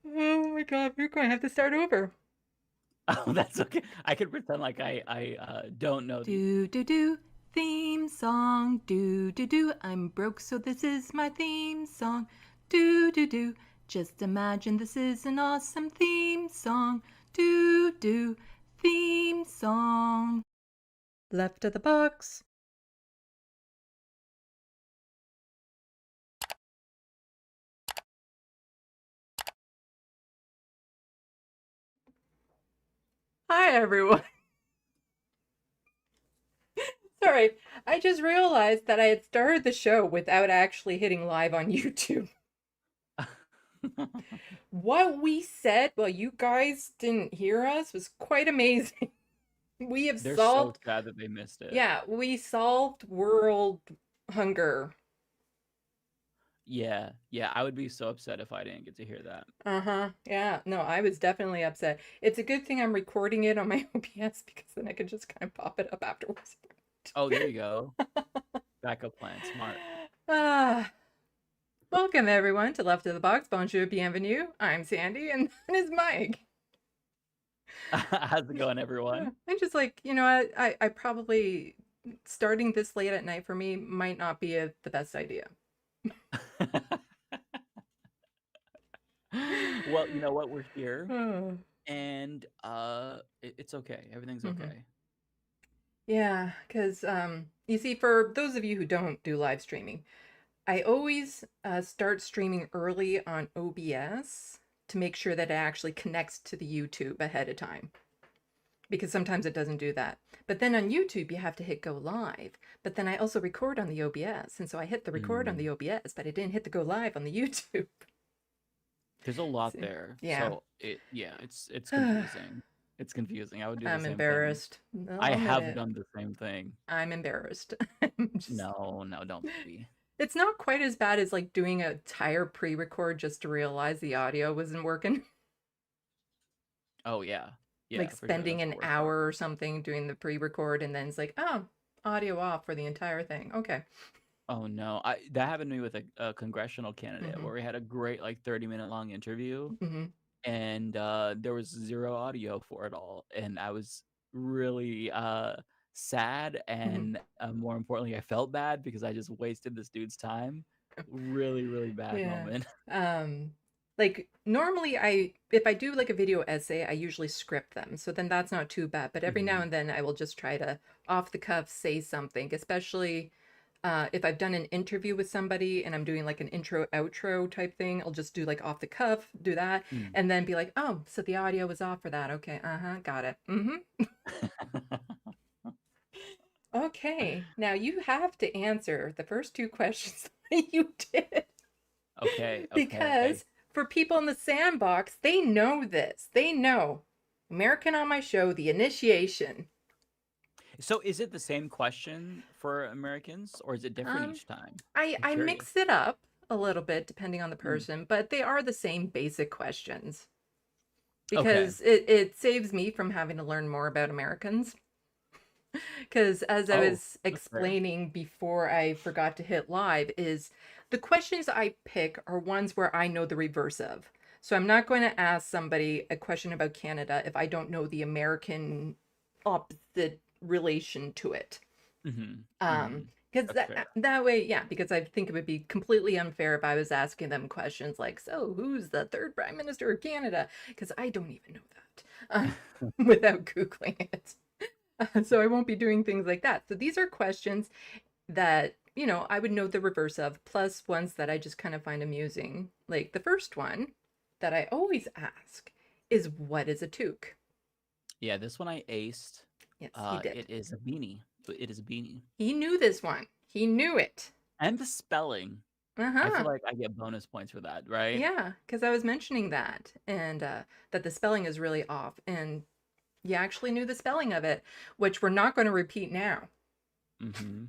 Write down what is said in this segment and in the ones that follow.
Oh my god, we're going to have to start over. Oh, that's okay. I could pretend like I don't know the. Do do do theme song. Do do do. I'm broke, so this is my theme song. Do do do. Just imagine this is an awesome theme song. Do do theme song. Left of the box. Hi everyone. Sorry, I just realized that I had started the show without actually hitting live on YouTube. What we said while you guys didn't hear us was quite amazing. We have They're so solved, sad that they missed it. yeah, we solved world hunger. Yeah, yeah, I would be so upset if I didn't get to hear that. Uh-huh. Yeah, no, I was definitely upset. It's a good thing I'm recording it on my OBS because then I could just kind of pop it up afterwards. Oh, there you go. Backup plan, smart. Ah, welcome everyone to Left of the Box. Bonjour, bienvenue. I'm Sandy and that is Mike. How's it going, everyone? I'm just like, I probably starting this late at night for me might not be the best idea. Well, you know what? We're here, Oh. and it's okay. Everything's Mhm. okay. Yeah, because you see, for those of you who don't do live streaming, I always start streaming early on OBS to make sure that it actually connects to the YouTube ahead of time. Because sometimes it doesn't do that. But then on YouTube, you have to hit go live. But then I also record on the OBS. And so I hit the record on the OBS, but I didn't hit the go live on the YouTube. There's a lot See? there, Yeah. so it's confusing. It's confusing. I would do the I'm same thing. embarrassed. I'll I admit have it. done the same thing. I'm embarrassed. Just... No, no, don't be. It's not quite as bad as like doing a entire pre-record just to realize the audio wasn't working. Oh yeah, yeah, Like for sure. spending That's the an worst part. hour or something doing the pre-record and then it's like, oh, audio off for the entire thing. Okay. Oh no, I that happened to me with a congressional candidate Mm-hmm. where we had a great like 30-minute long interview, Mm-hmm. and there was zero audio for it all, and I was really sad, Mm-hmm. and more importantly, I felt bad because I just wasted this dude's time. Really, really bad Yeah. moment. Um, like normally if I do like a video essay, I usually script them. So then that's not too bad. But every now Mhm. and then I will just try to off the cuff say something, especially if I've done an interview with somebody and I'm doing like an intro outro type thing, I'll just do like off the cuff, do that, Mm. and then be like, oh, so the audio was off for that. Okay, uh-huh, got it. Mm-hmm. Okay, now you have to answer the first two questions that you did. Okay, okay. Because for people in the sandbox, they know this. They know American on my show, the initiation. So is it the same question for Americans, or is it different Um, each time? I I'm I curious. mix it up a little bit depending on the Mm. person, but they are the same basic questions Okay. because it saves me from having to learn more about Americans. Because as I Oh, was that's fair. explaining before I forgot to hit live, is the questions I pick are ones where I know the reverse of. So I'm not going to ask somebody a question about Canada if I don't know the American opposite relation to it. Mhm. Um, Mhm. because That's that fair. that way, yeah, because I think it would be completely unfair if I was asking them questions like, "So, who's the third prime minister of Canada?" Because I don't even know that without googling it. So I won't be doing things like that. So these are questions that, I would know the reverse of, plus ones that I just kind of find amusing. Like the first one that I always ask is, what is a toque? Yeah, this one I aced. Yes, he did. It is a beanie. It is a beanie. He knew this one. He knew it. And the spelling. I feel Uh-huh. like I get bonus points for that, right? Yeah, because I was mentioning that and that the spelling is really off. And you actually knew the spelling of it, which we're not going to repeat now. Mm-hmm.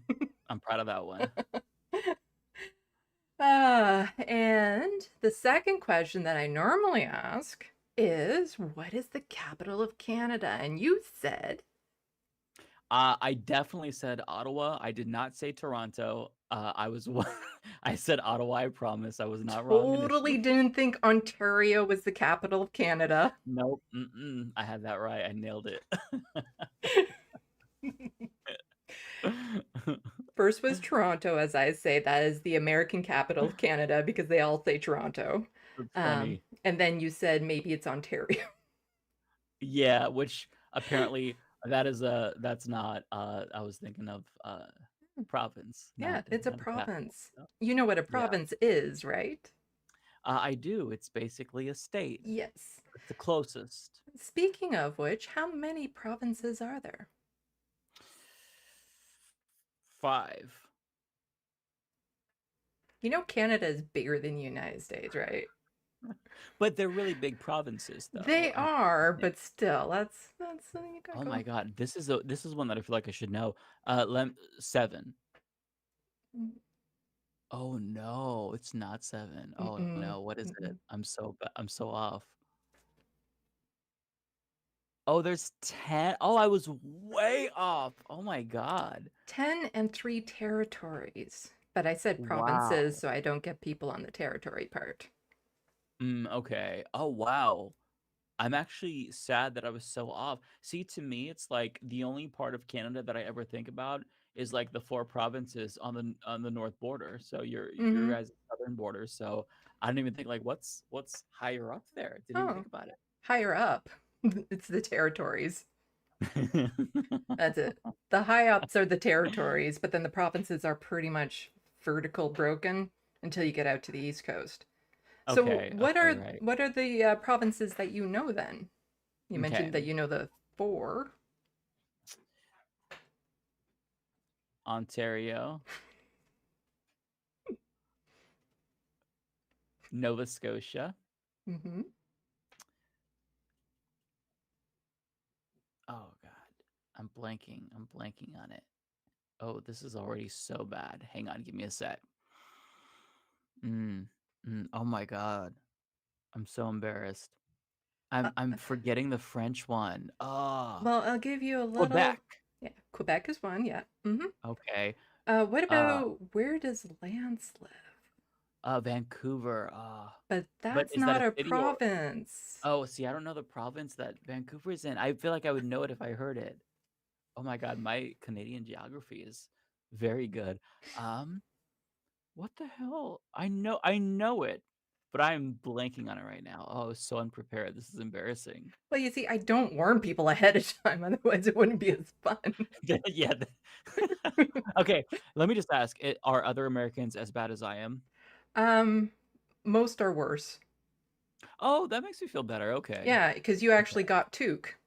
I'm proud of that one. And the second question that I normally ask is, what is the capital of Canada? And you said, I definitely said Ottawa. I did not say Toronto. I was I said Ottawa. I promise. I was not wrong Totally initially. didn't think Ontario was the capital of Canada. Nope. I had that right. I nailed it. First was Toronto, as I say, that is the American capital of Canada because they all say Toronto. That's funny. And then you said maybe it's Ontario. Yeah, which apparently that's not I was thinking of province, Yeah, not it's a not a capital. province. So, You know what a yeah. province is, right? I do. It's basically a state. Yes. It's the closest. Speaking of which, how many provinces are there? 5. You know Canada is bigger than the United States, right? But they're really big provinces though. They are, but still, that's you gotta Oh my go. god, this is one that I feel like I should know. 7. Oh no, it's not 7. Oh Mm-mm, no, what is it? mm-mm. I'm so off. Oh, there's 10. Oh, I was way off. Oh my god. 10 and 3 territories. But I said provinces, Wow. so I don't get people on the territory part. Okay. Oh wow. I'm actually sad that I was so off. See, to me, it's like the only part of Canada that I ever think about is like the 4 provinces on the north border. So your Mm-hmm. guys' southern border. So I don't even think like what's higher up there. Didn't even Oh, think about higher up. It's the territories. it. That's it. The high ups are the territories, but then the provinces are pretty much vertical broken until you get out to the East Coast. So Okay, okay, right. what are the provinces that you know then? You Okay. mentioned that you know the 4. Ontario, Nova Scotia. Mm-hmm. Oh god. I'm blanking. I'm blanking on it. Oh, this is already so bad. Hang on, give me a sec. Mm, oh my god. I'm so embarrassed. Uh, I'm forgetting the French one. Ah, well, I'll give you a Quebec. little. Yeah, Quebec is one. Yeah. Mm-hmm. Okay. What Uh, about where does Lance live? Vancouver. But But that's is that not a a city or? province. Oh, see, I don't know the province that Vancouver is in. I feel like I would know it if I heard it. Oh my God, my Canadian geography is very good. Um, what the hell? I know it, but I'm blanking on it right now. Oh, I was so unprepared. This is embarrassing. Well, you see, I don't warn people ahead of time, otherwise it wouldn't be as fun. Yeah. Okay, let me just ask, are other Americans as bad as I am? um, most are worse. Oh, that makes me feel better. Okay. Yeah, because you Okay. actually got Took.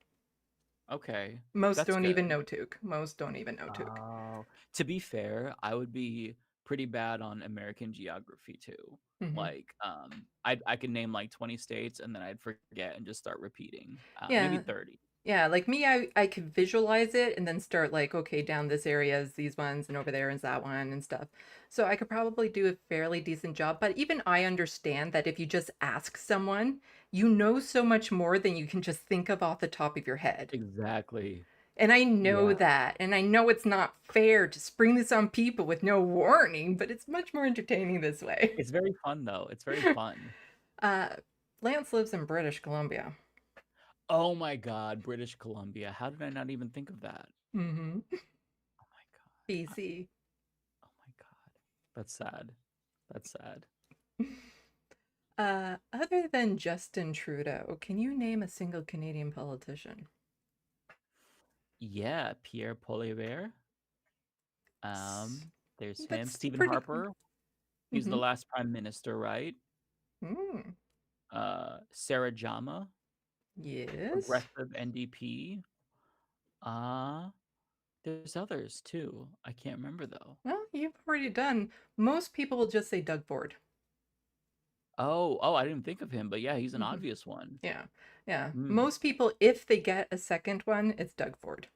Okay. Most That's don't even good. know Took. Most don't even know Took. Oh, to be fair, I would be pretty bad on American geography too. Hmm. Like, I could name like 20 states and then I'd forget and just start repeating. Maybe Yeah, 30. yeah. Like me, I could visualize it and then start like, okay, down this area is these ones, and over there is that one and stuff. So I could probably do a fairly decent job. But even I understand that if you just ask someone, you know so much more than you can just think of off the top of your head. Exactly. And I know Yeah. that. And I know it's not fair to spring this on people with no warning, but it's much more entertaining this way. It's very fun though. It's very fun. Uh, Lance lives in British Columbia. Oh my God, British Columbia. How did I not even think of that? Mm-hmm. Oh my God. BC. Oh my God. That's sad. That's sad. Other than Justin Trudeau, can you name a single Canadian politician? Yeah, Pierre Poilievre. S- There's him. That's Stephen pretty. Harper. He's the Mm-hmm. last prime minister, right? Mm. Sarah Jama, Yes. progressive NDP. Uh, there's others too. I can't remember though. Well, you've already done. Most people will just say Doug Ford. Oh, I didn't think of him, but yeah, he's an Mm-hmm. obvious one. Yeah. Yeah. Mm. Most people, if they get a second one, it's Doug Ford.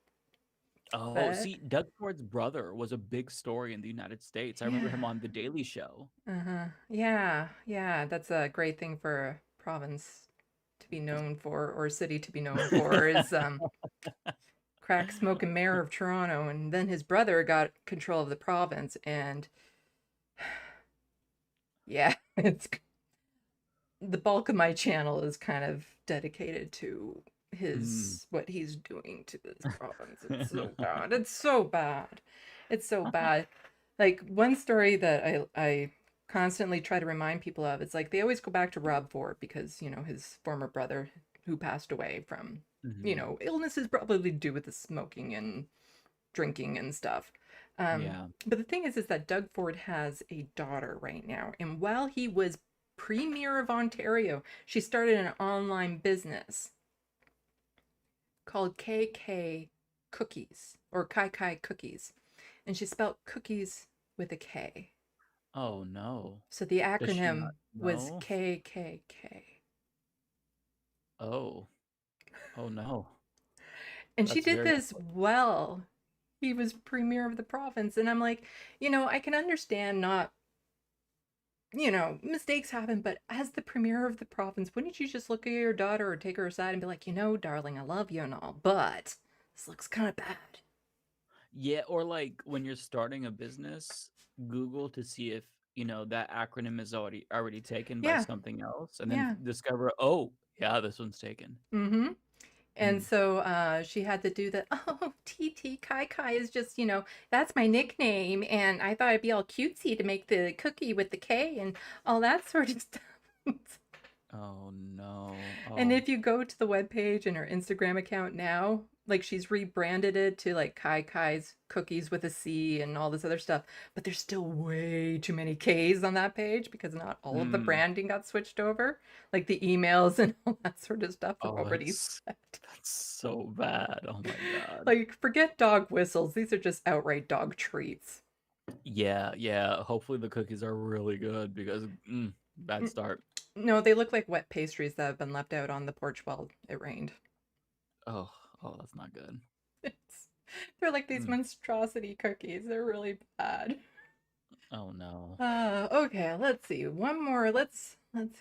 Oh, But see, Doug Ford's brother was a big story in the United States. I remember yeah. him on The Daily Show. Uh-huh. Yeah. Yeah. That's a great thing for a province to be known for, or a city to be known for, is crack smoking mayor of Toronto, and then his brother got control of the province, and yeah, it's the bulk of my channel is kind of dedicated to Mm. what he's doing to this province. It's so bad. It's so bad. It's so bad. Like one story that I constantly try to remind people of, it's like they always go back to Rob Ford because, his former brother who passed away from, Mhm. illnesses probably to do with the smoking and drinking and stuff. Yeah. But the thing is that Doug Ford has a daughter right now. And while he was Premier of Ontario, she started an online business called KK Cookies or Kai Kai Cookies. And she spelled cookies with a K. Oh no. So the Does she not acronym was know? KKK. Oh. Oh no. And she That's did very this well. He was premier of the province. And I'm like, I can understand not mistakes happen, but as the premier of the province, wouldn't you just look at your daughter or take her aside and be like, darling, I love you and all, but this looks kind of bad. Yeah, or like when you're starting a business, Google to see if, that acronym is already taken by Yeah, something else and then yeah. discover, oh, yeah, this one's taken. Mm-hmm. And Mm. so she had to do the, TT Kai Kai is just, that's my nickname. And I thought I'd be all cutesy to make the cookie with the K and all that sort of stuff. Oh no. And Oh. if you go to the webpage and her Instagram account now, like she's rebranded it to like Kai Kai's Cookies with a C and all this other stuff, but there's still way too many K's on that page because not all of the Mm. branding got switched over. Like the emails and all that sort of stuff are Oh, already that's set. that's so bad. Oh my God. Like forget dog whistles, these are just outright dog treats. Yeah, yeah. Hopefully the cookies are really good because bad Mm, start. no, they look like wet pastries that have been left out on the porch while it rained. Oh, oh, that's not good. It's, they're like these Mm. monstrosity cookies. They're really bad. Oh no. Okay, let's see. One more. Let's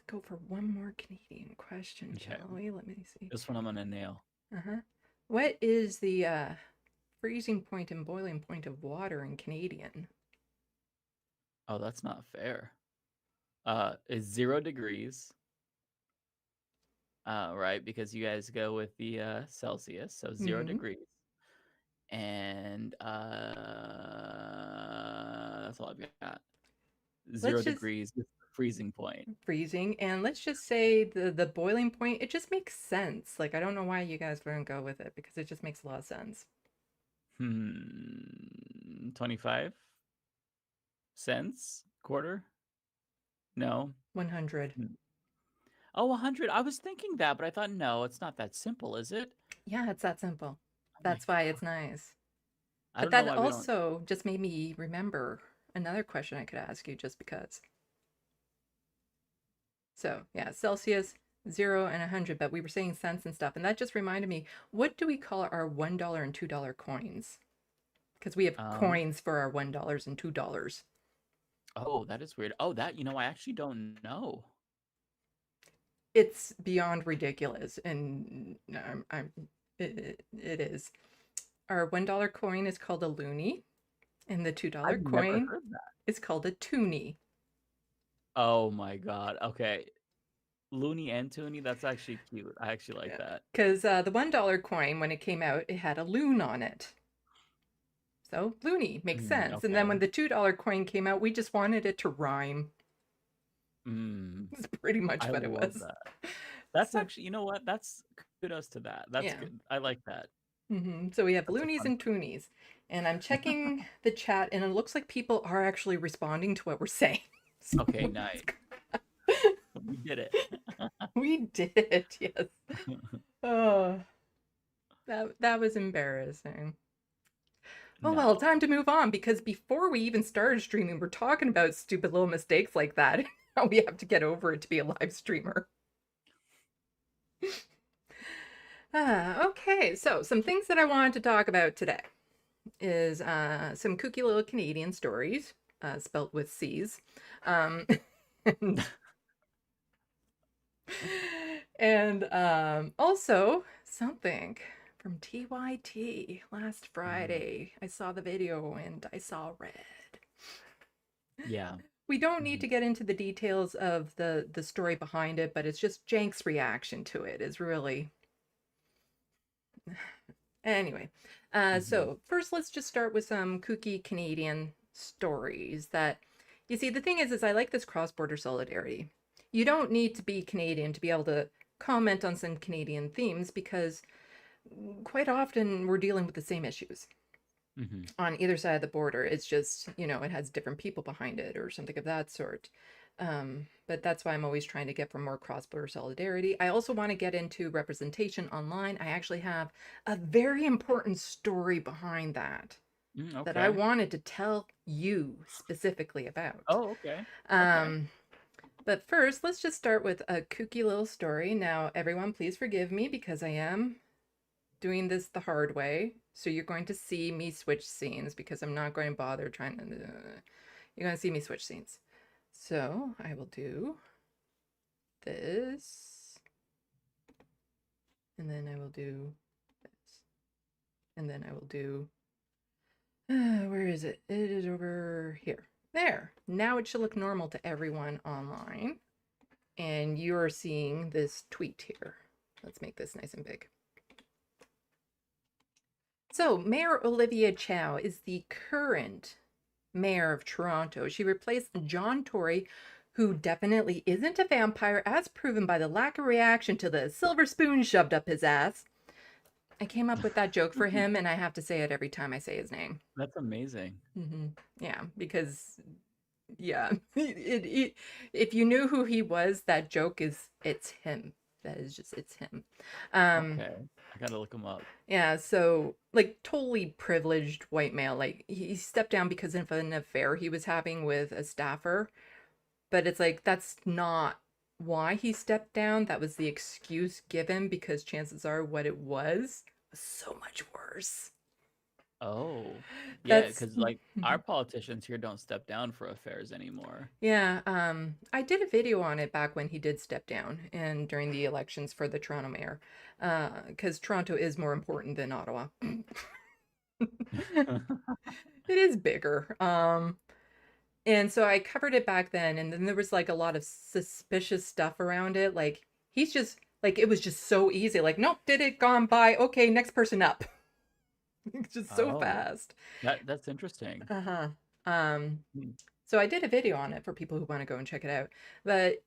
go for one more Canadian question, Okay. shall we? Let me see. This one I'm gonna nail. Uh-huh. What is the freezing point and boiling point of water in Canadian? Oh, that's not fair. Is 0 degrees. Right, because you guys go with the Celsius, so zero Mm-hmm. degrees. And that's all I've got. Let's Zero just degrees is the freezing point. freezing and let's just say the boiling point, it just makes sense. Like I don't know why you guys wouldn't go with it because it just makes a lot of sense. 25 cents? Quarter? No. 100. Hmm. Oh, 100. I was thinking that, but I thought, no, it's not that simple, is it? Yeah, it's that simple. Oh my That's why God. it's nice. I But don't know that why we don't. also just made me remember another question I could ask you just because. So, yeah, Celsius, 0 and 100, but we were saying cents and stuff. And that just reminded me, what do we call our $1 and $2 coins? Because we have Um, coins for our $1 and $2. oh, that is weird. Oh, that, I actually don't know. It's beyond ridiculous. And it is. Our $1 coin is called a loonie, and the $2 I've never coin heard that. is called a toonie. Oh my God. Okay. Looney and Toonie, that's actually cute. I actually like that. Because the $1 coin, when it came out, it had a loon on it. So loony makes sense. And then when Okay. the $2 coin came out, we just wanted it to rhyme. Mm, That's pretty much I what it love was. that. That's So actually, you know what? That's kudos to that. That's yeah. good. I like that. So we have That's a loonies fun and toonies. And I'm checking the chat, and it looks like people are actually responding to what we're saying. So Okay, nice. We did it. we did, yes. Oh, that was embarrassing. Oh well, No. time to move on because before we even started streaming, we're talking about stupid little mistakes like that. Now we have to get over it to be a live streamer. Okay, so some things that I wanted to talk about today is some kooky little Canadian stories, spelt with C's, um, and, and also something from TYT last Friday. I saw the video and I saw red. Yeah. We don't need to get into the details of the story behind it, but it's just Jank's reaction to it is really anyway. So first, let's just start with some kooky Canadian stories. That you see, the thing is I like this cross-border solidarity. You don't need to be Canadian to be able to comment on some Canadian themes because quite often we're dealing with the same issues on either side of the border. It's just, it has different people behind it or something of that sort. But that's why I'm always trying to get for more cross-border solidarity. I also want to get into representation online. I actually have a very important story behind that that I Okay. wanted to tell you specifically about. Oh, okay. Okay. But first, let's just start with a kooky little story. Now, everyone, please forgive me because I am doing this the hard way. So you're going to see me switch scenes because I'm not going to bother trying to... you're going to see me switch scenes. So I will do this. And then I will do this. And then I will do... where is it? It is over here. There. Now it should look normal to everyone online. And you're seeing this tweet here. Let's make this nice and big. So Mayor Olivia Chow is the current mayor of Toronto. She replaced John Tory, who definitely isn't a vampire, as proven by the lack of reaction to the silver spoon shoved up his ass. I came up with that joke for him, and I have to say it every time I say his name. That's amazing. Yeah, because, yeah, if you knew who he was, that joke it's him. That is just, it's him. Okay. I gotta look him up. Yeah, so like totally privileged white male. Like he stepped down because of an affair he was having with a staffer. But it's like that's not why he stepped down. That was the excuse given because chances are what it was so much worse. Oh. Yeah, That's because like our politicians here don't step down for affairs anymore. yeah, I did a video on it back when he did step down and during the elections for the Toronto mayor. Because Toronto is more important than Ottawa. It is bigger. And so I covered it back then, and then there was like a lot of suspicious stuff around it. Like he's just like it was just so easy. Like, nope, did it, gone by. Okay, next person up. It's just so Oh, fast. that's interesting. Uh-huh. Um, Hmm. so I did a video on it for people who want to go and check it out. But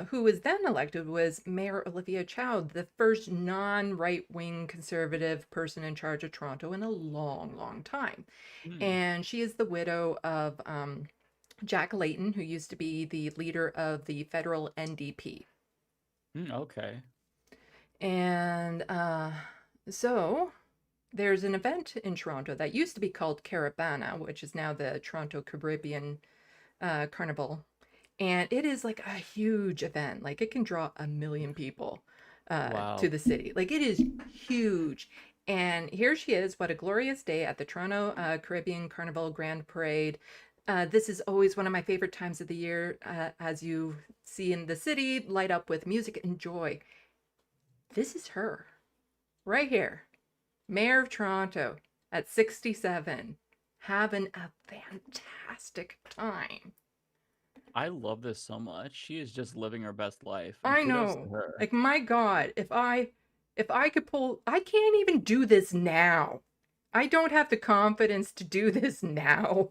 who was then elected was Mayor Olivia Chow, the first non-right-wing conservative person in charge of Toronto in a long, long time. Hmm. And she is the widow of Jack Layton, who used to be the leader of the federal NDP. Okay. And so there's an event in Toronto that used to be called Carabana, which is now the Toronto Caribbean Carnival. And it is like a huge event. Like it can draw 1 million people to Wow. the city. Like it is huge. And here she is. What a glorious day at the Toronto Caribbean Carnival Grand Parade. This is always one of my favorite times of the year, as you see in the city light up with music and joy. This is her right here, Mayor of Toronto at 67, having a fantastic time. I love this so much. She is just living her best life, and I kudos to know. her. Like my God, if I could pull, I can't even do this now. I don't have the confidence to do this now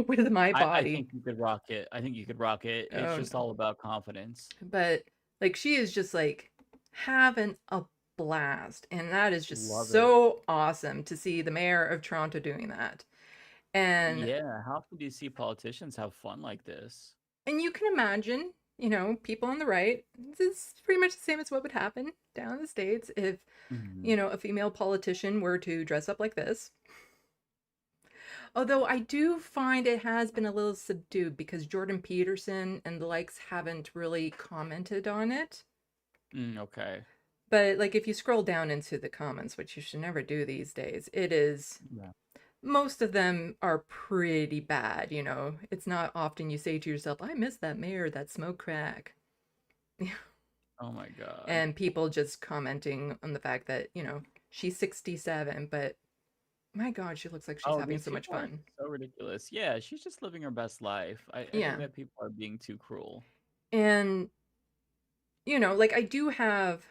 with my I body. think you could rock it. I think you could rock it. It's Oh just no. all about confidence. But like she is just like having a blast. And that is just Love it. so awesome to see the mayor of Toronto doing that. And Yeah, how often do you see politicians have fun like this? and you can imagine, people on the right, this is pretty much the same as what would happen down in the States if, Mhm. a female politician were to dress up like this. Although I do find it has been a little subdued because Jordan Peterson and the likes haven't really commented on it. Okay. But like if you scroll down into the comments, which you should never do these days, it is Yeah. most of them are pretty bad, It's not often you say to yourself, I miss that mayor that smoked crack. Oh my God. And people just commenting on the fact that, She's 67, but my God, she looks like she's Oh, having these so much people are fun. so ridiculous. Yeah, she's just living her best life. I think Yeah. that people are being too cruel. And, like I do have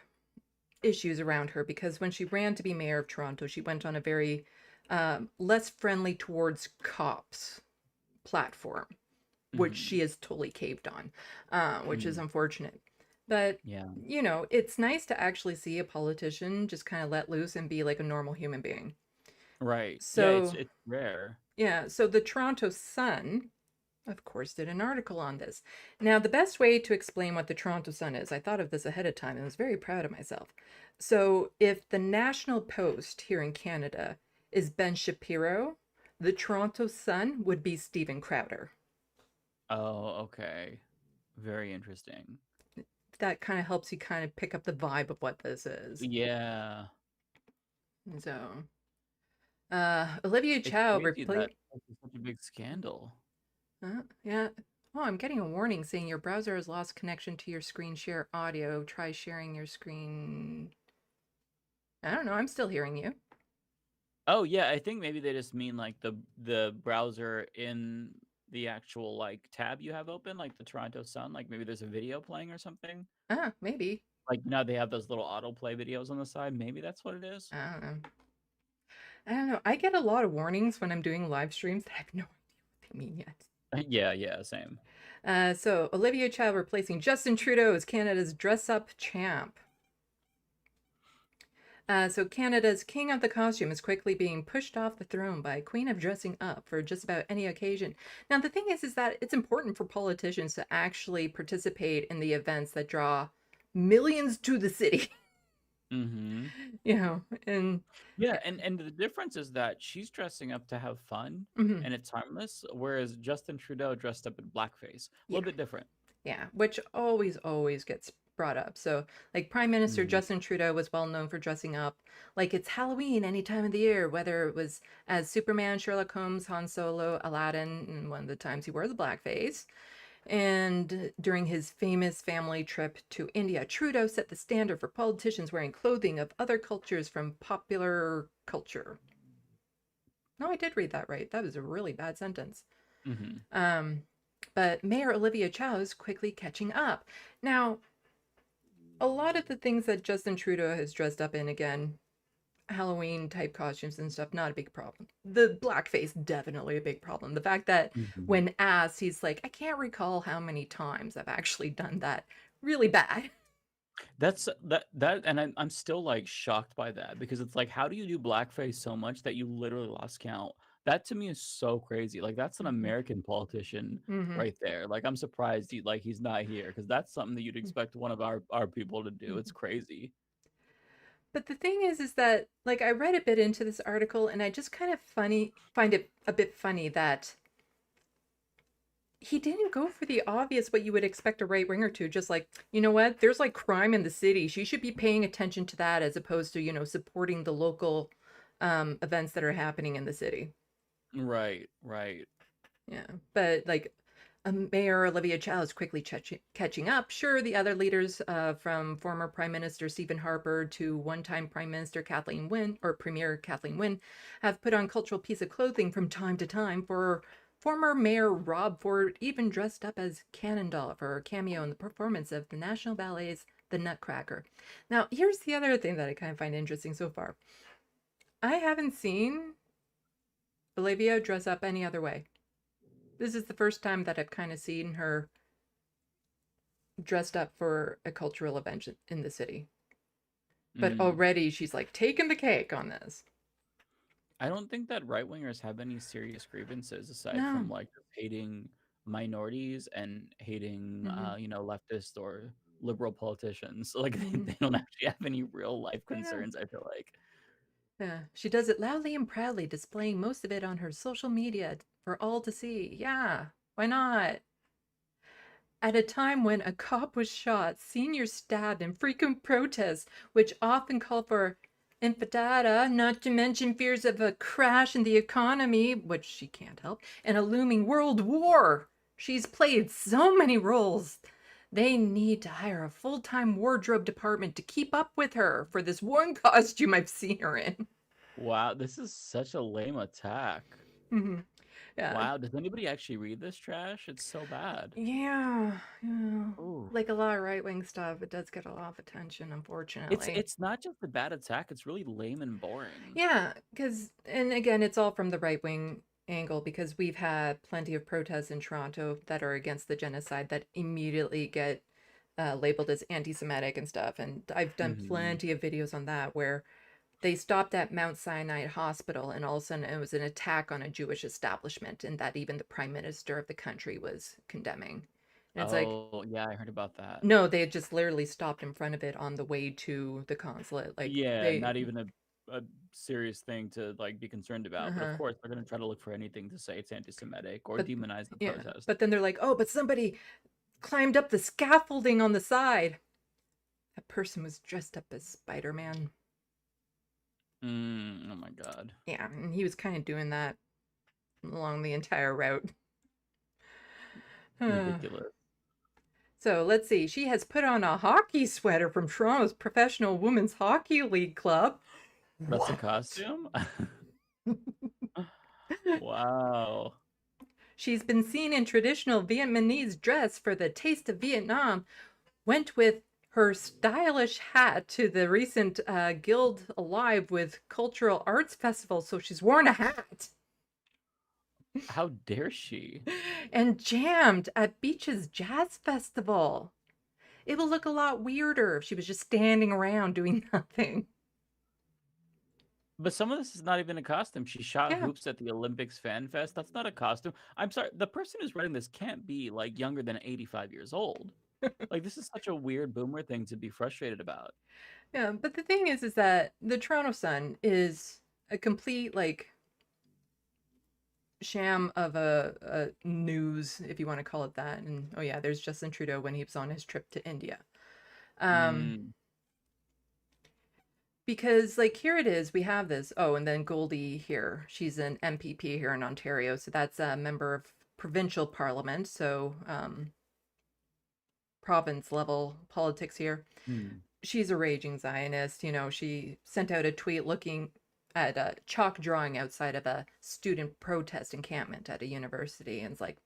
issues around her because when she ran to be mayor of Toronto, she went on a very less friendly towards cops platform, which she Hmm. has totally caved on, which is Hmm. unfortunate. But, Yeah. it's nice to actually see a politician just kind of let loose and be like a normal human being. Right. Yeah, So, it's rare. yeah, so the Toronto Sun, of course, did an article on this. Now, the best way to explain what the Toronto Sun is, I thought of this ahead of time and was very proud of myself. So, if the National Post here in Canada is Ben Shapiro, the Toronto Sun would be Stephen Crowder. Oh, okay. Very interesting. That kind of helps you kind of pick up the vibe of what this is. Yeah. So, Olivia It's Chow crazy that replaced. this is such a big scandal. Yeah. Oh, I'm getting a warning saying your browser has lost connection to your screen share audio. Try sharing your screen. I don't know. I'm still hearing you. Oh, yeah, I think maybe they just mean like the browser in the actual like tab you have open, like the Toronto Sun, like maybe there's a video playing or something. Maybe. Like now they have those little autoplay videos on the side. Maybe that's what it is. I don't know. I don't know. I get a lot of warnings when I'm doing live streams that I have no idea what they mean yet. Yeah, yeah, same. So Olivia Chow replacing Justin Trudeau as Canada's dress-up champ. So Canada's King of the Costume is quickly being pushed off the throne by Queen of Dressing Up for just about any occasion. Now the thing is that it's important for politicians to actually participate in the events that draw millions to the city. Mm-hmm. And Yeah, and the difference is that she's dressing up to have fun mhm, and it's harmless, whereas Justin Trudeau dressed up in blackface. A yeah, little bit different. yeah, which always gets brought up. So, like Prime Minister Mm-hmm. Justin Trudeau was well known for dressing up like it's Halloween any time of the year, whether it was as Superman, Sherlock Holmes, Han Solo, Aladdin, and one of the times he wore the blackface. And during his famous family trip to India, Trudeau set the standard for politicians wearing clothing of other cultures from popular culture. No, I did read that right. That was a really bad sentence. Mm-hmm. Um, but Mayor Olivia Chow is quickly catching up. Now, a lot of the things that Justin Trudeau has dressed up in, again, Halloween type costumes and stuff, not a big problem. The blackface, definitely a big problem. The fact that Mm-hmm. when asked, he's like, I can't recall how many times I've actually done that. Really bad. That and I'm still like shocked by that because it's like how do you do blackface so much that you literally lost count? That to me is so crazy. Like that's an Mm-hmm. American politician Mm-hmm. right there. Like I'm surprised he's not here because that's something that you'd expect one of our people to do. Mm-hmm. It's crazy. But the thing is that like I read a bit into this article and I just kind of find it a bit funny that he didn't go for the obvious what you would expect a right winger to, just like, you know what, there's like crime in the city, she should be paying attention to that as opposed to supporting the local events that are happening in the city. Right, right. Yeah, but like Mayor Olivia Chow is quickly catching up. Sure, the other leaders, from former Prime Minister Stephen Harper to one-time Prime Minister Kathleen Wynne, or Premier Kathleen Wynne, have put on cultural piece of clothing from time to time. For former Mayor Rob Ford even dressed up as Cannondale for a cameo in the performance of the National Ballet's The Nutcracker. Now, here's the other thing that I kind of find interesting so far. I haven't seen Olivia dress up any other way. This is the first time that I've kind of seen her dressed up for a cultural event in the city. But Mm. already she's like taking the cake on this. I don't think that right wingers have any serious grievances aside No. from like just hating minorities and hating Mm-hmm. leftist or liberal politicians. Like Mm-hmm. they don't actually have any real life I know. concerns, I feel like. Yeah. She does it loudly and proudly, displaying most of it on her social media for all to see. Yeah. Why not? At a time when a cop was shot, seniors stabbed, and frequent protests, which often call for infidata, not to mention fears of a crash in the economy, which she can't help, and a looming world war. She's played so many roles They need to hire a full-time wardrobe department to keep up with her for this one costume I've seen her in. Wow, this is such a lame attack. Yeah. Wow, does anybody actually read this trash? It's so bad. Yeah. Ooh. Like a lot of right-wing stuff, it does get a lot of attention, unfortunately. It's not just a bad attack, it's really lame and boring. Yeah, because, and again, it's all from the right-wing angle because we've had plenty of protests in Toronto that are against the genocide that immediately get labeled as anti-Semitic and stuff. And I've done Mhm. plenty of videos on that where they stopped at Mount Sinai Hospital and all of a sudden it was an attack on a Jewish establishment and that even the prime minister of the country was condemning. And it's like, Oh, yeah, I heard about that. no, they had just literally stopped in front of it on the way to the consulate. Like Yeah, they, not even a serious thing to, like, be concerned about, but of uh-huh. course, they're gonna try to look for anything to say it's anti-Semitic or But demonize the yeah, protest. but then they're like, oh, but somebody climbed up the scaffolding on the side. That person was dressed up as Spider-Man. Oh my god. Yeah, and he was kind of doing that along the entire route. Ridiculous. So let's see. She has put on a hockey sweater from Toronto's Professional Women's Hockey League Club. That's a What? costume? Wow. She's been seen in traditional Vietnamese dress for the Taste of Vietnam. Went with her stylish hat to the recent Guild Alive with Cultural Arts Festival, so she's worn a hat. How dare she? And jammed at Beach's Jazz Festival. It would look a lot weirder if she was just standing around doing nothing. But some of this is not even a costume. She shot Yeah. hoops at the Olympics Fan Fest. That's not a costume. I'm sorry. The person who's writing this can't be like younger than 85 years old. Like this is such a weird boomer thing to be frustrated about. Yeah, but the thing is that the Toronto Sun is a complete like sham of a news, if you want to call it that. And oh yeah, there's Justin Trudeau when he was on his trip to India. Um, Mm. because like here it is, we have this. Oh, and then Goldie here, she's an MPP here in Ontario, so that's a member of provincial parliament. So province level politics here. Mm. She's a raging Zionist. You know, she sent out a tweet looking at a chalk drawing outside of a student protest encampment at a university and it's like,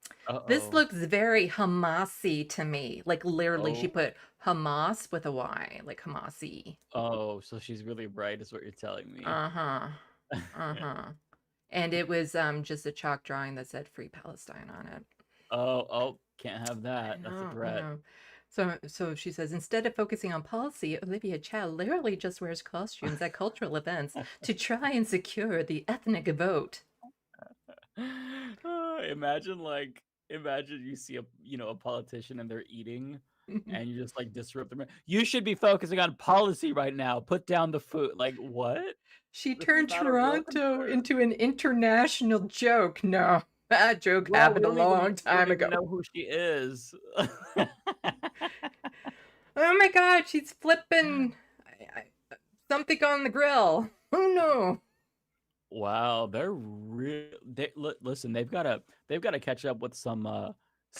this Uh-oh. looks very Hamasy to me. Like literally she Oh. put Hamas with a Y, like Hamasy. Oh, so she's really bright is what you're telling me. Uh-huh. Uh-huh. And it was just a chalk drawing that said Free Palestine on it. Oh, can't have I that. That's a know, I threat. know. So she says, instead of focusing on policy, Olivia Chow literally just wears costumes at cultural events to try and secure the ethnic vote. Imagine imagine you see a politician and they're eating and you just like disrupt them. You should be focusing on policy right now. Put down the food. Like what? She This is turned not a real Toronto concern. into an international joke. No, that joke Well, happened a long we don't time even ago. know who she is. Oh my God, she's flipping something on the grill. Oh no. Wow, they're real. Listen, they've got to catch up with some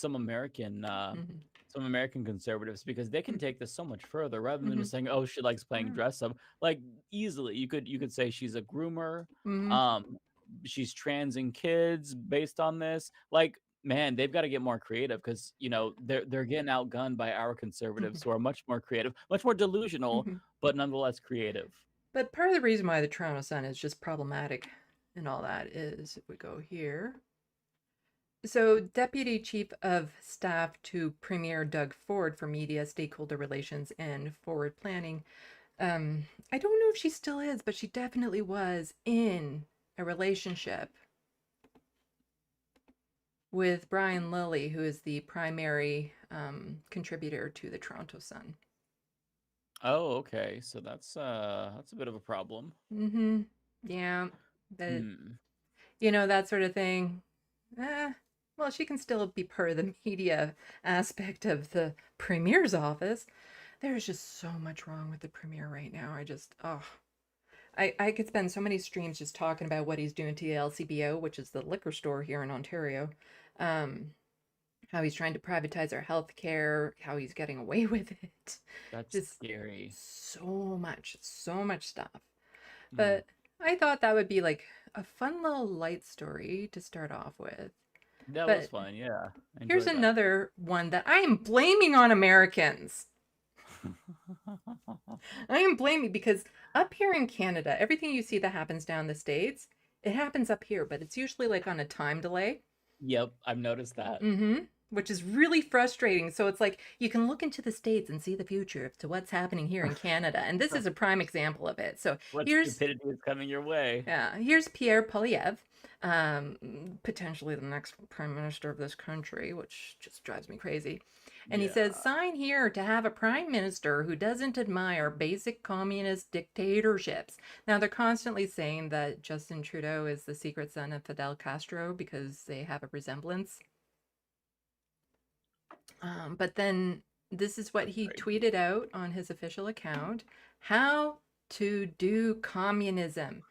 American Mhm, some American conservatives because they can take this so much further rather than mhm, just saying, "Oh, she likes playing dress up." Like easily, you could say she's a groomer. mhm, Um, she's transing kids based on this. Like, man, they've got to get more creative because they're getting outgunned by our mhm, conservatives who are much more creative, much more delusional, mhm. but nonetheless creative. But part of the reason why the Toronto Sun is just problematic and all that is, if we go here. So, Deputy Chief of Staff to Premier Doug Ford for Media, Stakeholder Relations, and Forward Planning. I don't know if she still is, but she definitely was in a relationship with Brian Lilly, who is the primary contributor to the Toronto Sun. Oh, okay. So that's a bit of a problem. Mm-hmm. Yeah, but Hmm. that sort of thing. Eh, well, she can still be part of the media aspect of the premier's office. There's just so much wrong with the premier right now. I could spend so many streams just talking about what he's doing to the LCBO, which is the liquor store here in Ontario. Um, how he's trying to privatize our healthcare, how he's getting away with it. That's Just scary. so much stuff. Mm. But I thought that would be like a fun little light story to start off with. That was But fun. Yeah, I here's enjoyed that. another one that I am blaming on Americans. I am blaming because up here in Canada, everything you see that happens down the States, it happens up here, but it's usually like on a time delay. Yep, I've noticed that. Mm-hmm. Which is really frustrating. So it's like you can look into the States and see the future to what's happening here in Canada. And this is a prime example of it. So What here's stupidity is coming your way? here's Pierre Poilievre, potentially the next prime minister of this country, which just drives me crazy. And he says, Yeah. sign here to have a prime minister who doesn't admire basic communist dictatorships. Now, they're constantly saying that Justin Trudeau is the secret son of Fidel Castro because they have a resemblance. But then this is what he Crazy. tweeted out on his official account: how to do communism.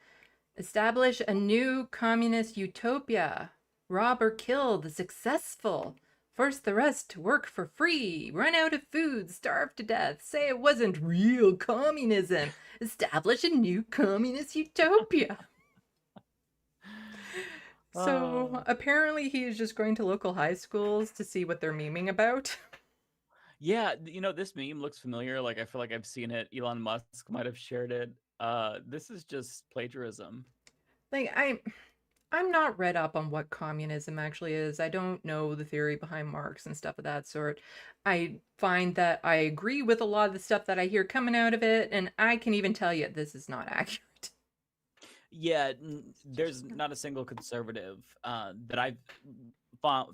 Establish a new communist utopia. Rob or kill the successful. Force the rest to work for free. Run out of food. Starve to death. Say it wasn't real communism. Establish a new communist utopia. So Oh. apparently he is just going to local high schools to see what they're memeing about. Yeah, this meme looks familiar. Like I feel like I've seen it. Elon Musk might have shared it. This is just plagiarism. Like I'm not read up on what communism actually is. I don't know the theory behind Marx and stuff of that sort. I find that I agree with a lot of the stuff that I hear coming out of it, and I can even tell you this is not accurate. Yeah, there's not a single conservative that I've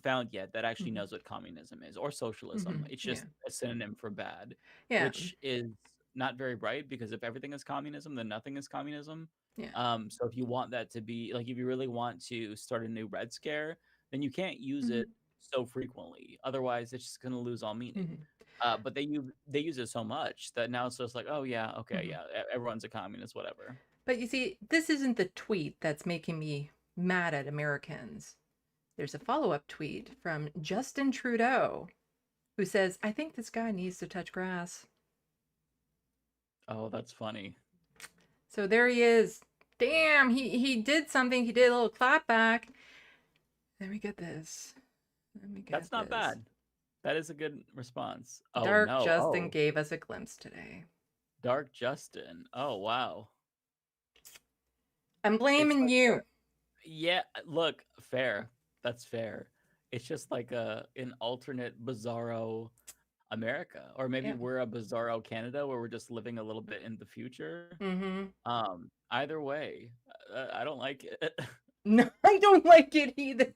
found yet that actually Mm-hmm. knows what communism is or socialism. Mm-hmm. It's Yeah. just a synonym for bad, Yeah. which is not very bright because if everything is communism, then nothing is communism. Yeah. So if you want that to be like, if you really want to start a new Red Scare, then you can't use Mm-hmm. it so frequently. Otherwise, it's just going to lose all meaning. Mm-hmm. But they use it so much that now it's just like, oh yeah, okay, Mm-hmm. yeah, everyone's a communist, whatever. But you see, this isn't the tweet that's making me mad at Americans. There's a follow-up tweet from Justin Trudeau who says, I think this guy needs to touch grass. Oh, that's funny. So there he is. Damn, he did something. He did a little clap back. Let me get this. Let me get That's not this. bad. That is a good response. Oh Dark no. Justin Oh, gave us a glimpse today. Dark Justin. Oh wow. I'm It's blaming like you. yeah, look, fair. That's fair. It's just like an alternate bizarro America, or maybe Yeah. we're a bizarro Canada where we're just living a little bit in the future. Mm-hmm. Either way, I don't like it. No, I don't like it either.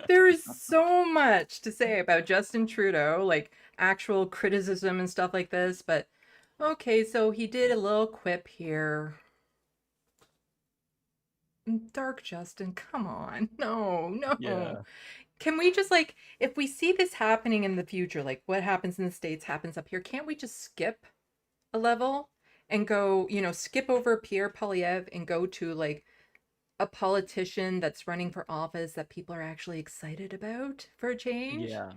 There is so much to say about Justin Trudeau, like actual criticism and stuff like this, but okay, so he did a little quip here. Dark Justin, come on. No, no. Yeah. Can we just like, if we see this happening in the future, like what happens in the States happens up here, can't we just skip a level and go, skip over Pierre Poilievre and go to like a politician that's running for office that people are actually excited about for a change? Yeah.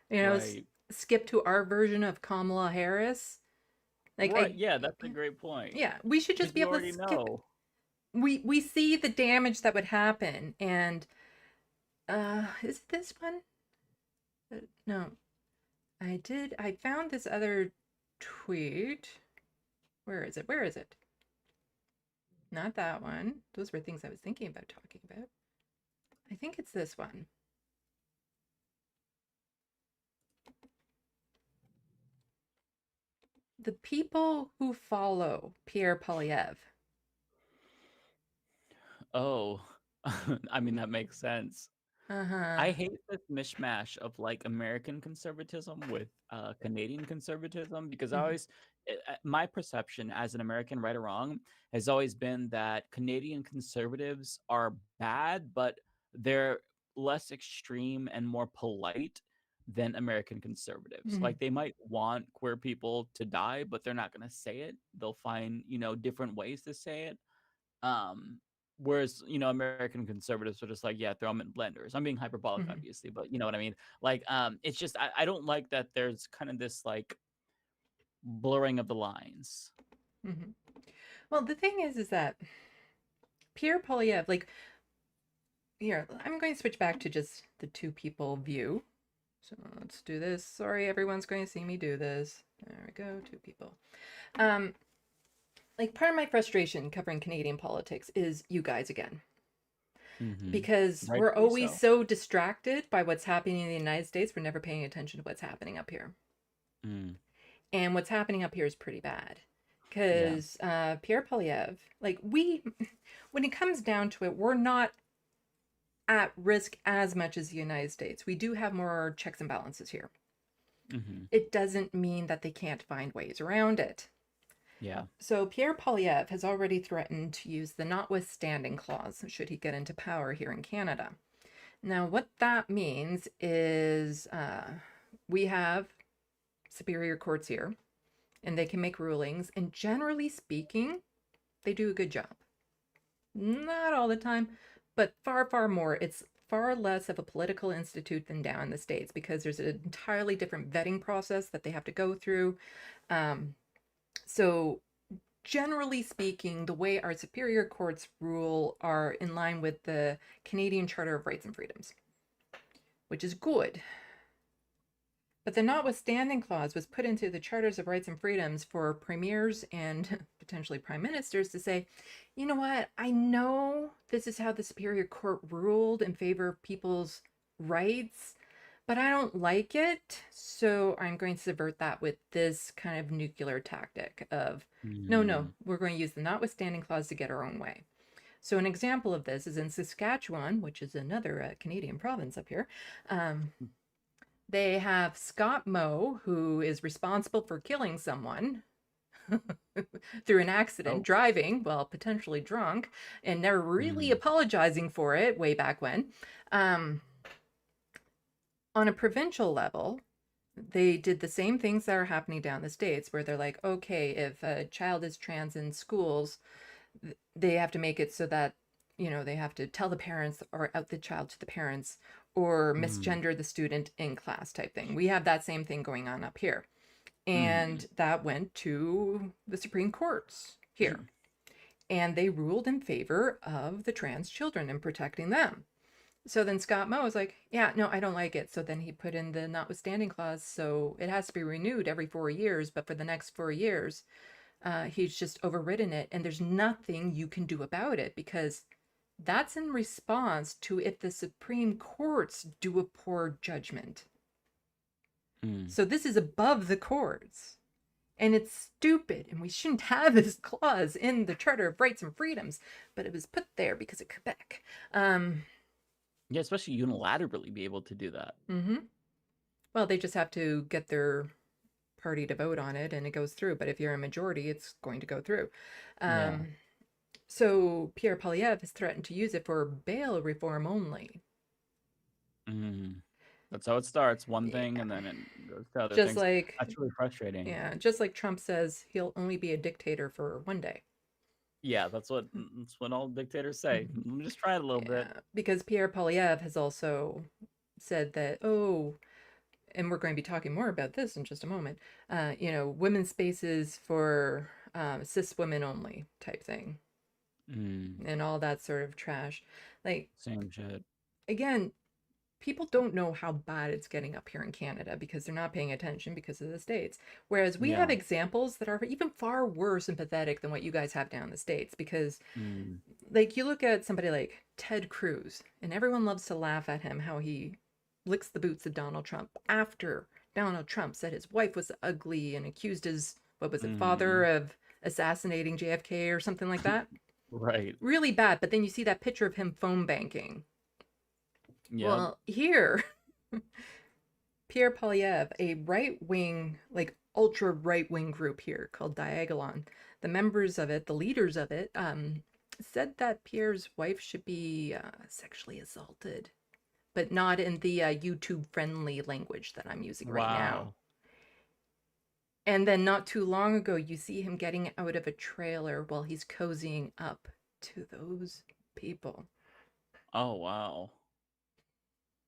You know, Right. skip to our version of Kamala Harris. Like Right. Yeah, that's a great point. yeah, we should just Because be you able to already skip. know. We see the damage that would happen, and is it this one? No, I found this other tweet. Where is it? Where is it? Not that one. Those were things I was thinking about talking about. I think it's this one. The people who follow Pierre Poilievre. Oh, I mean, that makes sense. Uh-huh. I hate this mishmash of like American conservatism with Canadian conservatism because I Mm-hmm. always, my perception as an American, right or wrong, has always been that Canadian conservatives are bad, but they're less extreme and more polite than American conservatives. Mm-hmm. Like they might want queer people to die, but they're not going to say it. They'll find, different ways to say it. Um, Whereas, American conservatives are just like, yeah, throw them in blenders. I'm being hyperbolic, Mhm, obviously, but you know what I mean? Like, it's just, I don't like that there's kind of this like blurring of the lines. mhm. Well, the thing is that Pierre Polyev, like, here, I'm going to switch back to just the two people view. So let's do this. Sorry, everyone's going to see me do this. There we go, two people. Um, like, part of my frustration covering Canadian politics is you guys again. Mm-hmm. Because we're Rightfully always so. so distracted by what's happening in the United States, we're never paying attention to what's happening up here. Mm. And what's happening up here is pretty bad. Yeah. Because Pierre Polyev, like, when it comes down to it, we're not at risk as much as the United States. We do have more checks and balances here. Mm-hmm. It doesn't mean that they can't find ways around it. Yeah. So Pierre Polyev has already threatened to use the notwithstanding clause should he get into power here in Canada. Now, what that means is we have superior courts here, and they can make rulings, and generally speaking, they do a good job. Not all the time, but far, far more. It's far less of a political institute than down in the States because there's an entirely different vetting process that they have to go through. So generally speaking, the way our superior courts rule are in line with the Canadian Charter of Rights and Freedoms, which is good. But the notwithstanding clause was put into the Charters of Rights and Freedoms for premiers and potentially prime ministers to say, you know what, I know this is how the Superior Court ruled in favor of people's rights, but I don't like it. So I'm going to subvert that with this kind of nuclear tactic of, no, Mm. we're going to use the notwithstanding clause to get our own way. So an example of this is in Saskatchewan, which is another Canadian province up here. They have Scott Moe, who is responsible for killing someone through an accident, Oh. driving while potentially drunk, and they're really Mm. apologizing for it way back when. On a provincial level, they did the same things that are happening down the States, where they're like, okay, if a child is trans in schools, they have to make it so that, they have to tell the parents or out the child to the parents or Mm. misgender the student in class type thing. We have that same thing going on up here. Mm. And that went to the Supreme Courts here. And they ruled in favor of the trans children and protecting them. So then Scott Moe was like, yeah, no, I don't like it. So then he put in the notwithstanding clause. So it has to be renewed every 4 years. But for the next 4 years, he's just overridden it. And there's nothing you can do about it because that's in response to if the Supreme Courts do a poor judgment. Mm. So this is above the courts. And it's stupid, and we shouldn't have this clause in the Charter of Rights and Freedoms, but it was put there because of Quebec. Yeah, especially unilaterally be able to do that. Well, they just have to get their party to vote on it, and it goes through. But if you're a majority, it's going to go through. Yeah. So Pierre Polyev has threatened to use it for bail reform only. Mm. That's how it starts. One Yeah. thing, and then it goes to other Just things. like, That's really frustrating. yeah, just like Trump says he'll only be a dictator for one day. Yeah, that's what all dictators say. Let me just try it a little bit. Yeah, because Pierre Polyev has also said that, oh, and we're going to be talking more about this in just a moment, women's spaces for cis women only type thing and all that sort of trash. Like, Same shit. again, people don't know how bad it's getting up here in Canada because they're not paying attention because of the States. Whereas we have Yeah. examples that are even far worse and pathetic than what you guys have down in the States because Mm. like you look at somebody like Ted Cruz and everyone loves to laugh at him how he licks the boots of Donald Trump after Donald Trump said his wife was ugly and accused his father of assassinating JFK or something like that. Right. Really bad, but then you see that picture of him phone banking. Yep. Well, here Pierre Polyev, a right-wing, like ultra right-wing group here called Diagolon, the members of it, the leaders of it, said that Pierre's wife should be sexually assaulted, but not in the YouTube-friendly language that I'm using right now. Wow. And then not too long ago, you see him getting out of a trailer while he's cozying up to those people. Oh, wow.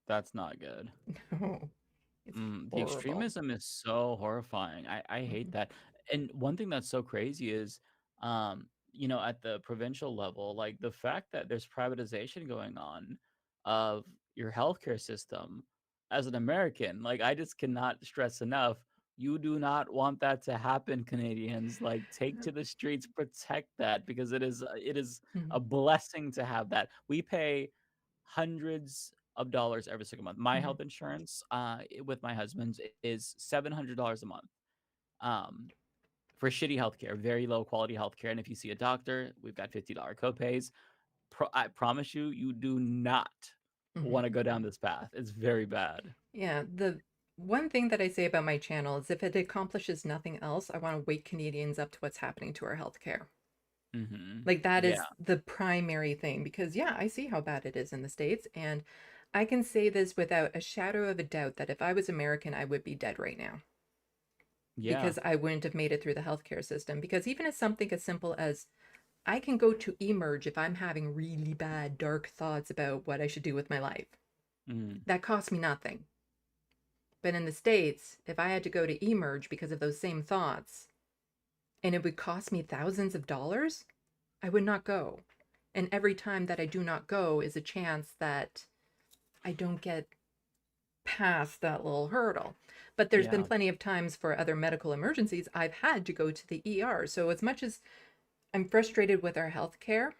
That's not good. No, it's The horrible. extremism is so horrifying. I hate Mhm, that. And one thing that's so crazy is, at the provincial level, like the fact that there's privatization going on of your healthcare system as an American, like I just cannot stress enough. You do not want that to happen, Canadians. Like take to the streets, protect that because it is mhm, a blessing to have that. We pay hundreds of dollars every single month. My mhm. health insurance, with my husband's is $700 a month. Um, for shitty healthcare, very low quality healthcare. And if you see a doctor, we've got $50 copays. I promise you, you do not Mhm. want to go down this path. It's very bad. Yeah, the one thing that I say about my channel is if it accomplishes nothing else, I want to wake Canadians up to what's happening to our healthcare. Like that Yeah. is the primary thing because yeah, I see how bad it is in the States and I can say this without a shadow of a doubt that if I was American, I would be dead right now Yeah. because I wouldn't have made it through the healthcare system. Because even as something as simple as I can go to emerge if I'm having really bad, dark thoughts about what I should do with my life. Mm, That costs me nothing. But in the States, if I had to go to emerge because of those same thoughts and it would cost me thousands of dollars, I would not go. And every time that I do not go is a chance that I don't get past that little hurdle. But there's been yeah. plenty of times for other medical emergencies I've had to go to the ER. So as much as I'm frustrated with our healthcare,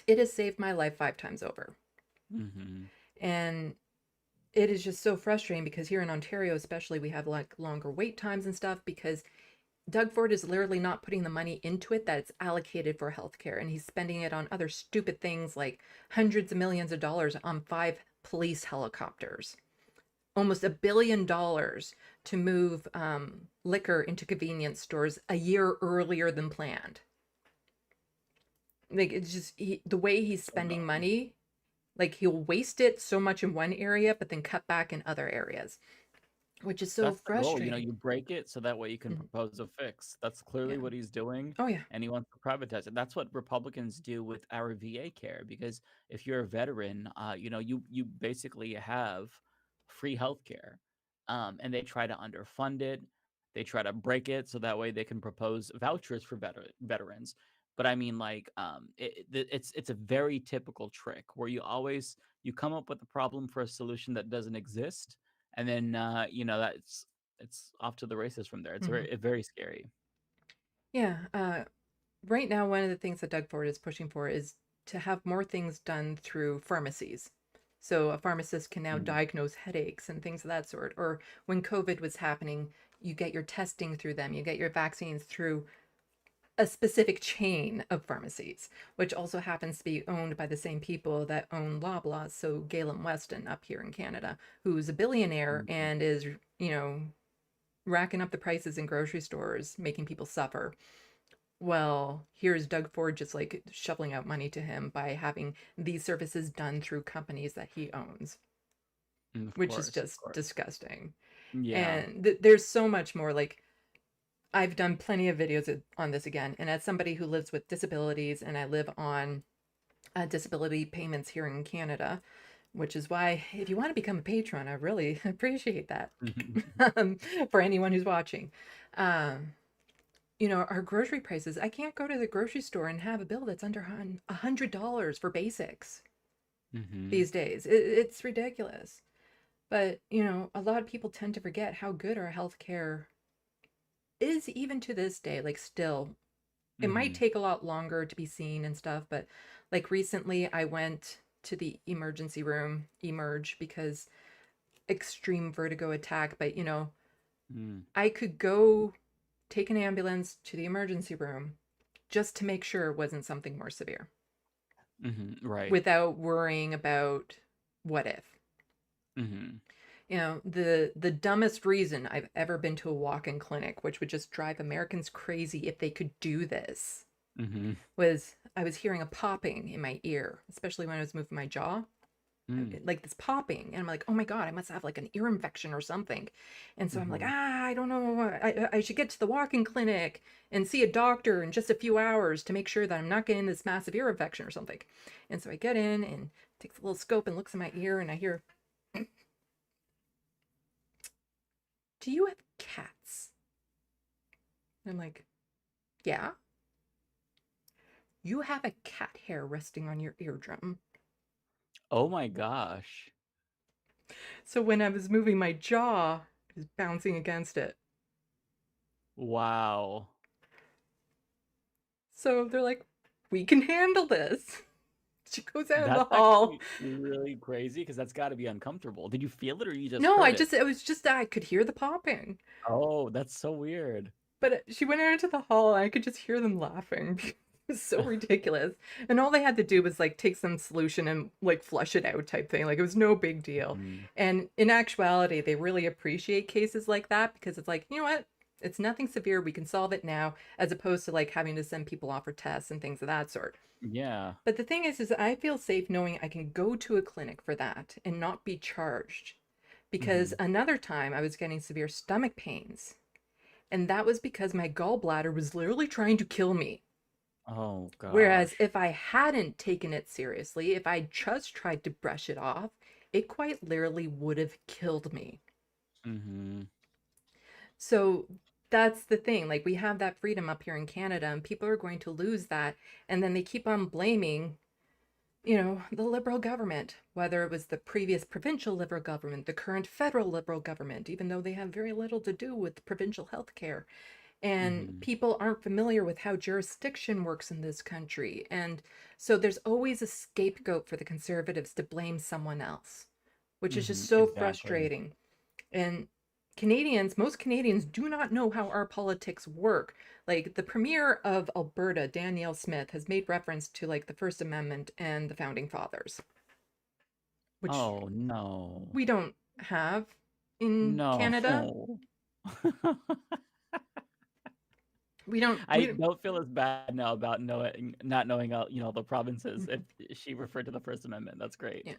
it has saved my life 5 times over. hmm And it is just so frustrating because here in Ontario, especially, we have like longer wait times and stuff because Doug Ford is literally not putting the money into it that's allocated for healthcare. And he's spending it on other stupid things like hundreds of millions of dollars on 5 police helicopters, almost $1 billion to move liquor into convenience stores a year earlier than planned. Like it's just the way he's spending Uh, money, like he'll waste it so much in one area, but then cut back in other areas, which is so That's the goal, frustrating. you break it so that way you can Mhm. propose a fix. That's clearly Yeah. what he's doing, Oh, yeah. and he wants to privatize it. That's what Republicans do with our VA care because if you're a veteran, you basically have free healthcare, and they try to underfund it. They try to break it so that way they can propose vouchers for veterans. But I mean, like, it's a very typical trick where you come up with a problem for a solution that doesn't exist, and then that's it's off to the races from there. It's Hmm. very scary. Yeah. Right now, one of the things that Doug Ford is pushing for is to have more things done through pharmacies. So a pharmacist can now Mm, diagnose headaches and things of that sort. Or when COVID was happening, you get your testing through them, you get your vaccines through a specific chain of pharmacies, which also happens to be owned by the same people that own Loblaws. So Galen Weston up here in Canada, who's a billionaire mhm, and is, racking up the prices in grocery stores, making people suffer. Well, here's Doug Ford just like shoveling out money to him by having these services done through companies that he owns, of which is course, of just course. disgusting. Yeah. And there's so much more. Like, I've done plenty of videos on this again. And as somebody who lives with disabilities and I live on disability payments here in Canada, which is why if you want to become a patron, I really appreciate that um, for anyone who's watching. Um, our grocery prices, I can't go to the grocery store and have a bill that's under $100 for basics hmm these days. It's ridiculous. But, a lot of people tend to forget how good our healthcare is even to this day. Like, still, it might hmm take a lot longer to be seen and stuff, but like recently I went to the emergency room, emerge, because extreme vertigo attack. But, mm I could go take an ambulance to the emergency room just to make sure it wasn't something more severe Right. without worrying about what if. hmm The dumbest reason I've ever been to a walk-in clinic, which would just drive Americans crazy if they could do this, hmm was I was hearing a popping in my ear, especially when I was moving my jaw. Mm. like this popping, and I'm like, oh my god, I must have like an ear infection or something. And so I'm like, Mm-hmm. I don't know, I should get to the walk-in clinic and see a doctor in just a few hours to make sure that I'm not getting this massive ear infection or something. And so I get in and takes a little scope and looks in my ear, and I hear, do you have cats? And I'm like, yeah. You have a cat hair resting on your eardrum. Oh my gosh. So when I was moving my jaw, it was bouncing against it. Wow. So they're like, we can handle this. She goes out in the That's hall. actually really crazy because that's got to be uncomfortable. Did you feel it or you just No, heard it? it was just that I could hear the popping. Oh, that's so weird. But she went out into the hall and I could just hear them laughing. It was so ridiculous. And all they had to do was like take some solution and like flush it out type thing. Like it was no big deal. Mm. And in actuality, they really appreciate cases like that because it's like, you know what? It's nothing severe. We can solve it now, as opposed to like having to send people off for tests and things of that sort. Yeah. But the thing is I feel safe knowing I can go to a clinic for that and not be charged. Because Mm-hmm. another time I was getting severe stomach pains, and that was because my gallbladder was literally trying to kill me. Oh Whereas gosh. if I hadn't taken it seriously, if I just tried to brush it off, it quite literally would have killed me. Mm-hmm. So that's the thing. Like, we have that freedom up here in Canada, and people are going to lose that. And then they keep on blaming, the Liberal government, whether it was the previous provincial Liberal government, the current federal Liberal government, even though they have very little to do with provincial health care. And Mm-hmm. people aren't familiar with how jurisdiction works in this country. And so there's always a scapegoat for the conservatives to blame someone else, which is just Mm-hmm. so Exactly. frustrating. And most Canadians do not know how our politics work. Like the Premier of Alberta, Danielle Smith, has made reference to like the First Amendment and the Founding Fathers, which Oh no. we don't have in Canada. No. We don't, I don't feel as bad now about not knowing the provinces if she referred to the First Amendment. That's great. yeah.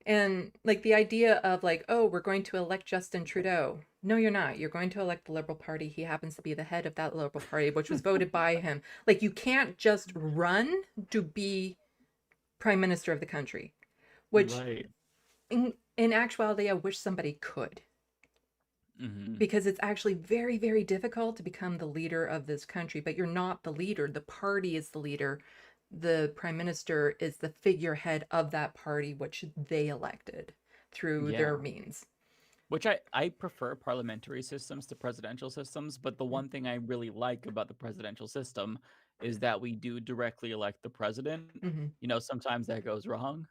And like the idea of like, oh, we're going to elect Justin Trudeau. No, you're not. You're going to elect the Liberal Party. He happens to be the head of that Liberal Party, which was voted by him. Like, you can't just run to be Prime Minister of the country, which Right. in actuality, I wish somebody could. Mm-hmm. Because it's actually very, very difficult to become the leader of this country, but you're not the leader. The party is the leader. The prime minister is the figurehead of that party, which they elected through their Yeah. means. Which I prefer parliamentary systems to presidential systems, but the one thing I really like about the presidential system is that we do directly elect the president. Mm-hmm. Sometimes that goes wrong.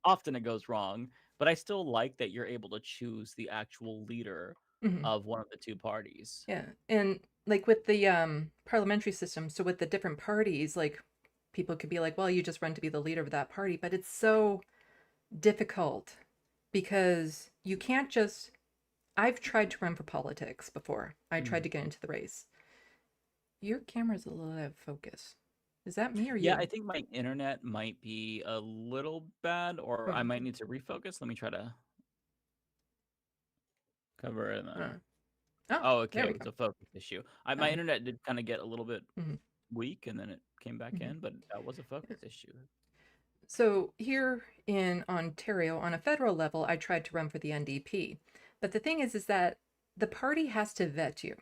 Often it goes wrong, but I still like that you're able to choose the actual leader Mm-hmm. of one of the two parties. Yeah. And like with the parliamentary system, so with the different parties, like people could be like, well, you just run to be the leader of that party, but it's so difficult because you can't just I've tried to run for politics before. I tried Mm. to get into the race. Your camera's a little out of focus. Is that me or Yeah, you? I think my internet might be a little bad, or I Oh, might need to refocus. Let me try to cover it and uh, then. oh, Oh, okay, there it we was go. a focus issue. My Oh, internet did kind of get a little bit mhm, weak, and then it came back mhm. in, but that was a Yeah. focus issue. So here in Ontario, on a federal level, I tried to run for the NDP. But the thing is that the party has to vet you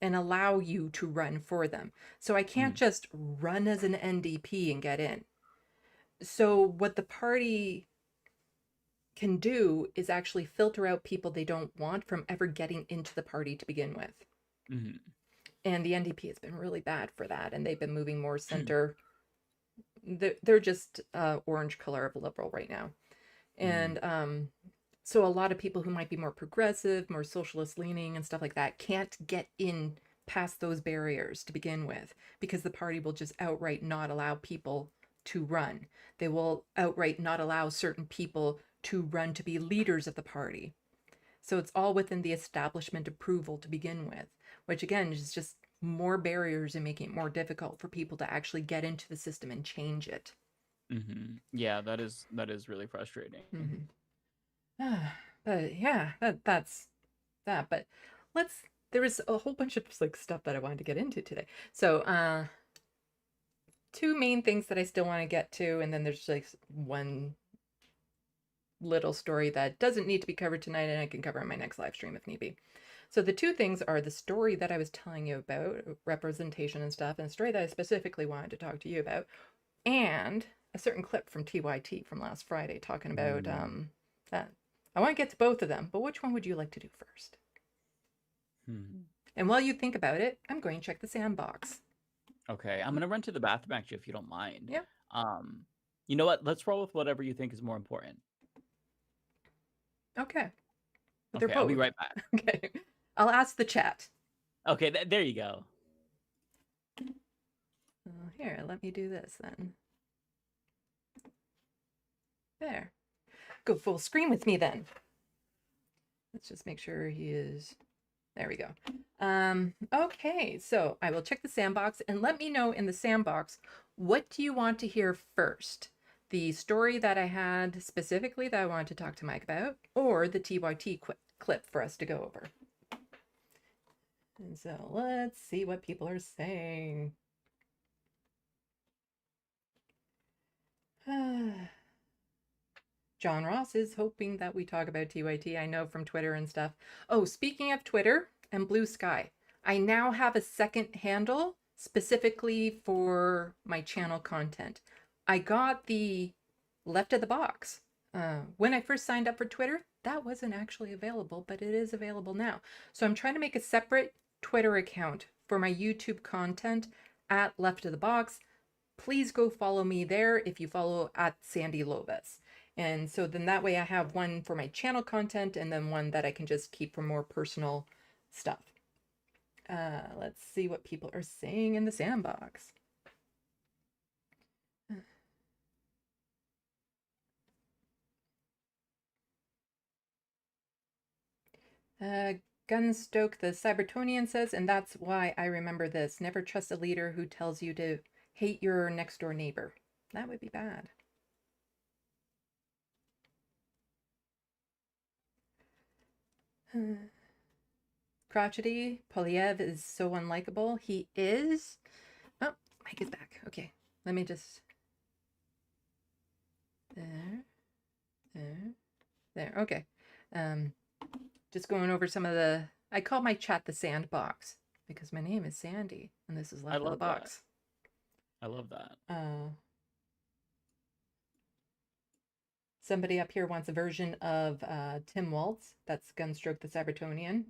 and allow you to run for them. So I can't Mm, just run as an NDP and get in. So what the party can do is actually filter out people they don't want from ever getting into the party to begin with. mhm. And the NDP has been really bad for that, and they've been moving more center. They're just orange color of liberal right now. Mm, And so a lot of people who might be more progressive, more socialist leaning and stuff like that can't get in past those barriers to begin with because the party will just outright not allow people to run. They will outright not allow certain people to run to be leaders of the party. So it's all within the establishment approval to begin with, which again is just more barriers and making it more difficult for people to actually get into the system and change it. Yeah, that is really frustrating. Mm-hmm. But yeah, that's that. But let's. There was a whole bunch of like stuff that I wanted to get into today. So, two main things that I still want to get to, and then there's like one little story that doesn't need to be covered tonight, and I can cover in my next live stream if need be. So the two things are the story that I was telling you about, representation and stuff, and a story that I specifically wanted to talk to you about, and a certain clip from TYT from last Friday talking about that. I want to get to both of them, but which one would you like to do first? And while you think about it, I'm going to check the sandbox. Okay, I'm gonna run to the bathroom actually, if you don't mind. Yeah. You know what? Let's roll with whatever you think is more important. Okay. But Okay, they're I'll be both. right back. Okay. I'll ask the chat. Okay, there you go. Here, let me do this then. There. Go full screen with me then. Let's just make sure he is. There we go. Okay, so I will check the sandbox and let me know in the sandbox, what do you want to hear first? The story that I had specifically that I wanted to talk to Mike about, or the TYT clip for us to go over? And so let's see what people are saying. John Ross is hoping that we talk about TYT. I know from Twitter and stuff. Oh, speaking of Twitter and Blue Sky, I now have a second handle specifically for my channel content. I got the Left of the Box. When I first signed up for Twitter, that wasn't actually available, but it is available now. So I'm trying to make a separate Twitter account for my YouTube content at Left of the Box. Please go follow me there if you follow at SandeeLovas. And so then that way I have one for my channel content and then one that I can just keep for more personal stuff. Let's see what people are saying in the sandbox. Gunstoke the Cybertonian says, and that's why I remember this. Never trust a leader who tells you to hate your next door neighbor. That would be bad. Crotchety, Polyev is so unlikable. He is. Oh, Mike is back. Okay, let me just. There. Okay. Just going over some of the. I call my chat the Sandbox because my name is Sandy and this is Left of the Box. I love that. Somebody up here wants a version of Tim Waltz. That's Gunstroke the Cybertonian.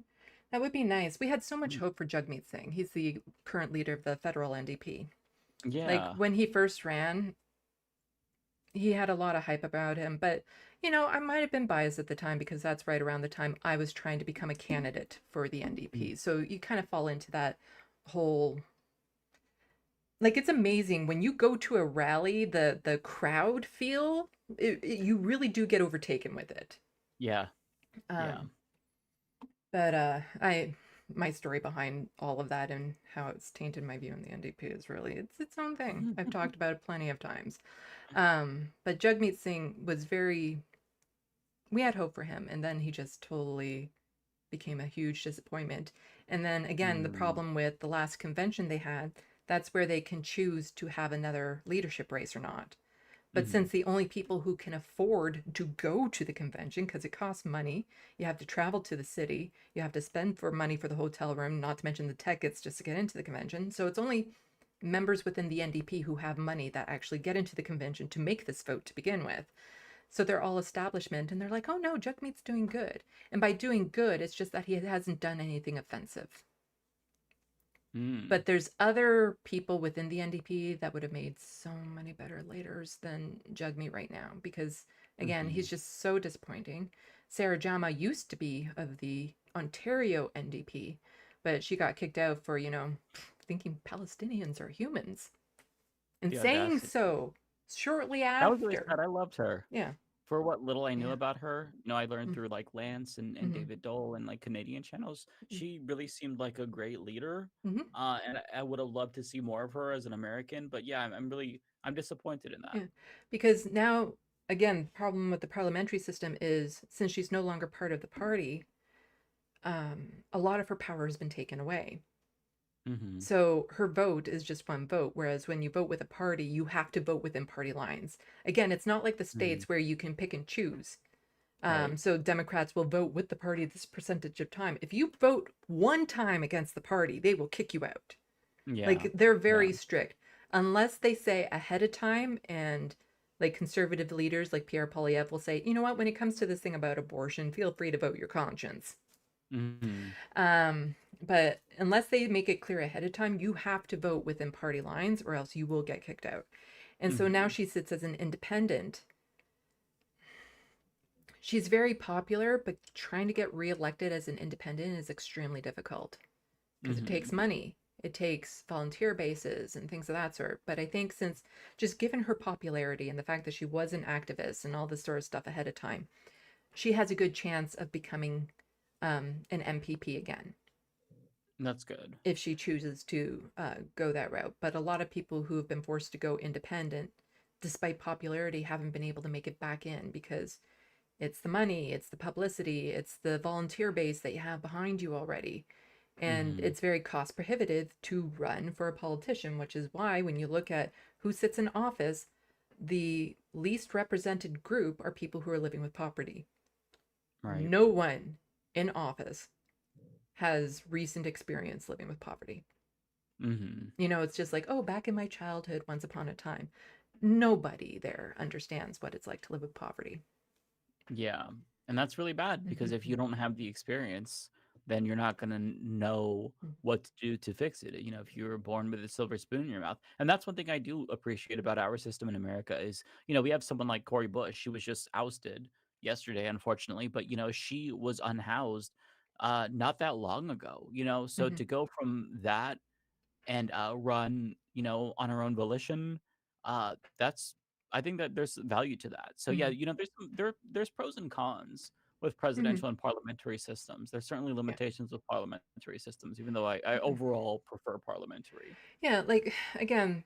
That would be nice. We had so much hope for Jagmeet Singh. He's the current leader of the federal NDP. Yeah. Like when he first ran, he had a lot of hype about him, but you know, I might have been biased at the time because that's right around the time I was trying to become a candidate for the NDP. So you kind of fall into that whole, like, it's amazing when you go to a rally, the crowd feel, you really do get overtaken with it. Yeah. But my story behind all of that and how it's tainted my view on the NDP is really, it's its own thing. I've talked about it plenty of times. But Jagmeet Singh was we had hope for him, and then he just totally became a huge disappointment. And then again, the problem with the last convention they had, that's where they can choose to have another leadership race or not. But since the only people who can afford to go to the convention, because it costs money, you have to travel to the city, you have to spend money for the hotel room, not to mention the tickets just to get into the convention. So it's only members within the NDP who have money that actually get into the convention to make this vote to begin with. So they're all establishment, and they're like, oh no, Jagmeet's doing good. And by doing good, it's just that he hasn't done anything offensive. But there's other people within the NDP that would have made so many better leaders than Jagmeet right now, because again, he's just so disappointing. Sarah Jama used to be of the Ontario NDP, but she got kicked out for, thinking Palestinians are humans. And saying so shortly after. That was really sad. I loved her. Yeah. For what little I knew about her, I learned through like Lance and David Dole and like Canadian channels. She really seemed like a great leader. And I would have loved to see more of her as an American. But yeah, I'm really I'm disappointed in that. Yeah, because now, again, the problem with the parliamentary system is since she's no longer part of the party, a lot of her power has been taken away. Mm-hmm. So her vote is just one vote, whereas when you vote with a party, you have to vote within party lines. Again, it's not like the Mm-hmm. states where you can pick and choose. Right. So Democrats will vote with the party this percentage of time. If you vote one time against the party, they will kick you out. Yeah. Like they're Yeah. very strict unless they say ahead of time, and like conservative leaders like Pierre Poilievre will say, you know what, when it comes to this thing about abortion, feel free to vote your conscience. Mm-hmm. But unless they make it clear ahead of time, you have to vote within party lines or else you will get kicked out. And so now Mm-hmm. she sits as an independent. She's very popular, but trying to get reelected as an independent is extremely difficult because it Mm-hmm. takes money. It takes volunteer bases and things of that sort. But I think since just given her popularity and the fact that she was an activist and all this sort of stuff ahead of time, she has a good chance of becoming an MPP again That's good. if she chooses to go that route. But a lot of people who have been forced to go independent, despite popularity, haven't been able to make it back in because it's the money, it's the publicity, it's the volunteer base that you have behind you already. And Mm-hmm. it's very cost prohibitive to run for a politician, which is why when you look at who sits in office, the least represented group are people who are living with poverty. Right. No one in office has recent experience living with poverty. Mm-hmm. You know, it's just like, oh, back in my childhood, once upon a time. Nobody there understands what it's like to live with poverty. Yeah. And that's really bad because if you don't have the experience, then you're not going to know what to do to fix it. You know, if you were born with a silver spoon in your mouth. And that's one thing I do appreciate about our system in America is, you know, we have someone like Cory Bush. She was just ousted yesterday, unfortunately, but, you know, she was unhoused not that long ago, you know, so Mm-hmm. to go from that and run, you know, on her own volition. That's I think that there's value to that. So yeah, Mm-hmm. you know, there's pros and cons with Mm-hmm. presidential and parliamentary systems. There's certainly Yeah. limitations with parliamentary systems, even though I Mm-hmm. overall prefer parliamentary. Yeah, like again,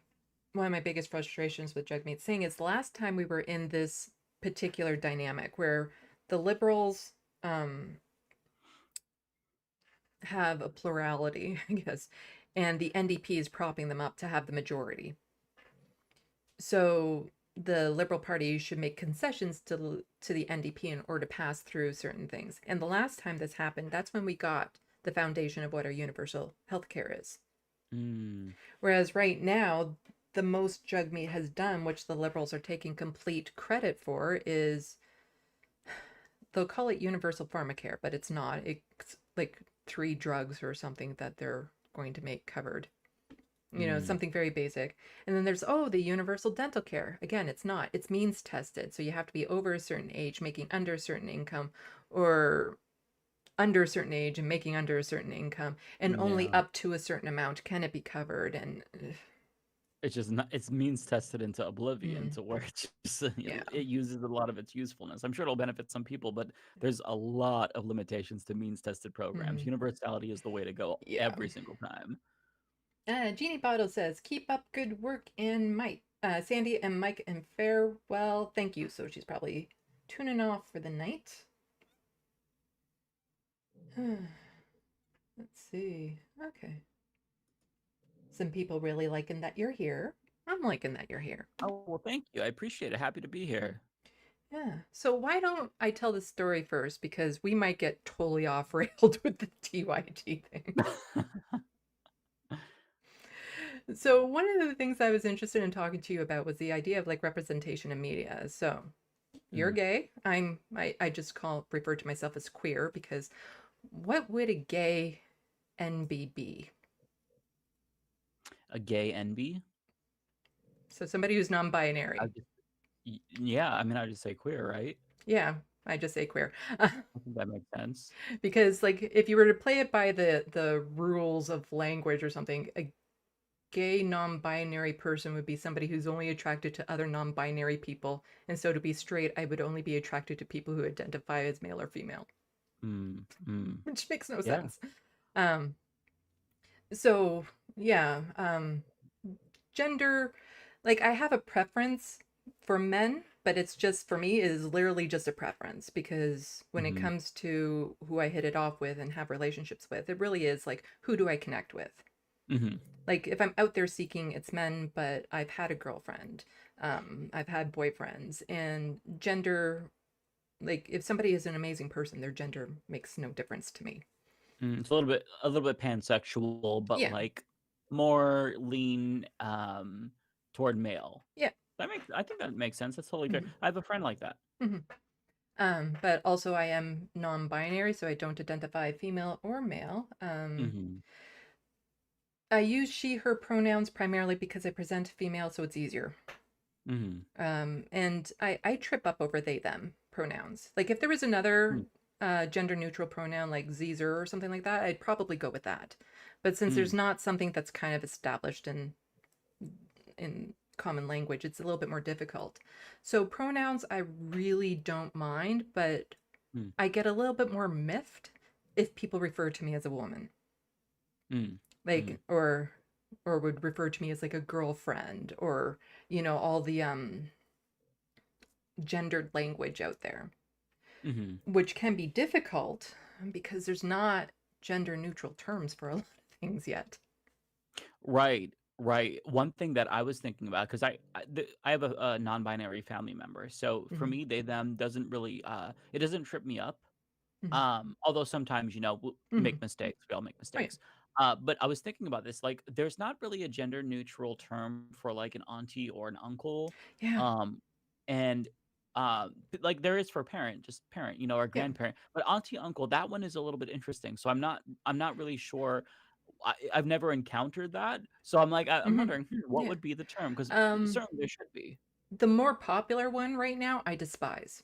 one of my biggest frustrations with Jagmeet Singh is the last time we were in this particular dynamic where the liberals um, have a plurality, I guess, and the NDP is propping them up to have the majority. So the Liberal Party should make concessions to the NDP in order to pass through certain things. And the last time this happened, that's when we got the foundation of what our universal health care is. Mm, Whereas right now, the most Jugmeat has done, which the Liberals are taking complete credit for, is they'll call it universal pharmacare, but it's not. It's like 3 drugs or something that they're going to make covered. You know, mm. something very basic. And then there's, oh, the universal dental care. Again, it's not. It's means tested. So you have to be over a certain age, making under a certain income, or under a certain age and making under a certain income, and only Yeah. up to a certain amount can it be covered. And It's just not, it's means tested into oblivion mm, to where it just yeah, it uses a lot of its usefulness. I'm sure it'll benefit some people, but there's a lot of limitations to means tested programs. mm, Universality is the way to go yeah. every single time. Jeannie Bottle says, keep up good work and Mike. Sandy and Mike and farewell. Thank you. So she's probably tuning off for the night. Let's see. Okay. Some people really liking that you're here. I'm liking that you're here. Oh, well, thank you. I appreciate it. Happy to be here. Yeah. So why don't I tell the story first? Because we might get totally off railed with the TYT thing. So one of the things I was interested in talking to you about was the idea of like representation in media. So you're Mm. gay. I just refer to myself as queer because what would a gay NB be? A gay NB? So somebody who's I non-binary. just, yeah, I mean, I just say queer, right? Yeah, I just say queer. I think that makes sense. Because like if you were to play it by the rules of language or something, a gay non-binary person would be somebody who's only attracted to other non-binary people. And so to be straight, I would only be attracted to people who identify as male or female, Mm, mm. which makes no Yeah. sense. So yeah, gender, Like I have a preference for men, but it's just for me it is literally just a preference because when it Mm-hmm. comes to who I hit it off with and have relationships with, it really is like who do I connect with? Mm-hmm. Like if I'm out there seeking, it's men, but I've had a girlfriend, I've had boyfriends, and gender. Like if somebody is an amazing person, their gender makes no difference to me. It's a little bit pansexual, but Yeah, like more lean toward male. yeah. I think that makes sense. That's totally fair. Hmm. I have a friend like that. Hmm. But also I am non-binary, so I don't identify female or male. Mm-hmm. I use she, her pronouns primarily because I present female, so it's easier. Mm-hmm. And I trip up over they, them pronouns. Like if there was another gender neutral pronoun like Zer or something like that, I'd probably go with that. But since Mm-hmm. there's not something that's kind of established in common language, it's a little bit more difficult. So pronouns I really don't mind, but I get a little bit more miffed if people refer to me as a woman. Mm-hmm. Like or would refer to me as like a girlfriend or all the gendered language out there, Mm-hmm. which can be difficult because there's not gender neutral terms for a lot of things yet. Right, right. One thing that I was thinking about, because I have a non-binary family member, so for Hmm. me, they them doesn't really it doesn't trip me up. Hmm. Although sometimes, we'll Hmm. make mistakes. We all make Oh yeah. mistakes. But I was thinking about this, like, there's not really a gender neutral term for like an auntie or an uncle. Yeah. Um, and like there is for parent, just parent, or Yeah. grandparent. But auntie, uncle, that one is a little bit interesting. So I'm not really sure. I've never encountered that. So I'm like, I'm Hmm. wondering, what Yeah. would be the term? Because um certainly there should be. the more popular one right now I despise.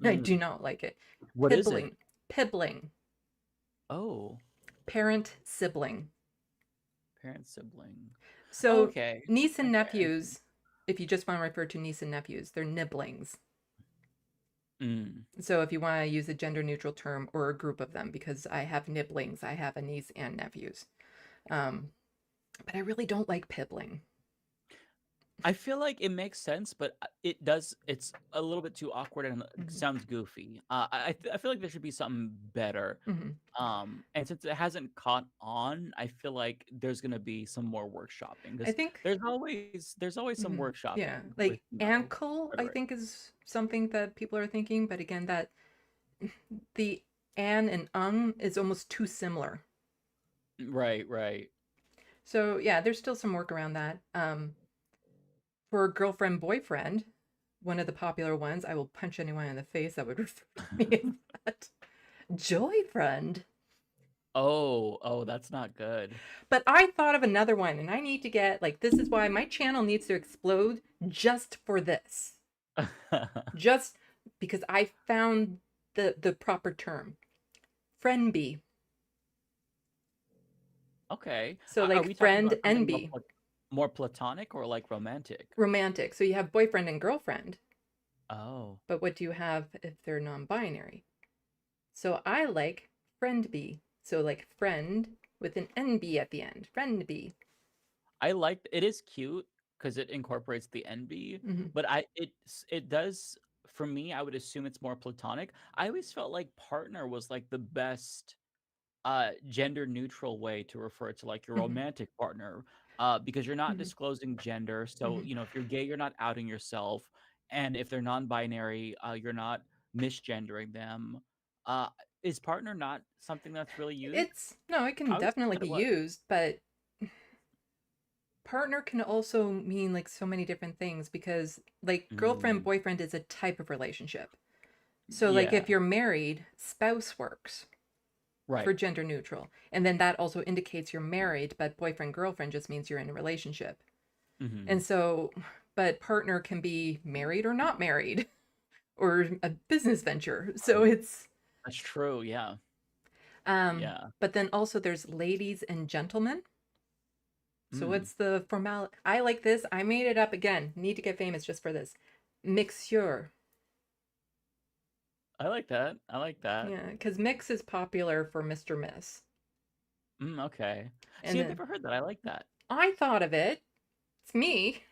I do Mm, not like it. what is it? Pibbling. Oh, Parent sibling. parent sibling. So Okay. niece and Okay. nephews, if you just want to refer to niece and nephews, they're nibblings. Mm, So if you want to use a gender neutral term or a group of them, because I have nibblings, I have a niece and nephews. Um, but I really don't like pibbling. I feel like it makes sense, but it does. It's a little bit too awkward and Hmm. sounds goofy. I feel like there should be something better. Hmm. And since it hasn't caught on, I feel like there's gonna be some more workshopping I because think, there's always some yeah, workshopping with like ankle, I rhetoric. think is something that people are thinking. But again, that the an and is almost too similar. Right, right. So yeah, there's still some work around that. For girlfriend, boyfriend, one of the popular ones, I will punch anyone in the face that would refer to me as that. Joyfriend. Oh, that's not good. But I thought of another one, and I need to get like this is why my channel needs to explode just for this. Just because I found the proper term. Friendby. Okay. So Are like we talking friend about something enby. more platonic or like romantic? Romantic. So you have boyfriend and girlfriend. Oh. But what do you have if they're non-binary? So I like friendby. So like friend with an NB at the end. Friendby. I like it is cute because it incorporates the envy, Hmm. but it does for me, I would assume it's more platonic. I always felt like partner was like the best gender neutral way to refer to like your Hmm. romantic partner because you're not Hmm. disclosing gender. So, Hmm. if you're gay, you're not outing yourself, and if they're non-binary, you're not misgendering them. Uh is partner not something that's really used? It's no, it can I always definitely thought be it was. used, but partner can also mean like so many different things because like girlfriend Mm, boyfriend is a type of relationship. So like yeah, if you're married, spouse works for right. gender neutral. And then that also indicates you're married, but boyfriend girlfriend just means you're in a relationship. Hmm. And so but partner can be married or not married or a business venture. So Right. it's That's true. Yeah. Yeah. but then also there's ladies and gentlemen. So Mm. what's the formal? I like this. I made it up again. Need to get famous just for this. Mixture. I like that. I like that. Yeah, because mix is popular for Mr. Miss. Okay. And See, I've then never heard that. I like that. I thought of it. It's me.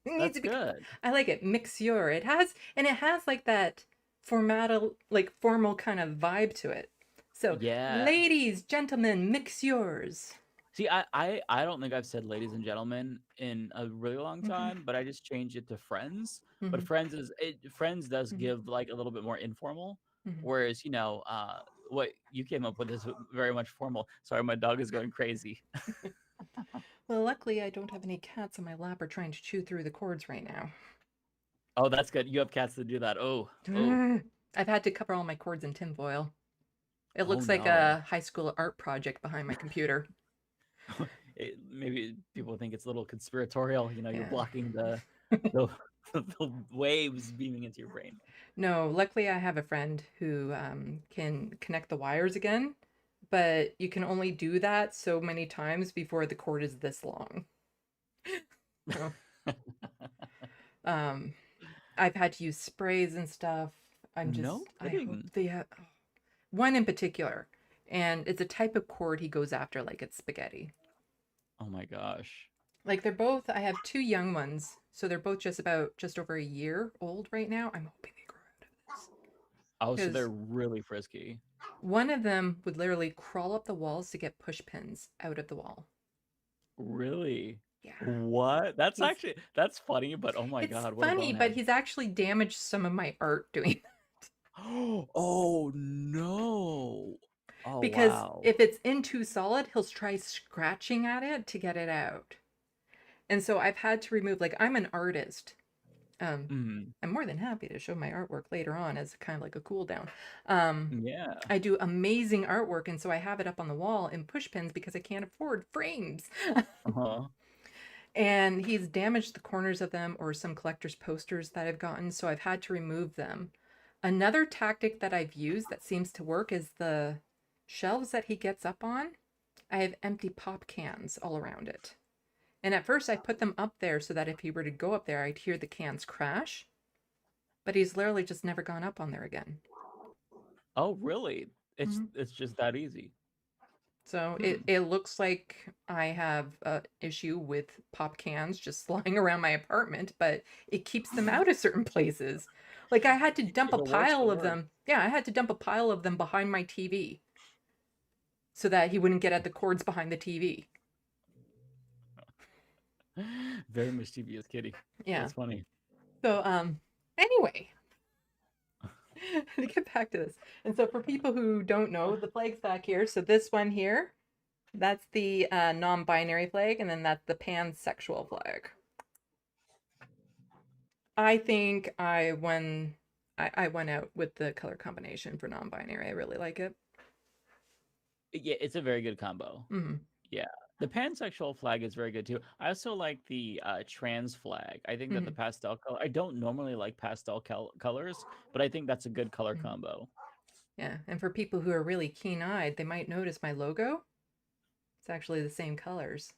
It needs That's to be. good. I like it. Mixure. It has like that formal kind of vibe to it. So, Yeah. ladies, gentlemen, mix yours. See, I don't think I've said ladies and gentlemen in a really long Mm-hmm. time, but I just changed it to friends. But Mm-hmm. friends does Mm-hmm. give like a little bit more informal, Mm-hmm. whereas what you came up with is very much formal. Sorry, my dog is going crazy. Well, luckily, I don't have any cats on my lap or trying to chew through the cords right now. Oh, that's good. You have cats that do that. Oh, I've had to cover all my cords in tinfoil. It oh looks like no. a high school art project behind my computer. Maybe people think it's a little conspiratorial. You're Yeah. blocking the the waves beaming into your brain. No, luckily I have a friend who can connect the wires again, but you can only do that so many times before the cord is this long. So, um, I've had to use sprays and stuff. No I hope kidding. they have one in particular, and it's a type of cord he goes after like it's spaghetti. Oh my gosh. Like I have two young ones, so they're both just over a year old right now. I'm hoping they grow out of this Oh, so they're because really frisky. one of them would literally crawl up the walls to get push pins out of the wall. Really? Yeah. What? He's That's funny, but oh my It's God, what a funny, but bonehead. he's actually damaged some of my art doing Oh no. Oh because wow. if it's in too solid, he'll try scratching at it to get it out. And so I've had to remove, like, I'm an artist. Um, Mm, I'm more than happy to show my artwork later on as kind of like a cool down. Um, yeah. I do amazing artwork, and so I have it up on the wall in push pins because I can't afford frames. Uh-huh. And he's damaged the corners of them or some collector's posters that I've gotten, so I've had to remove them. Another tactic that I've used that seems to work is the shelves that he gets up on. I have empty pop cans all around it. And at first, I put them up there so that if he were to go up there, I'd hear the cans crash. But he's literally just never gone up on there again. Oh, really? It's Mhm. it's just that easy. So Hmm. it looks like I have an issue with pop cans just lying around my apartment, but it keeps them out of certain places. Like I had to dump If a it works, it pile of works. them. Yeah, I had to dump a pile of them behind my TV so that he wouldn't get at the cords behind the TV. Very mischievous kitty. Yeah. That's funny. So anyway, to get back to this. And so for people who don't know, the flag's back here. So this one here, that's the non-binary flag, and then that's the pansexual flag. I think I went out with the color combination for non-binary. I really like it. Yeah, it's a very good combo. Mm-hmm. Yeah. The pansexual flag is very good too. I also like the trans flag. I think that the Mm-hmm. pastel color, I don't normally like pastel colors, but I think that's a good color Mm-hmm. combo. Yeah, and for people who are really keen-eyed, they might notice my logo. It's actually the same colors.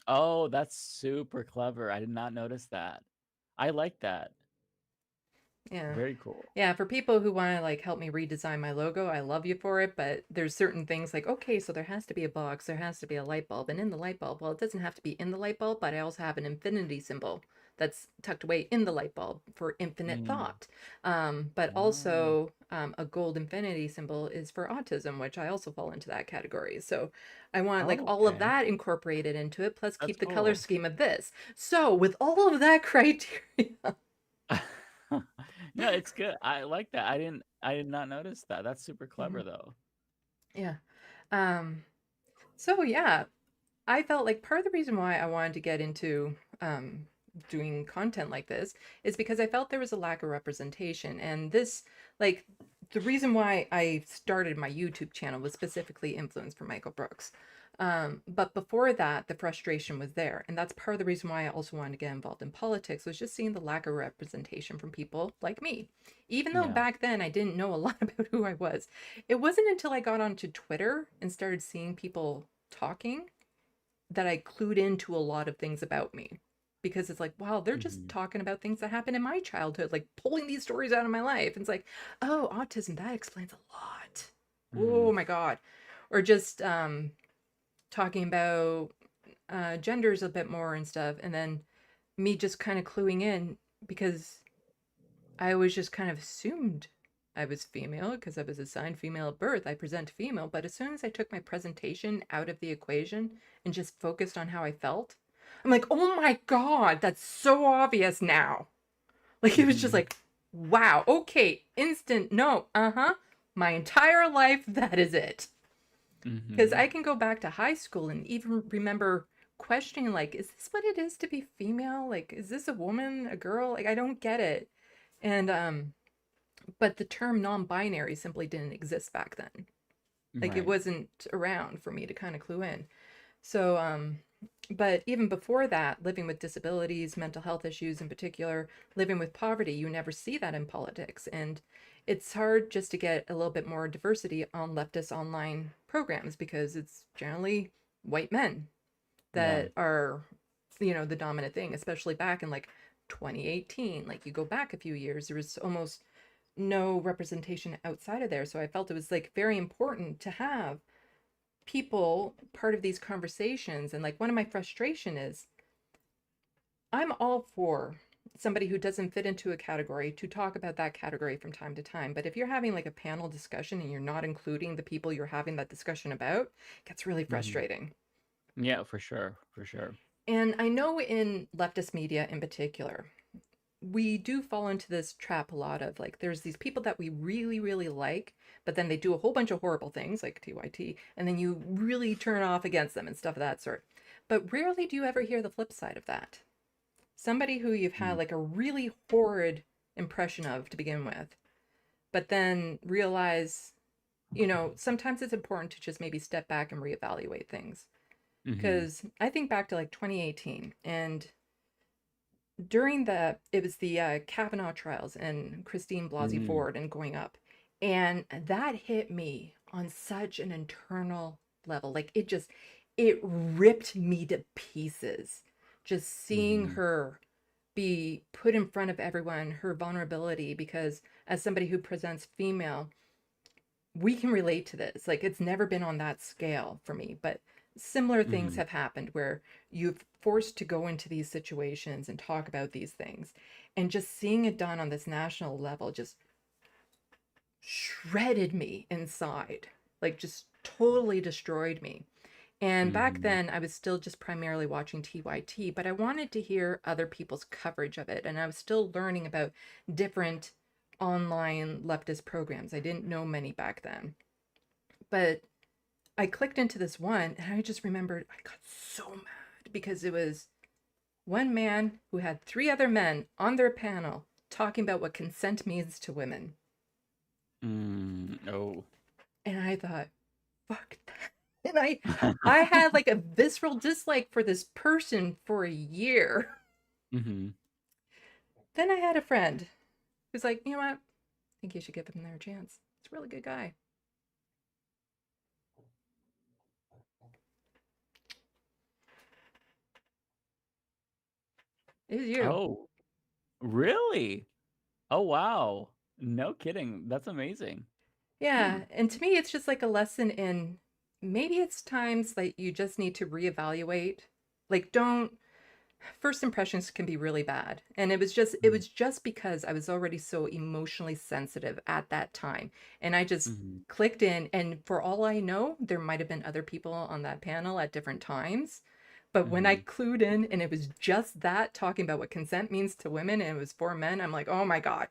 Oh, that's super clever. I did not notice that. I like that. Yeah. Very cool. Yeah, for people who want to like help me redesign my logo, I love you for it, but there's certain things like, okay, so there has to be a box, there has to be a light bulb, and in the light bulb, well, it doesn't have to be in the light bulb, but I also have an infinity symbol that's tucked away in the light bulb for infinite Mm. thought. But Oh, also, a gold infinity symbol is for autism, which I also fall into that category. So I want like oh, all of okay. that incorporated into it, plus That's keep the color cool. scheme of this. So with all of that criteria, No, it's good. I like that. I did not notice that. That's super clever though. yeah. Um, so yeah, I felt like part of the reason why I wanted to get into doing content like this is because I felt there was a lack of representation. And this, like, the reason why I started my YouTube channel was specifically influenced from Michael Brooks. But before that, the frustration was there. And that's part of the reason why I also wanted to get involved in politics was just seeing the lack of representation from people like me. Even though Yeah. back then I didn't know a lot about who I was, it wasn't until I got onto Twitter and started seeing people talking that I clued into a lot of things about me because it's like, wow, they're just Mhm. talking about things that happened in my childhood, like pulling these stories out of my life. And it's like, oh, autism, that explains a lot. Mhm. Oh my God. Or just talking about genders a bit more and stuff. And then me just kind of cluing in because I always just kind of assumed I was female because I was assigned female at birth. I present female, but as soon as I took my presentation out of the equation and just focused on how I felt, I'm like, oh my God, that's so obvious now. Like it was just Mm-hmm. like, wow, okay, instant, no, my entire life, that is it. Because Mm-hmm. I can go back to high school and even remember questioning, like, is this what it is to be female? Like, is this a woman, a girl? Like, I don't get it. And but the term non-binary simply didn't exist back then. Like it Right. wasn't around for me to kind of clue in. So but even before that, living with disabilities, mental health issues in particular, living with poverty, you never see that in politics. And it's hard just to get a little bit more diversity on leftist online programs because it's generally white men Yeah. that are, you know, the dominant thing, especially back in like 2018. Like you go back a few years, there was almost no representation outside of there. So I felt it was like very important to have people part of these conversations. And like one of my frustration is I'm all for somebody who doesn't fit into a category to talk about that category from time to time. But if you're having like a panel discussion and you're not including the people you're having that discussion about, it gets really Mm-hmm. frustrating. Yeah, for sure. For sure. And I know in leftist media in particular, we do fall into this trap a lot of like there's these people that we really really like, but then they do a whole bunch of horrible things like TYT, and then you really turn off against them and stuff of that sort. But rarely do you ever hear the flip side of that. Somebody who you've had Mm. like a really horrid impression of to begin with, but then realize, you know, sometimes it's important to just maybe step back and reevaluate things. Mm-hmm. Because I think back to like 2018, and during the it was the Kavanaugh trials and Christine Blasey Mm-hmm. Ford and going up, and that hit me on such an internal level. Like it ripped me to pieces. Just seeing Mm-hmm. her be put in front of everyone, her vulnerability, because as somebody who presents female, we can relate to this. Like it's never been on that scale for me, but similar things Mm-hmm. have happened where you've forced to go into these situations and talk about these things. And just seeing it done on this national level just shredded me inside, like just totally destroyed me. And back Mm-hmm. then, I was still just primarily watching TYT, but I wanted to hear other people's coverage of it. And I was still learning about different online leftist programs. I didn't know many back then. But I clicked into this one and I just remembered I got so mad because it was one man who had three other men on their panel talking about what consent means to women. Mm. Oh. And I thought, fuck that. And I had like a visceral dislike for this person for a year. Mm-hmm. Then I had a friend who's like, you know what? I think you should give him their chance. He's a really good guy. It was you. Oh, really? Oh, wow. No kidding. That's amazing. Hmm. Yeah. And to me, it's just like a lesson in maybe it's times that you just need to reevaluate. Like, don't first impressions can be really bad. And it Mm-hmm. was just because I was already so emotionally sensitive at that time. And I just Mm-hmm. clicked in, and for all I know, there might have been other people on that panel at different times. But when I Mm-hmm. clued in and it was just that talking about what consent means to women and it was for men, I'm like, oh my God.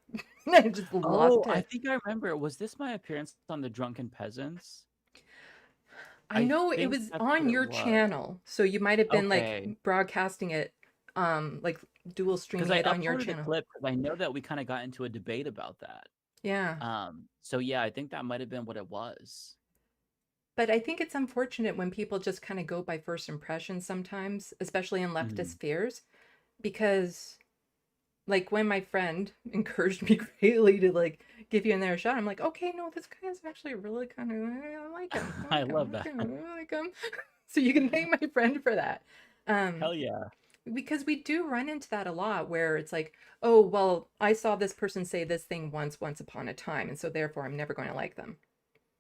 I just Oh, lost I it. think I remember. Was this my appearance on the Drunken Peasants? I I know it think was that's what on it your was. channel. So you might have been like Okay. broadcasting it, like dual Because streaming I it on your uploaded a channel. clip because I know that we kind of got into a debate about that. Yeah. So yeah, I think that might have been what it was. But I think it's unfortunate when people just kind of go by first impressions sometimes, especially in leftist Mm-hmm. spheres, because like when my friend encouraged me greatly to like give you another shot, I'm like, okay, no, this guy is actually really kind of I like him. I I like him. love that. I like him. So you can thank my friend for that. Um, Hell yeah. because we do run into that a lot where it's like, oh, well, I saw this person say this thing once upon a time, and so therefore I'm never going to like them.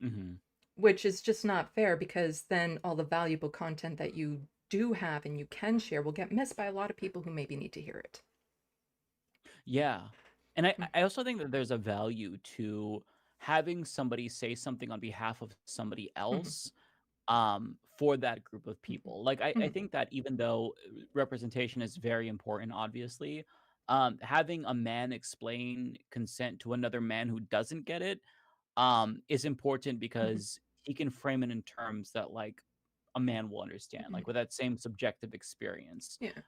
Mm-hmm. Which is just not fair because then all the valuable content that you do have and you can share will get missed by a lot of people who maybe need to hear it. Yeah. And I, Mm, I also think that there's a value to having somebody say something on behalf of somebody mhm, else for that group of mhm, people. Like I mhm, think that even though representation is very important, obviously, having a man explain consent to another man who doesn't get it is important mhm, because he can frame it in terms that like a man will understand, mhm. like with that same subjective experience. Yeah.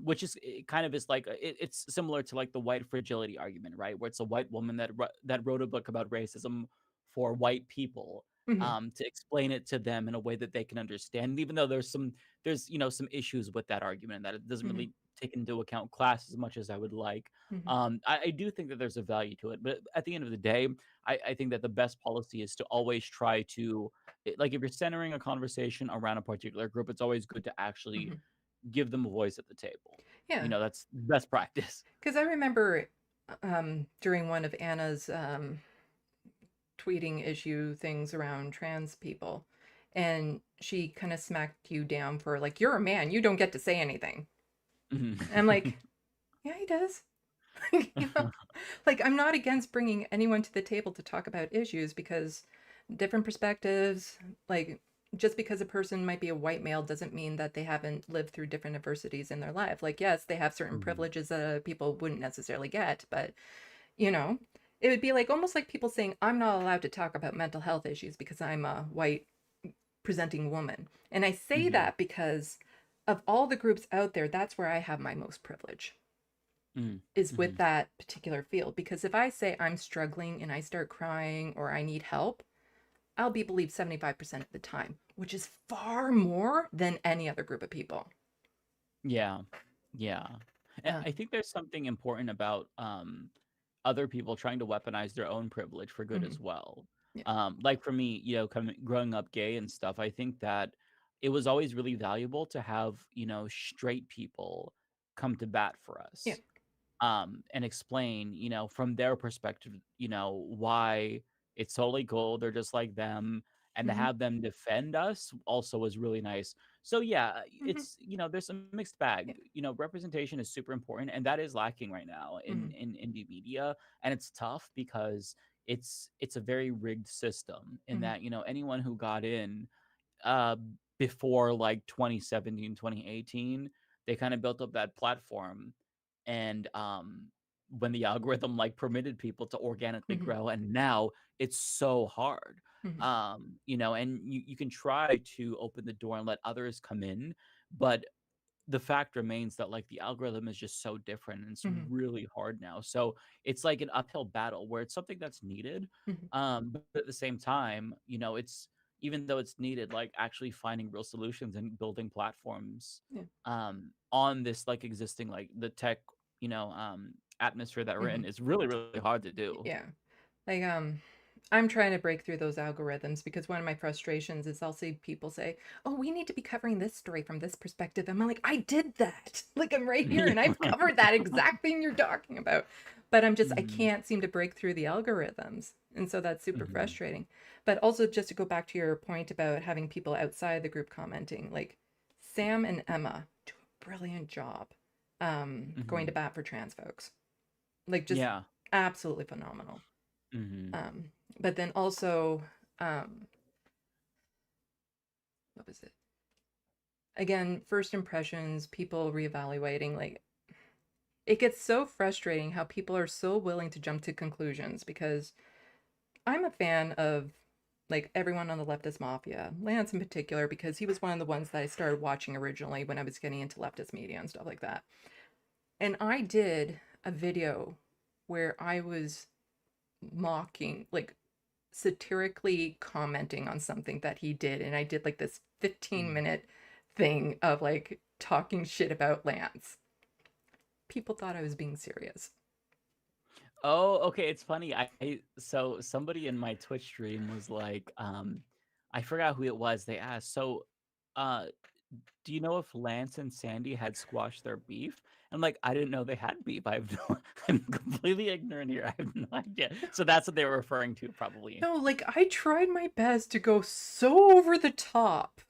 Which is it kind of is like it's similar to like the white fragility argument, right? Where it's a white woman that wrote a book about racism for white people, Mhm, to explain it to them in a way that they can understand. And even though there's some issues with that argument and that it doesn't mhm, really take into account class as much as I would like. mhm, I do think that there's a value to it, but at the end of the day, I think that the best policy is to always try to like if you're centering a conversation around a particular group, it's always good to actually mhm. give them a voice at the table. Yeah. That's best practice. Because I remember during one of Anna's tweeting issue things around trans people, and she kind of smacked you down for like, you're a man, you don't get to say anything. And I'm like, yeah, he does. You know, like I'm not against bringing anyone to the table to talk about issues because different perspectives, like just because a person might be a white male doesn't mean that they haven't lived through different adversities in their life. Like, yes, they have certain Mhm. privileges that people wouldn't necessarily get, but you know, it would be like almost like people saying, I'm not allowed to talk about mental health issues because I'm a white presenting woman. And I say Mhm. that because of all the groups out there, that's where I have my most privilege Mhm. is with Mhm. that particular field. Because if I say I'm struggling and I start crying or I need help, I'll be believed 75% of the time, which is far more than any other group of people. Yeah. Yeah. And Uh, I think there's something important about other people trying to weaponize their own privilege for good mhm, as well. yeah, Like for me, coming growing up gay and stuff, I think that it was always really valuable to have, straight people come to bat for yeah, us. And explain, from their perspective, why it's totally cool. They're just like them. And to hmm have them defend us also was really nice. So yeah, hmm it's there's a mixed bag. yeah, Representation is super important, and that is lacking right now in hmm indie media, and it's tough because it's a very rigged system in hmm that anyone who got in uh, before like 2017, 2018, they kind of built up that platform. And when the algorithm like permitted people to organically hmm grow, and now it's so hard. hmm And you can try to open the door and let others come in, but the fact remains that like the algorithm is just so different and it's hmm really hard now. So it's like an uphill battle where it's something that's needed. hmm But at the same time, it's even though it's needed, like actually finding real solutions and building platforms yeah, on this like existing like the tech, atmosphere that we're in hmm is really, really hard to do. yeah. Like, I'm trying to break through those algorithms because one of my frustrations is I'll see people say, "Oh, we need to be covering this story from this perspective." And I'm like, I did that. Like, I'm right here and I've covered that exact thing you're talking about. But I Mhm, can't seem to break through the algorithms. And so that's super mhm, frustrating. But also, just to go back to your point about having people outside the group commenting, like Sam and Emma do a brilliant job going to mhm. bat for trans folks. Like, just Yeah. absolutely phenomenal. Mhm, Um, but then also, um, what was it? Again, first impressions, people reevaluating, like it gets so frustrating how people are so willing to jump to conclusions because I'm a fan of like everyone on the leftist mafia, Lance in particular, because he was one of the ones that I started watching originally when I was getting into leftist media and stuff like that. And I did a video where I was mocking, like satirically commenting on something that he did. And I did like this 15-minute thing of like talking shit about Lance. People thought I was being serious. Oh, okay. It's funny. So somebody in my Twitch stream was like, I forgot who it was. They asked, so, uh, do you know if Lance and Sandy had squashed their beef? I'm like, I didn't know they had beef. I have no, I'm completely ignorant here. I have no idea. So that's what they were referring to, probably. No, like I tried my best to go so over the top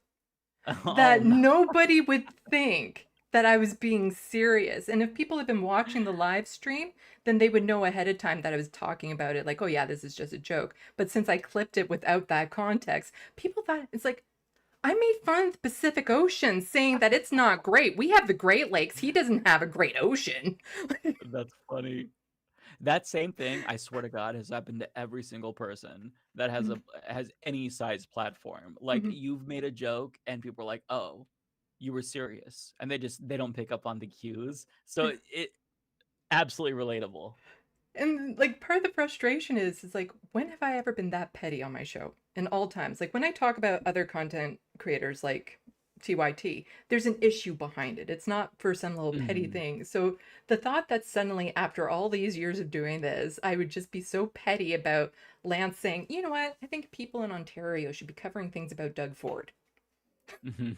Oh that no. nobody would think that I was being serious. And if people had been watching the live stream, then they would know ahead of time that I was talking about it like, oh yeah, this is just a joke. But since I clipped it without that context, people thought it's like I made fun of the Pacific Ocean saying that it's not great. We have the Great Lakes. He doesn't have a great ocean. That's funny. That same thing, I swear to God, has happened to every single person that has any size platform. Like Mhm. you've made a joke and people are like, "Oh, you were serious." And they don't pick up on the cues. So it absolutely relatable. And like part of the frustration is like when have I ever been that petty on my show? In all times. Like when I talk about other content creators like TYT, there's an issue behind it. It's not for some little petty Mhm. thing. So the thought that suddenly after all these years of doing this, I would just be so petty about Lance saying, "You know what? I think people in Ontario should be covering things about Doug Ford." Mhm.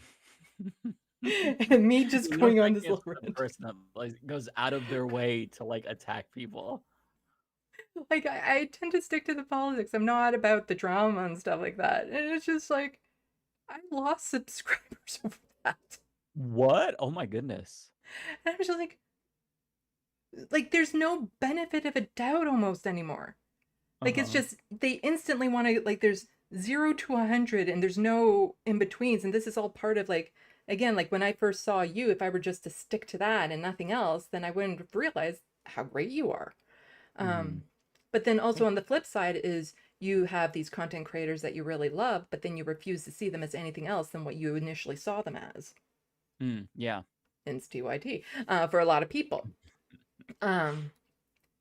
And me just You know, going on Frankie this is little the rant. person that like goes out of their way to like attack people. Like I tend to stick to the politics. I'm not about the drama and stuff like that. And it's just like I lost subscribers over that. What? Oh my goodness. And I'm just like there's no benefit of a doubt almost anymore. Like it's Uh-huh. just they instantly want to like there's 0 to 100 and there's no in betweens. And this is all part of like again, like when I first saw you, if I were just to stick to that and nothing else, then I wouldn't have realized how great you are. Mhm. Um, but then also Thank on the flip side is you have these content creators that you really love, but then you refuse to see them as anything else than what you initially saw them as. Yeah. In TYT for a lot of people. Um,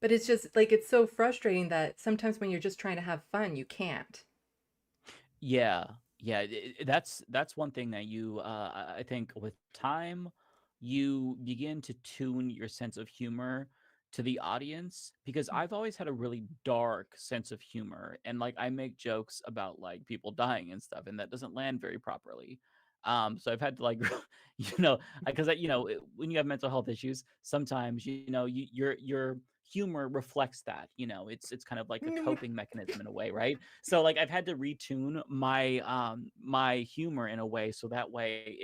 but it's just like it's so frustrating that sometimes when you're just trying to have fun, you can't. Yeah, yeah. That's one thing that I think with time, you begin to tune your sense of humor to the audience because I've always had a really dark sense of humor and like I make jokes about like people dying and stuff and that doesn't land very properly. So I've had to like you know because when you have mental health issues sometimes your humor reflects that it's kind of like a coping mechanism in a way, right? So like I've had to retune my humor in a way so that way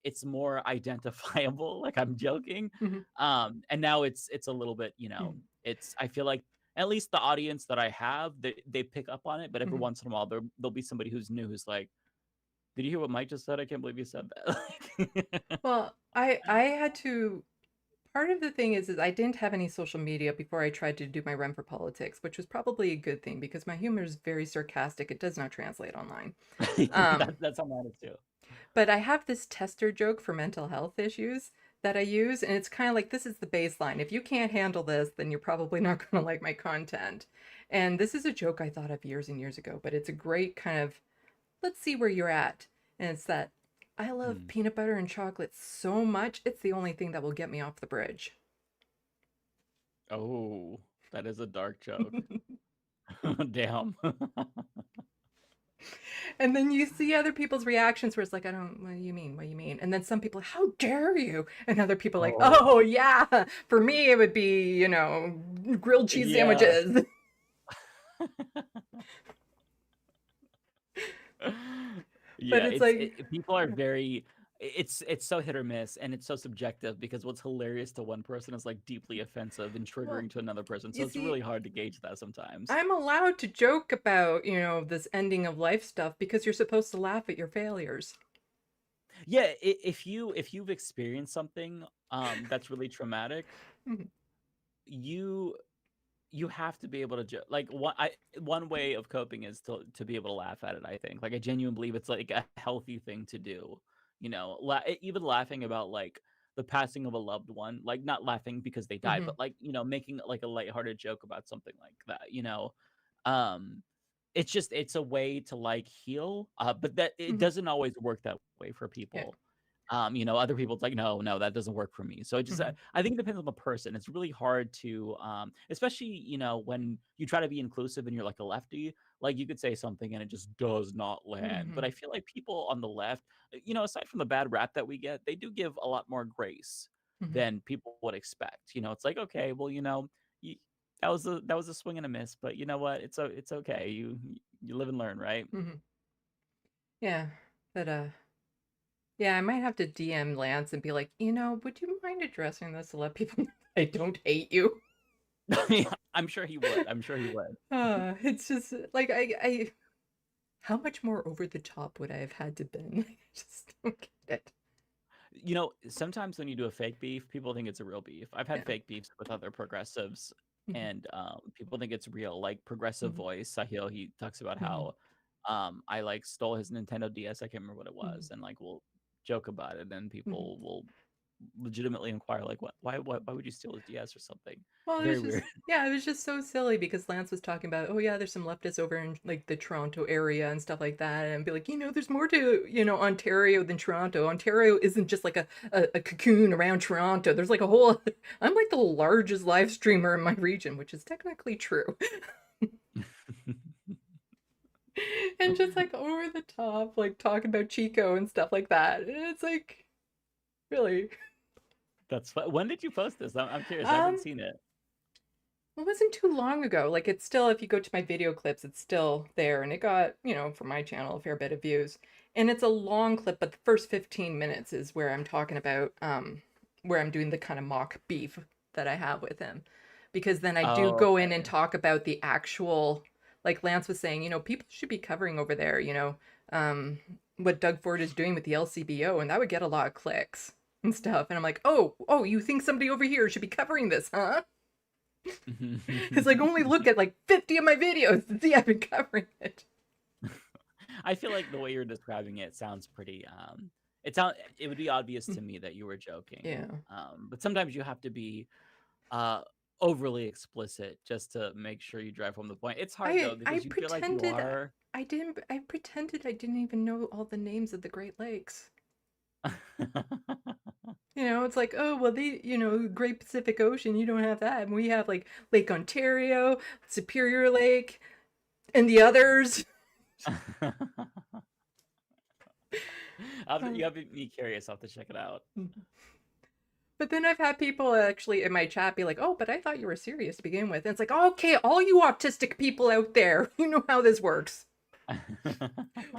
it's more identifiable like I'm joking. Mhm, And now it's a little bit, mhm, it's I feel like at least the audience that I have, they pick up on it, but every mhm. once in a while there'll be somebody who's new who's like, "Did you hear what Mike just said? I can't believe you said that." Well, I had to. Part of the thing is I didn't have any social media before I tried to do my run for politics, which was probably a good thing because my humor is very sarcastic. It does not translate online. That's how mine is too. But I have this tester joke for mental health issues that I use, and it's kind of like this is the baseline. If you can't handle this, then you're probably not going to like my content. And this is a joke I thought of years and years ago, but it's a great kind of let's see where you're at. And it's that I love Hmm. peanut butter and chocolate so much, it's the only thing that will get me off the bridge. Oh, that is a dark joke. Damn. And then you see other people's reactions where it's like, I don't, what do you mean? What do you mean? And then some people, how dare you? And other people like, Oh, oh, yeah, for me, it would be, grilled cheese yeah. sandwiches. But Yeah, it's like, people are very it's so hit or miss and it's so subjective because what's hilarious to one person is like deeply offensive and well, triggering to another person. So you it's see, really hard to gauge that sometimes. I'm allowed to joke about, this ending of life stuff because you're supposed to laugh at your failures. Yeah, if you've experienced something that's really traumatic, Mhm, you you have to be able to like one way of coping is to be able to laugh at it. I think like I genuinely believe it's like a healthy thing to do. Even laughing about like the passing of a loved one, like not laughing because they died, mhm, but like making like a lighthearted joke about something like that. Um, it's a way to like heal, but that it mhm, doesn't always work that way for yeah, people. Other people, it's like, no, no, that doesn't work for me. So mhm, I think it depends on the person. It's really hard to, especially, when you try to be inclusive and you're like a lefty, like you could say something and it just does not land. But mhm, I feel like people on the left, aside from the bad rap that we get, they do give a lot more grace mhm, than people would expect. It's like, okay, well, you, that was a swing and a miss, but you know what? It's okay. You live and learn, right? mhm. Yeah, but Yeah, I might have to DM Lance and be like, would you mind addressing this to let people know I don't hate you? Yeah, I'm sure he would. I'm sure he would. It's just like I how much more over the top would I have had to been? I just don't get it. Sometimes when you do a fake beef, people think it's a real beef. I've had Yeah. fake beefs with other progressives, Mhm, and people think it's real. Like Progressive mhm, Voice, Sahil, he talks about mhm, how I like stole his Nintendo DS. I can't remember what it mhm, was, and like we'll joke about it, and mhm. people will legitimately inquire, like, what, why would you steal his DS or something? Well, it Very was weird. just yeah, it was just so silly because Lance was talking about, oh yeah, there's some leftists over in like the Toronto area and stuff like that, and be like, there's more to Ontario than Toronto. Ontario isn't just like a cocoon around Toronto. There's like a whole. I'm like the largest live streamer in my region, which is technically true, and just like over the top, like talking about Chico and stuff like that. And it's like really. That's when did you post this? I'm curious. I haven't Um, seen it. It wasn't too long ago. Like it's still, if you go to my video clips, it's still there, and it got, for my channel, a fair bit of views. And it's a long clip, but the first 15 minutes is where I'm talking about, where I'm doing the kind of mock beef that I have with him, because then I do Oh, go in and okay. talk about the actual, like Lance was saying, people should be covering over there, um, what Doug Ford is doing with the LCBO, and that would get a lot of clicks and stuff. And I'm like, oh, you think somebody over here should be covering this, huh? It's like only look at like 50 of my videos to see I've been covering it. I feel like the way you're describing it sounds pretty it would be obvious to me that you were joking. Yeah. But sometimes you have to be uh overly explicit just to make sure you drive home the point. It's hard though I because you feel like you pretended are. I pretended I didn't even know all the names of the Great Lakes. It's like, oh, well, Great Pacific Ocean, you don't have that. And we have like Lake Ontario, Superior Lake, and the others. You have me curious. I'll have to check it out. But then I've had people actually in my chat be like, oh, but I thought you were serious to begin with. And it's like, okay, all you autistic people out there, you know how this works.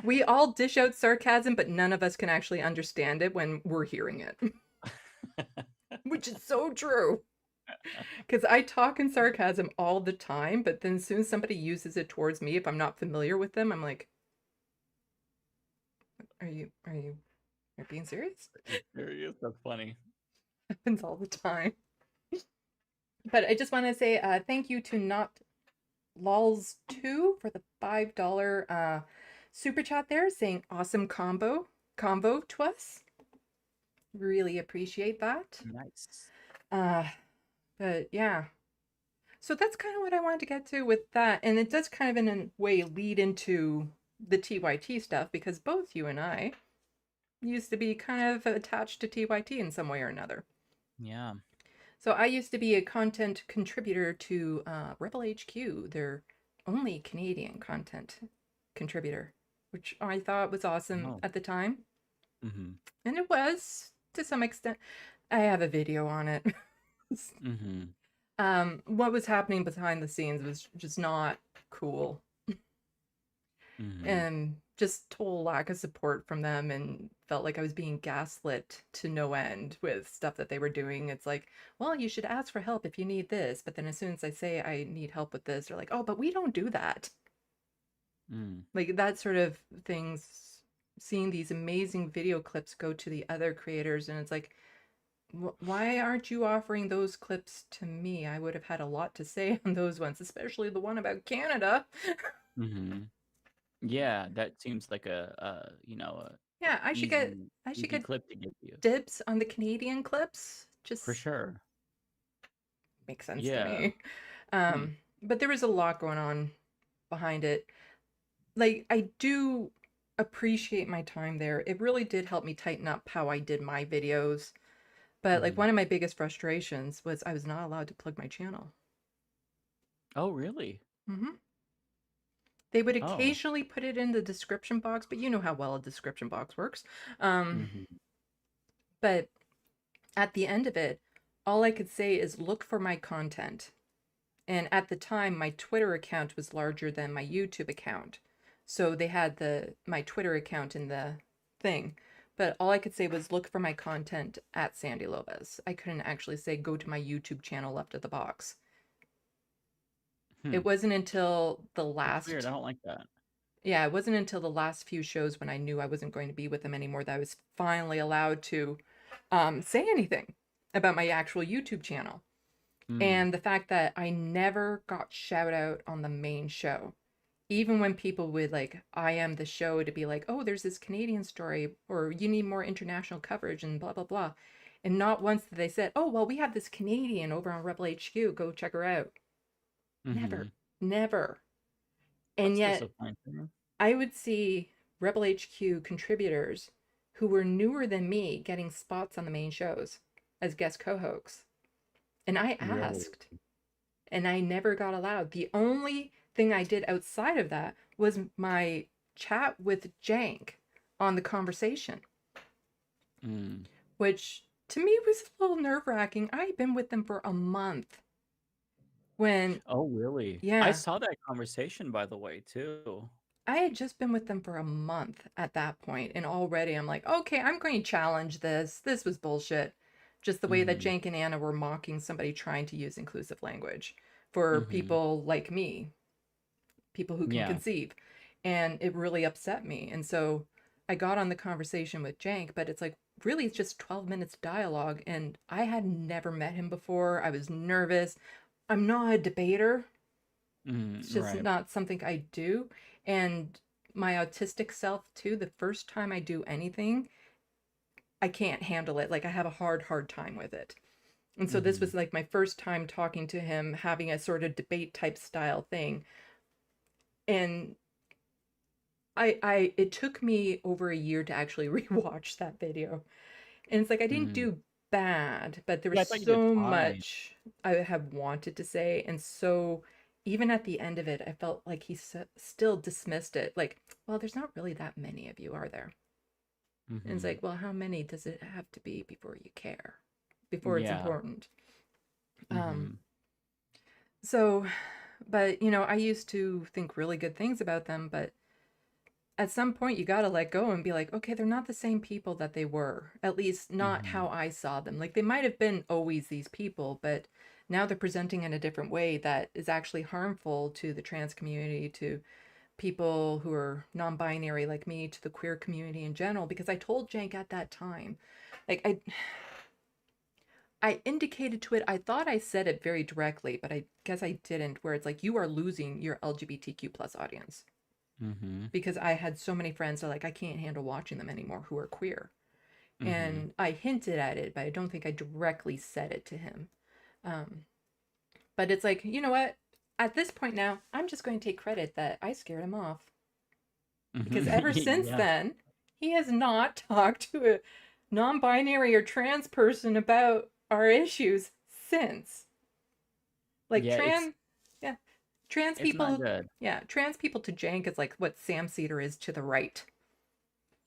We all dish out sarcasm, but none of us can actually understand it when we're hearing it, which is so true. Because I talk in sarcasm all the time, but then as soon as somebody uses it towards me, if I'm not familiar with them, I'm like, are you being serious? You serious? That's funny. Happens all the time. But I just want to say thank you to Not Lols2 for the $5 super chat there, saying awesome combo to us. Really appreciate that. Nice. Uh, but yeah. So that's kind of what I wanted to get to with that. And it does kind of in a way lead into the TYT stuff because both you and I used to be kind of attached to TYT in some way or another. Yeah. So I used to be a content contributor to Rebel HQ, their only Canadian content contributor, which I thought was awesome Oh. at the time. Mm-hmm. And it was to some extent. I have a video on it. Mm-hmm. What was happening behind the scenes was just not cool. Mm-hmm. And just total lack of support from them, and felt like I was being gaslit to no end with stuff that they were doing. It's like, well, you should ask for help if you need this, but then as soon as I say I need help with this, they're like, oh, but we don't do that. Mm. Like that sort of things, seeing these amazing video clips go to the other creators, and it's like, why aren't you offering those clips to me? I would have had a lot to say on those ones, especially the one about Canada. Mm-hmm. Yeah, that seems like a Yeah, I should easy get clip to give you. dibs on the Canadian clips. For Just sure. makes sense to Yeah. me. Hmm. But there was a lot going on behind it. Like I do appreciate my time there. It really did help me tighten up how I did my videos. But like Mm-hmm. one of my biggest frustrations was I was not allowed to plug my channel. Oh, really? Hmm. They would Oh. occasionally put it in the description box, but you know how well a description box works. Um, Mm-hmm. but at the end of it, all I could say is look for my content. And at the time, my Twitter account was larger than my YouTube account. So they had my Twitter account in the thing. But all I could say was look for my content at SandeeLovas. I couldn't actually say go to my YouTube channel Left of the Box. Hmm. It wasn't until the That's weird. I last don't like that. yeah, it wasn't until the last few shows when I knew I wasn't going to be with them anymore that I was finally allowed to say anything about my actual YouTube channel. Hmm. And the fact that I never got shout out on the main show. Even when people would like I am the show to be like, oh, there's this Canadian story, or you need more international coverage and blah blah blah. And not once did they said, oh well, we have this Canadian over on Rebel HQ, go check her out. Mm-hmm. Never. Never. And That's yet disappointing. I would see Rebel HQ contributors who were newer than me getting spots on the main shows as guest co-hosts. And I Really? asked, and I never got allowed. The only thing I did outside of that was my chat with Jank on the conversation, Mm. which to me was a little nerve-wracking. I had been with them for a month when, Oh, really? I yeah, saw that conversation, by the way, too. I had just been with them for a month at that point, and already I'm like, okay, I'm going to challenge this. This was bullshit. Just the way that Mm-hmm. Jank and Anna were mocking somebody trying to use inclusive language for Mm-hmm. people like me, people who can Yeah. conceive. And it really upset me. And so I got on the conversation with Jank, but it's like, really, it's just 12 minutes dialogue. And I had never met him before. I was nervous. I'm not a debater, it's Mm, just right. not something I do. And my autistic self, too, the first time I do anything, I can't handle it. Like, I have a hard time with it. And so this Mm-hmm. was like my first time talking to him, having a sort of debate type style thing. And it took me over a year to actually rewatch that video. And it's like I didn't Mm. do bad, but there was Yeah, I thought you did so fine. much I have wanted to say. And so even at the end of it, I felt like he still dismissed it. Like, well, there's not really that many of you, are there? And it's Mm-hmm. like, well, how many does it have to be before you care? Before it's Yeah. important. Um, Mm-hmm. so, but I used to think really good things about them, but at some point you got to let go and be like, okay, they're not the same people that they were, at least not Mm-hmm. how I saw them. Like they might have been always these people, but now they're presenting in a different way that is actually harmful to the trans community, to people who are non-binary like me, to the queer community in general. Because I told Jank at that time, like I indicated to it, I thought I said it very directly, but I guess I didn't, where it's like you are losing your LGBTQ plus audience, Mm-hmm. because I had so many friends that are like, I can't handle watching them anymore who are queer. Mm-hmm. And I hinted at it, but I don't think I directly said it to him. Um, but it's like, you know what? At this point now, I'm just going to take credit that I scared him off. Because Mm-hmm. ever since Yeah. then, he has not talked to a non binary or trans person about our issues since. Like, Yeah, yeah, trans it's not people, good. yeah, trans people to Jank is like what Sam Cedar is to the right.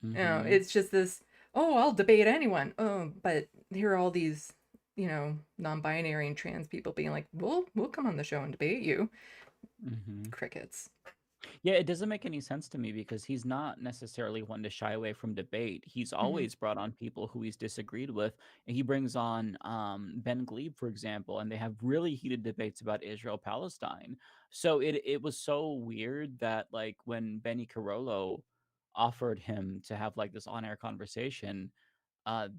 Mm-hmm. It's just this, oh, I'll debate anyone. Oh, but here are all these, non-binary and trans people being like, we'll come on the show and debate you. Mm-hmm. Crickets. Yeah, it doesn't make any sense to me because he's not necessarily one to shy away from debate. He's Mm-hmm. always brought on people who he's disagreed with. And he brings on Ben Glebe, for example, and they have really heated debates about Israel Palestine. So it was so weird that like when Benny Carollo offered him to have like this on-air conversation,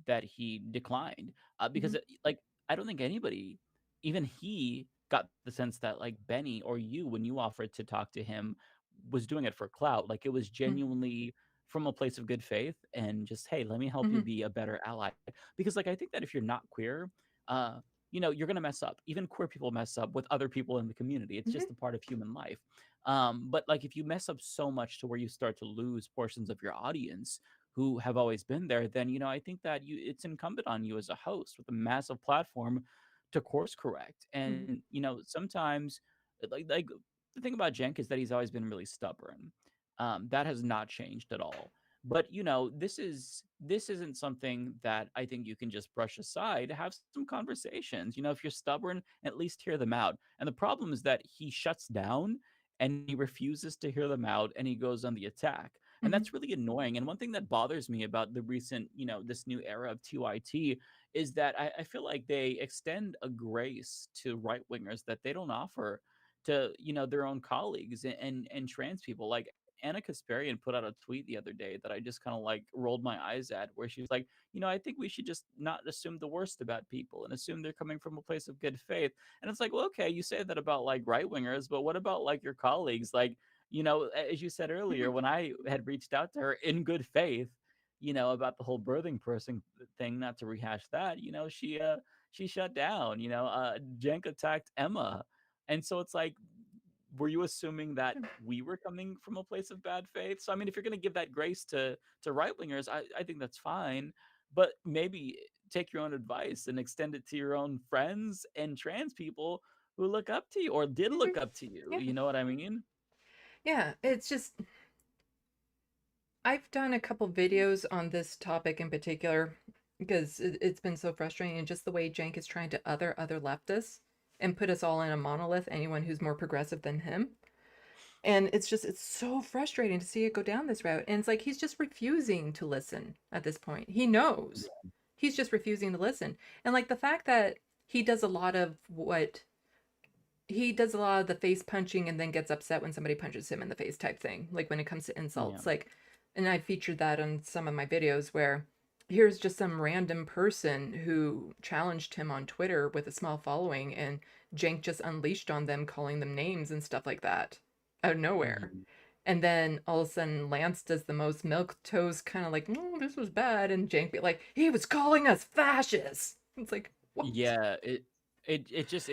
that he declined Mm-hmm. because like I don't think anybody, even he, got the sense that like Benny or you, when you offered to talk to him, was doing it for clout. Like it was genuinely from a place of good faith and just, hey, let me help you Mm-hmm. be a better ally. Because like I think that if you're not queer, uh, you're gonna mess up. Even queer people mess up with other people in the community. It's Mm-hmm. just a part of human life. But like if you mess up so much to where you start to lose portions of your audience who have always been there, then I think that it's incumbent on you as a host with a massive platform to course correct. Mm-hmm. And sometimes like the thing about Jenk is that he's always been really stubborn. That has not changed at all. But this isn't something that I think you can just brush aside. Have some conversations. If you're stubborn, at least hear them out. And the problem is that he shuts down and he refuses to hear them out and he goes on the attack. And Mhm. that's really annoying. And one thing that bothers me about the recent, this new era of TYT is that I feel like they extend a grace to right wingers that they don't offer to, their own colleagues and trans people. Like Anna Kasparian put out a tweet the other day that I just kind of like rolled my eyes at, where she was like, I think we should just not assume the worst about people and assume they're coming from a place of good faith. And it's like, well, okay, you say that about like right wingers, but what about like your colleagues? Like, as you said earlier, Mhm. when I had reached out to her in good faith, about the whole birthing person thing, not to rehash that, she shut down, Jenk attacked Emma. And so it's like, were you assuming that we were coming from a place of bad faith? So I mean, if you're going to give that grace to right wingers, I think that's fine. But maybe take your own advice and extend it to your own friends and trans people who look up to you or did Mhm. look up to you. Yeah. You know what I mean? Yeah, it's just I've done a couple videos on this topic in particular because it's been so frustrating, and just the way Cenk is trying to other leftists and put us all in a monolith, anyone who's more progressive than him. And it's so frustrating to see it go down this route. And it's like he's just refusing to listen at this point. He knows. He's just refusing to listen. And like the fact that he does a lot of the face punching and then gets upset when somebody punches him in the face type thing, like when it comes to Yeah. insults. Like, and I featured that on some of my videos where here's just some random person who challenged him on Twitter with a small following, and Jank just unleashed on them, calling them names and stuff like that out of nowhere. Mhm. And then all of a sudden, Lance does the most milk toast kind of like, "Mm, this was bad," and Jank be like, "He was calling us fascists." It's like, what? Yeah, it just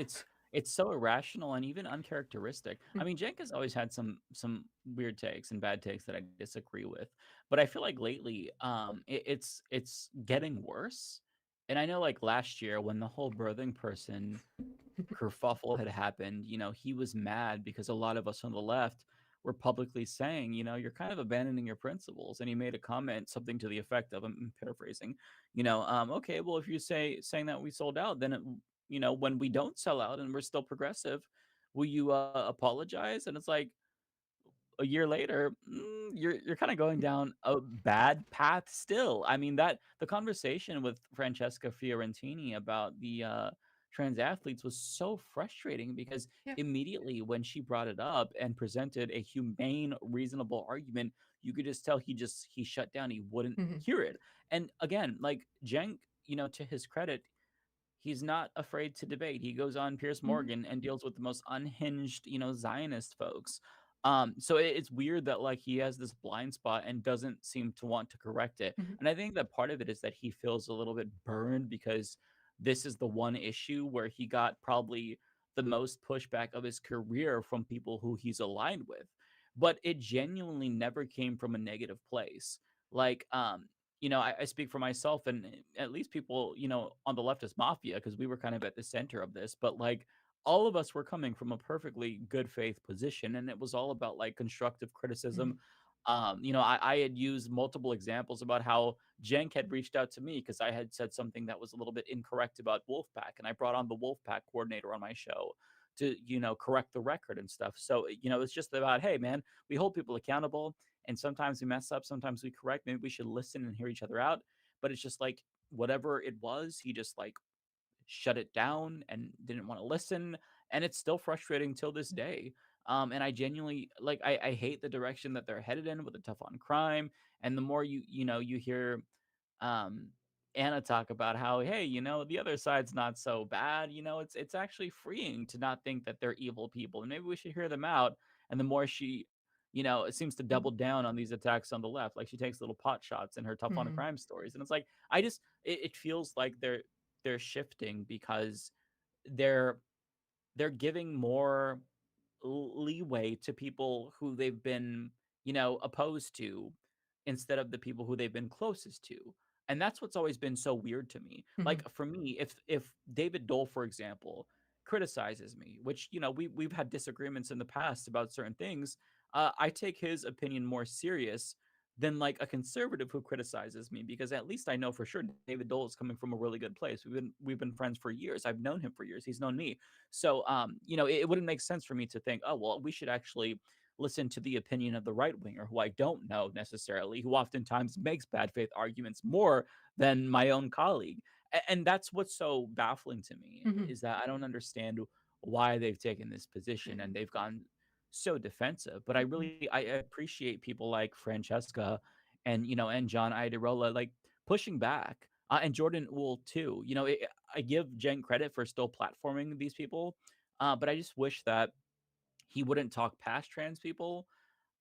it's so irrational and even uncharacteristic. I mean, Cenk has always had some weird takes and bad takes that I disagree with, but I feel like lately, it's getting worse. And I know, like last year when the whole birthing person kerfuffle had happened, he was mad because a lot of us on the left were publicly saying, you're kind of abandoning your principles. And he made a comment, something to the effect of, I'm paraphrasing, okay, well, if you saying that we sold out, then when we don't sell out and we're still progressive, will you apologize? And it's like, a year later, you're kind of going down a bad path still. I mean, that the conversation with Francesca Fiorentini about the trans athletes was so frustrating because Yeah. immediately when she brought it up and presented a humane, reasonable argument, you could just tell he shut down. He wouldn't Hmm. hear it. And again, like Cenk, to his credit, he's not afraid to debate. He goes on Piers Hmm. Morgan and deals with the most unhinged, Zionist folks. So it's weird that like he has this blind spot and doesn't seem to want to correct it. Hmm. And I think that part of it is that he feels a little bit burned because this is the one issue where he got probably the most pushback of his career from people who he's aligned with. But it genuinely never came from a negative place. Like, I speak for myself and at least people, on the leftist mafia, because we were kind of at the center of this, but like all of us were coming from a perfectly good faith position. And it was all about like constructive criticism. Hmm. I had used multiple examples about how Cenk had reached out to me because I had said something that was a little bit incorrect about Wolfpack. And I brought on the Wolfpack coordinator on my show to, correct the record and stuff. So, it's just about, hey, man, we hold people accountable and sometimes we mess up, sometimes we correct. Maybe we should listen and hear each other out. But it's just like whatever it was, he just like shut it down and didn't want to listen. And it's still frustrating till this day. And I genuinely like I hate the direction that they're headed in with the tough on crime. And the more you hear um Anna talk about how, hey, the other side's not so bad. It's actually freeing to not think that they're evil people, and maybe we should hear them out. And the more she, it seems to double down on these attacks on the left, like she takes little pot shots in her tough on Hmm. crime stories, and it's like it feels like they're shifting because they're they're giving more leeway to people who they've been, opposed to instead of the people who they've been closest to. And that's what's always been so weird to me. Hmm. Like for me, if David Dole, for example, criticizes me, which we've had disagreements in the past about certain things, I take his opinion more serious than like a conservative who criticizes me because at least I know for sure David Dole is coming from a really good place. We've been friends for years. I've known him for years. He's known me. So, it wouldn't make sense for me to think, oh, well, we should actually listen to the opinion of the right winger, who I don't know necessarily, who oftentimes makes bad faith arguments more than my own colleague. And that's what's so baffling to me, Mhm. is that I don't understand why they've taken this position and they've gone so defensive. But Mhm. I appreciate people like Francesca and and John Iadarola like pushing back, and Jordan Uhl too. I give Jen credit for still platforming these people, but I just wish that he wouldn't talk past trans people,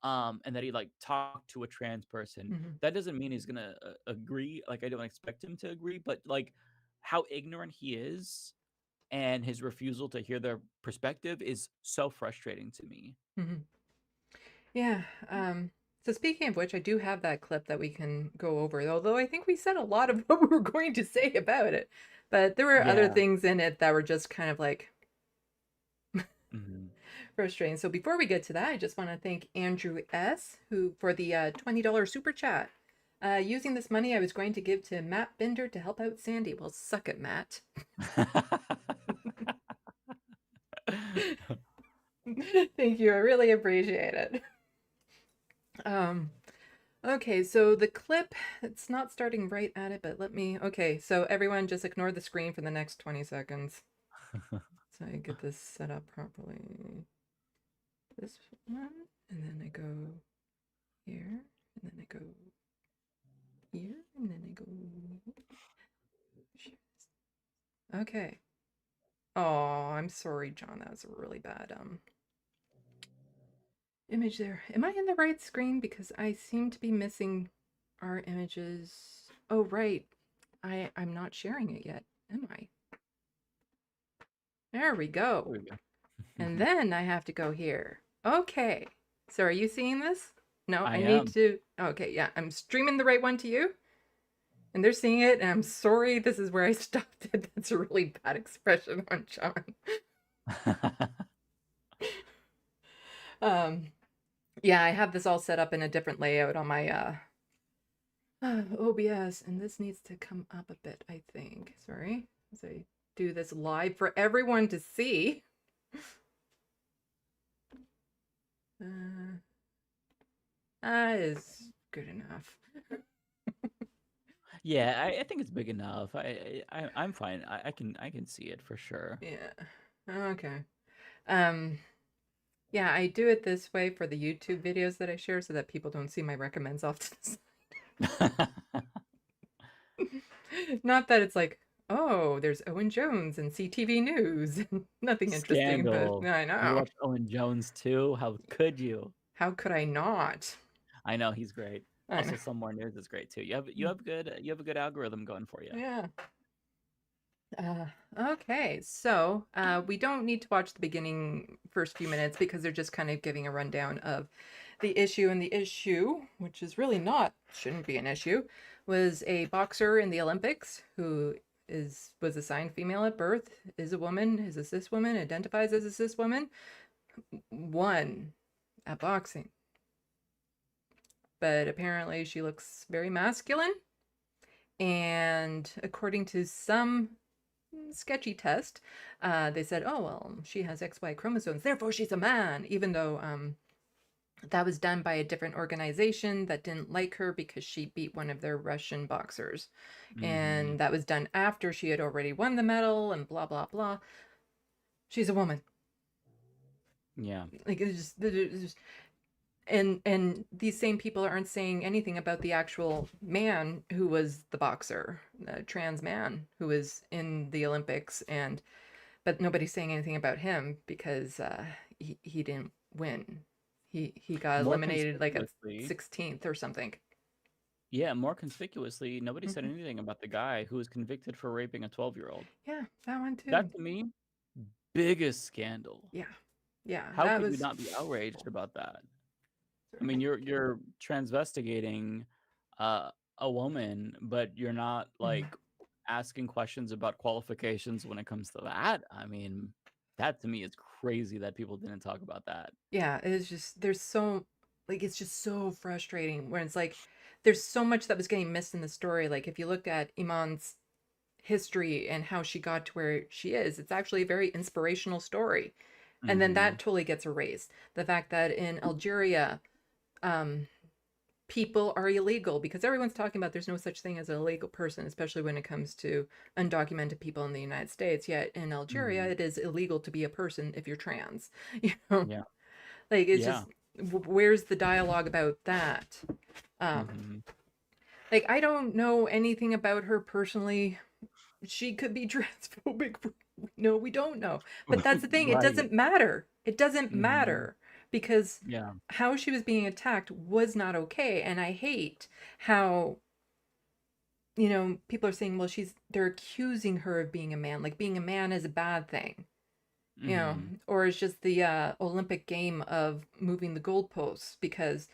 and that he like talk to a trans person. Mhm. That doesn't mean he's gonna agree. Like I don't expect him to agree, but like how ignorant he is and his refusal to hear their perspective is so frustrating to me. Mhm. Yeah. So speaking of which, I do have that clip that we can go over, although I think we said a lot of what we were going to say about it. But there were other Yeah. things in it that were just kind of like Mhm. frustrating. So before we get to that, I just want to thank Andrew S. who for the $20 super chat. Using this money, I was going to give to Matt Binder to help out Sandy. Well, suck it, Matt. Thank you. I really appreciate it. Um, okay, so the clip, it's not starting right at it, but okay, so everyone just ignore the screen for the next 20 seconds. So I get this set up properly. This one, and then I go here, and then I go here, and then I go here. Okay. Oh, I'm sorry, John. That was a really bad image there. Am I in the right screen? Because I seem to be missing our images. Oh, right. I'm not sharing it yet, am I? There we There go. we go. And then I have to go here. Okay. So are you seeing this? No, I I need am. to. Okay, yeah, I'm streaming the right one to you. And they're seeing it, and I'm sorry, this is where I stopped it. That's a really bad expression on John. Um, yeah, I have this all set up in a different layout on my OBS, and this needs to come up a bit, I think. Sorry, as I do this live for everyone to see. That is good enough. Yeah, I think it's big enough. I'm fine. I can see it for sure. Yeah. Okay. Um, yeah, I do it this way for the YouTube videos that I share so that people don't see my recommends off to the side. Not that it's like, oh, there's Owen Jones and CTV News. Nothing interesting, but Scandal. I You know. watched Owen Jones too? How could you? How could I not? I know he's great. I know. Also, Some More News is great too. You have a good algorithm going for you. Yeah. Uh, okay, so we don't need to watch the beginning first few minutes because they're just kind of giving a rundown of the issue. And the issue, which is really not, shouldn't be an issue, was a boxer in the Olympics who was assigned female at birth, is a woman, is a cis woman, identifies as a cis woman, won at boxing. But apparently she looks very masculine. And according to some sketchy test, they said, oh, well, she has XY chromosomes, therefore she's a man, even though that was done by a different organization that didn't like her because she beat one of their Russian boxers. Hmm. And that was done after she had already won the medal and blah, blah, blah. She's a woman. Yeah. Like, it's just and these same people aren't saying anything about the actual man who was the boxer, the trans man who was in the Olympics, and but nobody's saying anything about him because he didn't win. He got More eliminated like at conspicuously, 16th or something. yeah, more conspicuously, nobody said Hmm. anything about the guy who was convicted for raping a 12-year-old. Yeah, that one too. That to me, biggest scandal. Yeah, yeah, How that could we was. not be outraged about that? I mean, Sorry. you're transvestigating uh, a woman, but you're not like asking questions about qualifications when it comes to that. I mean, that to me is crazy that people didn't talk about that. Yeah, it is just there's so like it's just so frustrating when it's like there's so much that was getting missed in the story. Like if you look at Iman's history and how she got to where she is, it's actually a very inspirational story. And then Mm-hmm. that totally gets erased. The fact that in Algeria, um, people are illegal because everyone's talking about there's no such thing as an illegal person, especially when it comes to undocumented people in the United States. Yet in Algeria, Mm-hmm. it is illegal to be a person if you're trans. You know, Yeah. like it's Yeah. just where's the dialogue about that? Um, Mm-hmm. like I don't know anything about her personally. She could be transphobic. No, we don't know. But that's the thing. It Right. doesn't matter. It doesn't Mm-hmm. matter because Yeah. how she was being attacked was not okay. And I hate how, people are saying, well, they're accusing her of being a man. Like being a man is a bad thing, Mm-hmm. or it's just the Olympic game of moving the goalposts because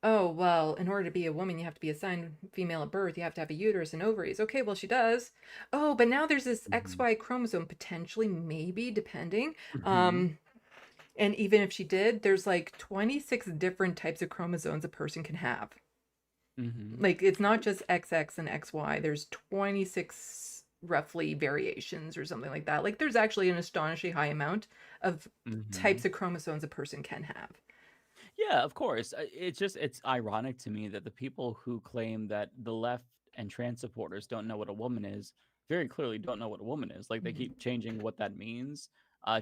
oh, well, in order to be a woman, you have to be assigned female at birth. You have to have a uterus and ovaries. Okay, well, she does. Oh, but now there's this Mm-hmm. XY chromosome, potentially, maybe, depending. Mm-hmm. Um, and even if she did, there's like 26 different types of chromosomes a person can have. Mm-hmm. Like, it's not just XX and XY, there's 26 roughly variations or something like that. Like, there's actually an astonishingly high amount of Mm-hmm. types of chromosomes a person can have. Yeah, of course. It's ironic to me that the people who claim that the left and trans supporters don't know what a woman is very clearly don't know what a woman is. Like they Mm-hmm. keep changing what that means,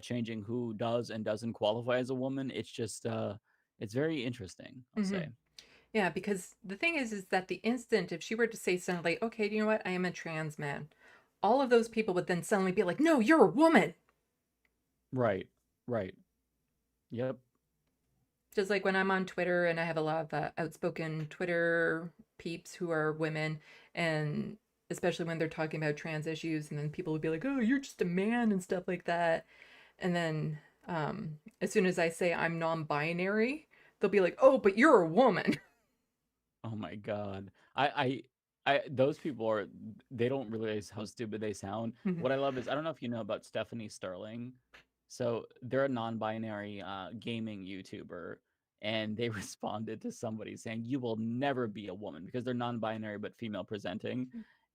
changing who does and doesn't qualify as a woman. It's just it's very interesting, I'll Mm-hmm. say. Yeah, because the thing is that the instant if she were to say suddenly, okay, you know what, I am a trans man, all of those people would then suddenly be like, no, you're a woman. Right. Right. Yep. Just like when I'm on Twitter and I have a lot of outspoken Twitter peeps who are women, and especially when they're talking about trans issues, and then people would be like, oh, you're just a man and stuff like that. And then as soon as I say I'm non binary, they'll be like, oh, but you're a woman. Oh my god. Those people are they don't realize how stupid they sound. What I love is I don't know if you know about Stephanie Sterling. So they're a non-binary gaming YouTuber and they responded to somebody saying you will never be a woman because they're non-binary but female presenting.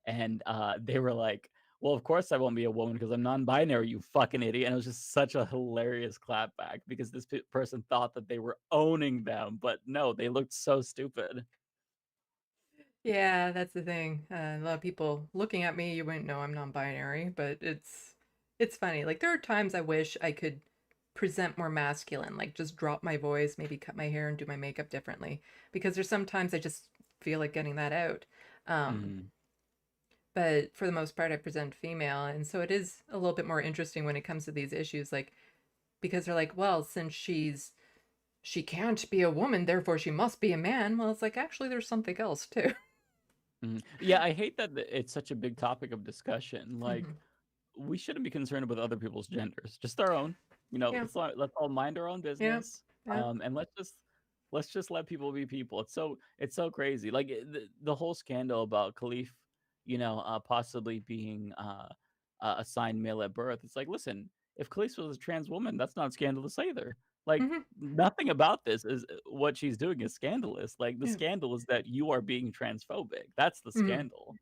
And they were like, well, of course I won't be a woman because I'm non-binary, you fucking idiot. And it was just such a hilarious clapback because this person thought that they were owning them, but no, they looked so stupid. Yeah, that's the thing. A lot of people looking at me, you wouldn't know I'm non-binary, but it's funny. Like there are times I wish I could present more masculine, like just drop my voice, maybe cut my hair and do my makeup differently, because there's sometimes I just feel like getting that out. Um, Mhm. but for the most part, I present female, and so it is a little bit more interesting when it comes to these issues, like because they're like, well, since she can't be a woman, therefore she must be a man. Well, it's like actually there's something else too. Mhm. Yeah, I hate that it's such a big topic of discussion. Like, Mhm. we shouldn't be concerned with other people's genders, just our own. You know, Yeah, let's all mind our own yeah, business, yeah. and let's just let people be people. It's so crazy. Like the whole scandal about Khalif, possibly being assigned male at birth. It's like, listen, if Khalif was a trans woman, that's not scandalous either. Like Mhm. nothing about this is what she's doing is scandalous. Like the Yeah. scandal is that you are being transphobic. That's the Mhm. scandal.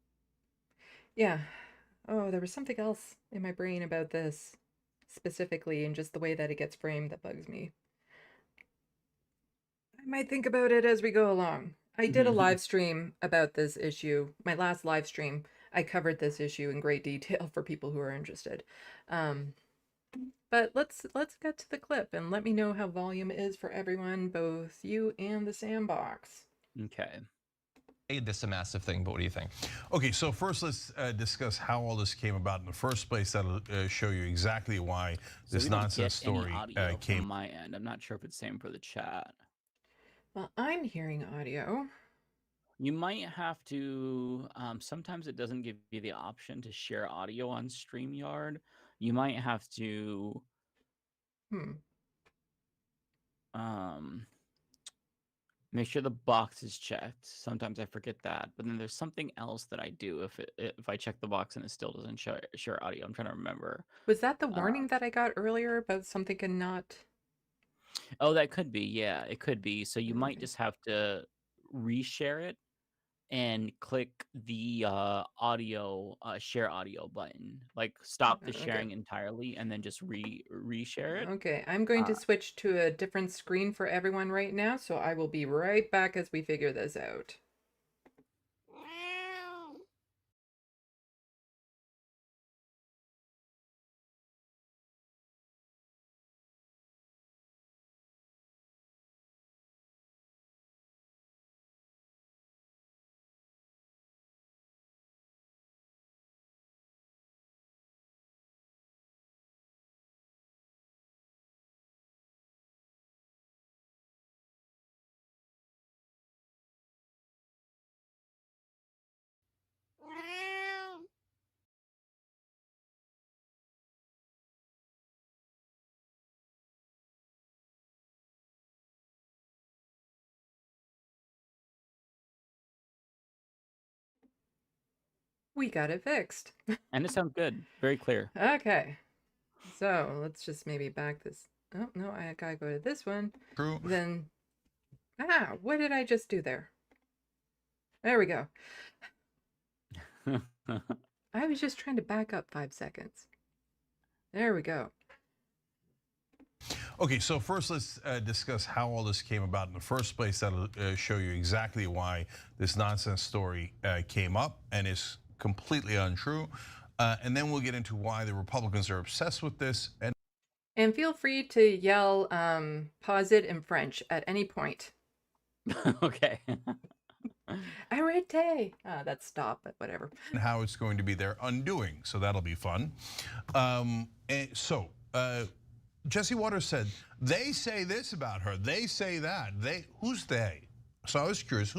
Yeah. Oh, there was something else in my brain about this specifically and just the way that it gets framed that bugs me. I might think about it as we go along. I did a live stream about this issue. My last live stream, I covered this issue in great detail for people who are interested. Um, but let's get to the clip and let me know how volume is for everyone, both you and the Sandbox. Okay. This is a massive thing, but what do you think? Okay, so first let's discuss how all this came about in the first place. That'll show you exactly why So this we don't nonsense get any story audio from came. my end. I'm not sure if it's same for the chat. Well, I'm hearing audio. You might have to. Sometimes it doesn't give you the option to share audio on StreamYard. You might have to Hmm. um, make sure the box is checked. Sometimes I forget that, but then there's something else that I do if I check the box and it still doesn't share audio. I'm trying to remember. Was that the Uh, warning that I got earlier about something cannot? oh, that could be. Yeah, it could be. So you might Okay. just have to reshare it. and click the share audio button. Like stop the Okay. sharing entirely and then just reshare it. Okay, I'm going to switch to a different screen for everyone right now, so I will be right back as we figure this out. We got it fixed. And it sounds good. Very clear. Okay, so let's just maybe back this. Oh, no, I gotta go to this one. True. Then, what did I just do there? There we go. I was just trying to back up 5 seconds. There we go. Okay, so first let's discuss how all this came about in the first place. That'll show you exactly why this nonsense story came up and is completely untrue. And then we'll get into why the Republicans are obsessed with this. And feel free to yell, pause it in French at any point. Okay. Arrête! That's stop, but whatever. And how it's going to be their undoing, so that'll be fun. Jesse Waters said, they say this about her, they say that. Who's they? So I was curious,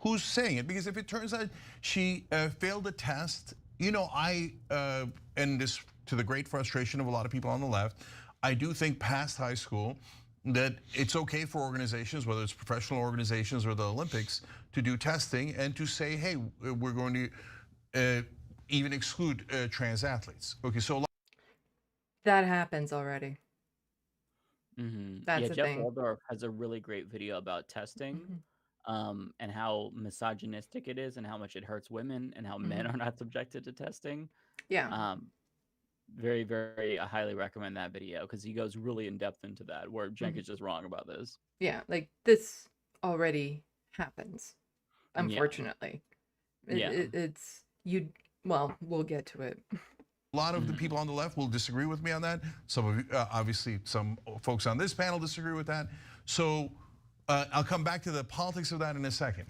who's saying it? Because if it turns out she failed a test, and this to the great frustration of a lot of people on the left, I do think past high school that it's okay for organizations, whether it's professional organizations or the Olympics, to do testing and to say, hey, we're going to even exclude trans athletes. Okay, so that happens already. That's yeah, the Jeff thing. Waldorf has a really great video about testing, and how misogynistic it is, and how much it hurts women, and how men are not subjected to testing. Yeah. Very, very, I highly recommend that video because he goes really in depth into that. Where Cenk is just wrong about this. Yeah, like this already happens, unfortunately. Yeah. Well, we'll get to it. A lot of the people on the left will disagree with me on that. Some of you, obviously, some folks on this panel disagree with that. So I'll come back to the politics of that in a second.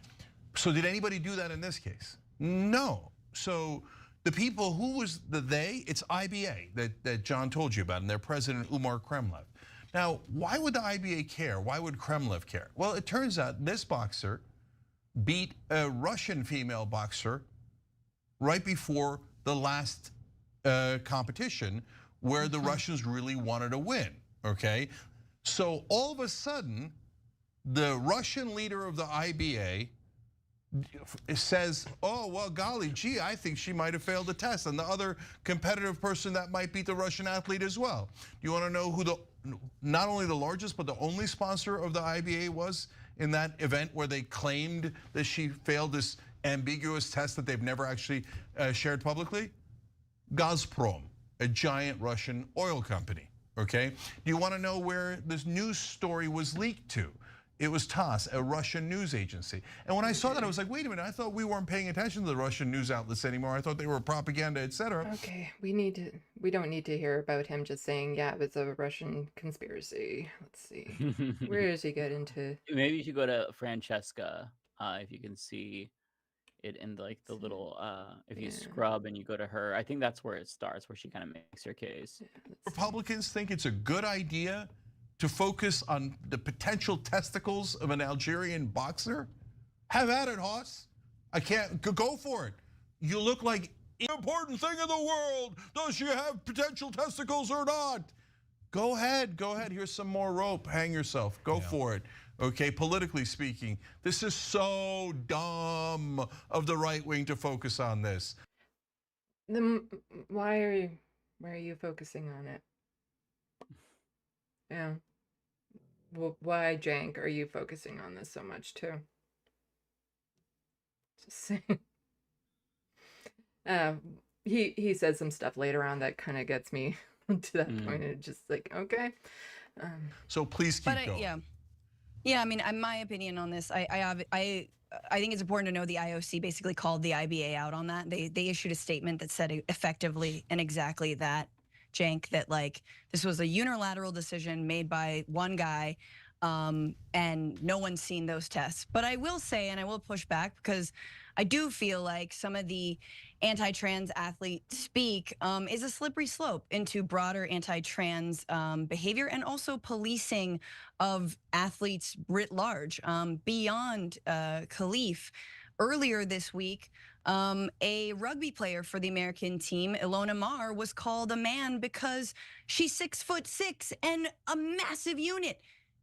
So did anybody do that in this case? No. So the people, who was the they? It's IBA that John told you about, and their president, Umar Kremlev. Now, why would the IBA care? Why would Kremlev care? Well, it turns out this boxer beat a Russian female boxer right before the last competition where the Russians really wanted to win, okay? So all of a sudden, the Russian leader of the IBA says, oh, well, golly gee, I think she might have failed the test. And the other competitive person that might beat the Russian athlete as well. You wanna know who not only the largest, but the only sponsor of the IBA was in that event where they claimed that she failed this ambiguous test that they've never actually shared publicly? Gazprom, a giant Russian oil company, okay? Do you wanna know where this news story was leaked to? It was TASS, a Russian news agency. And when I saw that, I was like, wait a minute, I thought we weren't paying attention to the Russian news outlets anymore. I thought they were propaganda, etc. Okay, we don't need to hear about him just saying, yeah, it was a Russian conspiracy. Let's see. Where does he get into? Maybe you should go to Francesca, if you can see it in like the little, if you scrub and you go to her, I think that's where it starts, where she kind of makes her case. Republicans think it's a good idea to focus on the potential testicles of an Algerian boxer? Have at it, Hoss. I can't, go for it. You look like the important thing in the world. Does she have potential testicles or not? Go ahead, here's some more rope, hang yourself, go for it. Okay, politically speaking, this is so dumb of the right wing to focus on this. Then why are you focusing on it? Yeah. Well, why, Cenk, are you focusing on this so much too? Just saying. He says some stuff later on that kind of gets me to that point, and it's just like, okay. So please keep going. Yeah. I mean, my opinion on this, I think it's important to know the IOC basically called the IBA out on that. They issued a statement that said effectively and exactly that, Cenk, that like this was a unilateral decision made by one guy, and no one's seen those tests. But I will say, and I will push back, because I do feel like some of the anti-trans athlete speak is a slippery slope into broader anti-trans behavior, and also policing of athletes writ large, beyond Khalif. Earlier this week, a rugby player for the American team, Ilona Maher, was called a man because she's 6'6" and a massive unit.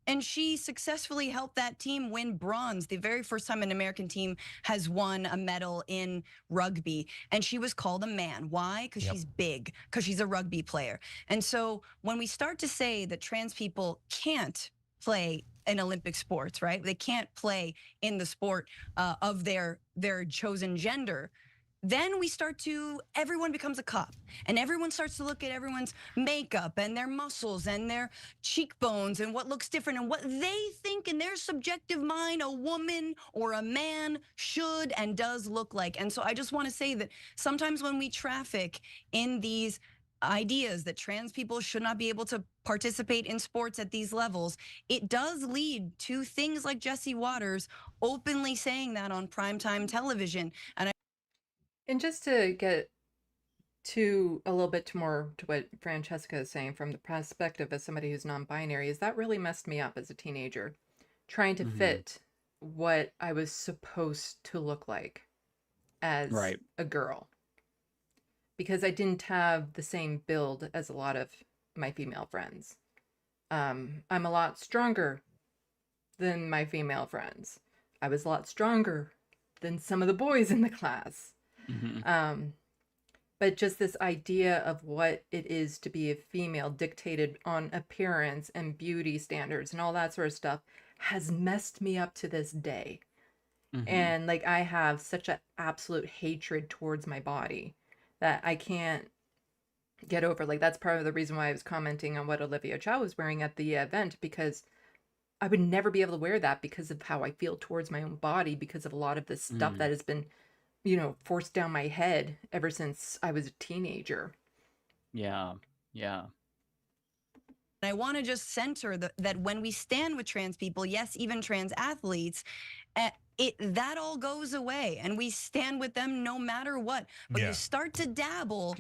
And she successfully helped that team win bronze, the very first time an American team has won a medal in rugby. And she was called a man. Why? Because she's big, because she's a rugby player. And so when we start to say that trans people can't play in Olympic sports, right? They can't play in the sport of their chosen gender. Then we start to, everyone becomes a cop, and everyone starts to look at everyone's makeup and their muscles and their cheekbones and what looks different and what they think in their subjective mind a woman or a man should and does look like. And so I just want to say that sometimes when we traffic in these ideas that trans people should not be able to participate in sports at these levels, it does lead to things like Jesse Waters openly saying that on primetime television. And just to get to a little bit more to what Francesca is saying from the perspective of somebody who's non-binary, is that really messed me up as a teenager, trying to fit what I was supposed to look like as a girl, because I didn't have the same build as a lot of my female friends. I'm a lot stronger than my female friends. I was a lot stronger than some of the boys in the class. But just this idea of what it is to be a female dictated on appearance and beauty standards and all that sort of stuff has messed me up to this day. And like, I have such an absolute hatred towards my body that I can't get over. Like, that's part of the reason why I was commenting on what Olivia Chow was wearing at the event, because I would never be able to wear that because of how I feel towards my own body, because of a lot of this stuff that has been, you know, forced down my head ever since I was a teenager. Yeah. And I want to just center that when we stand with trans people, yes, even trans athletes, that all goes away, and we stand with them no matter what. But you start to dabble,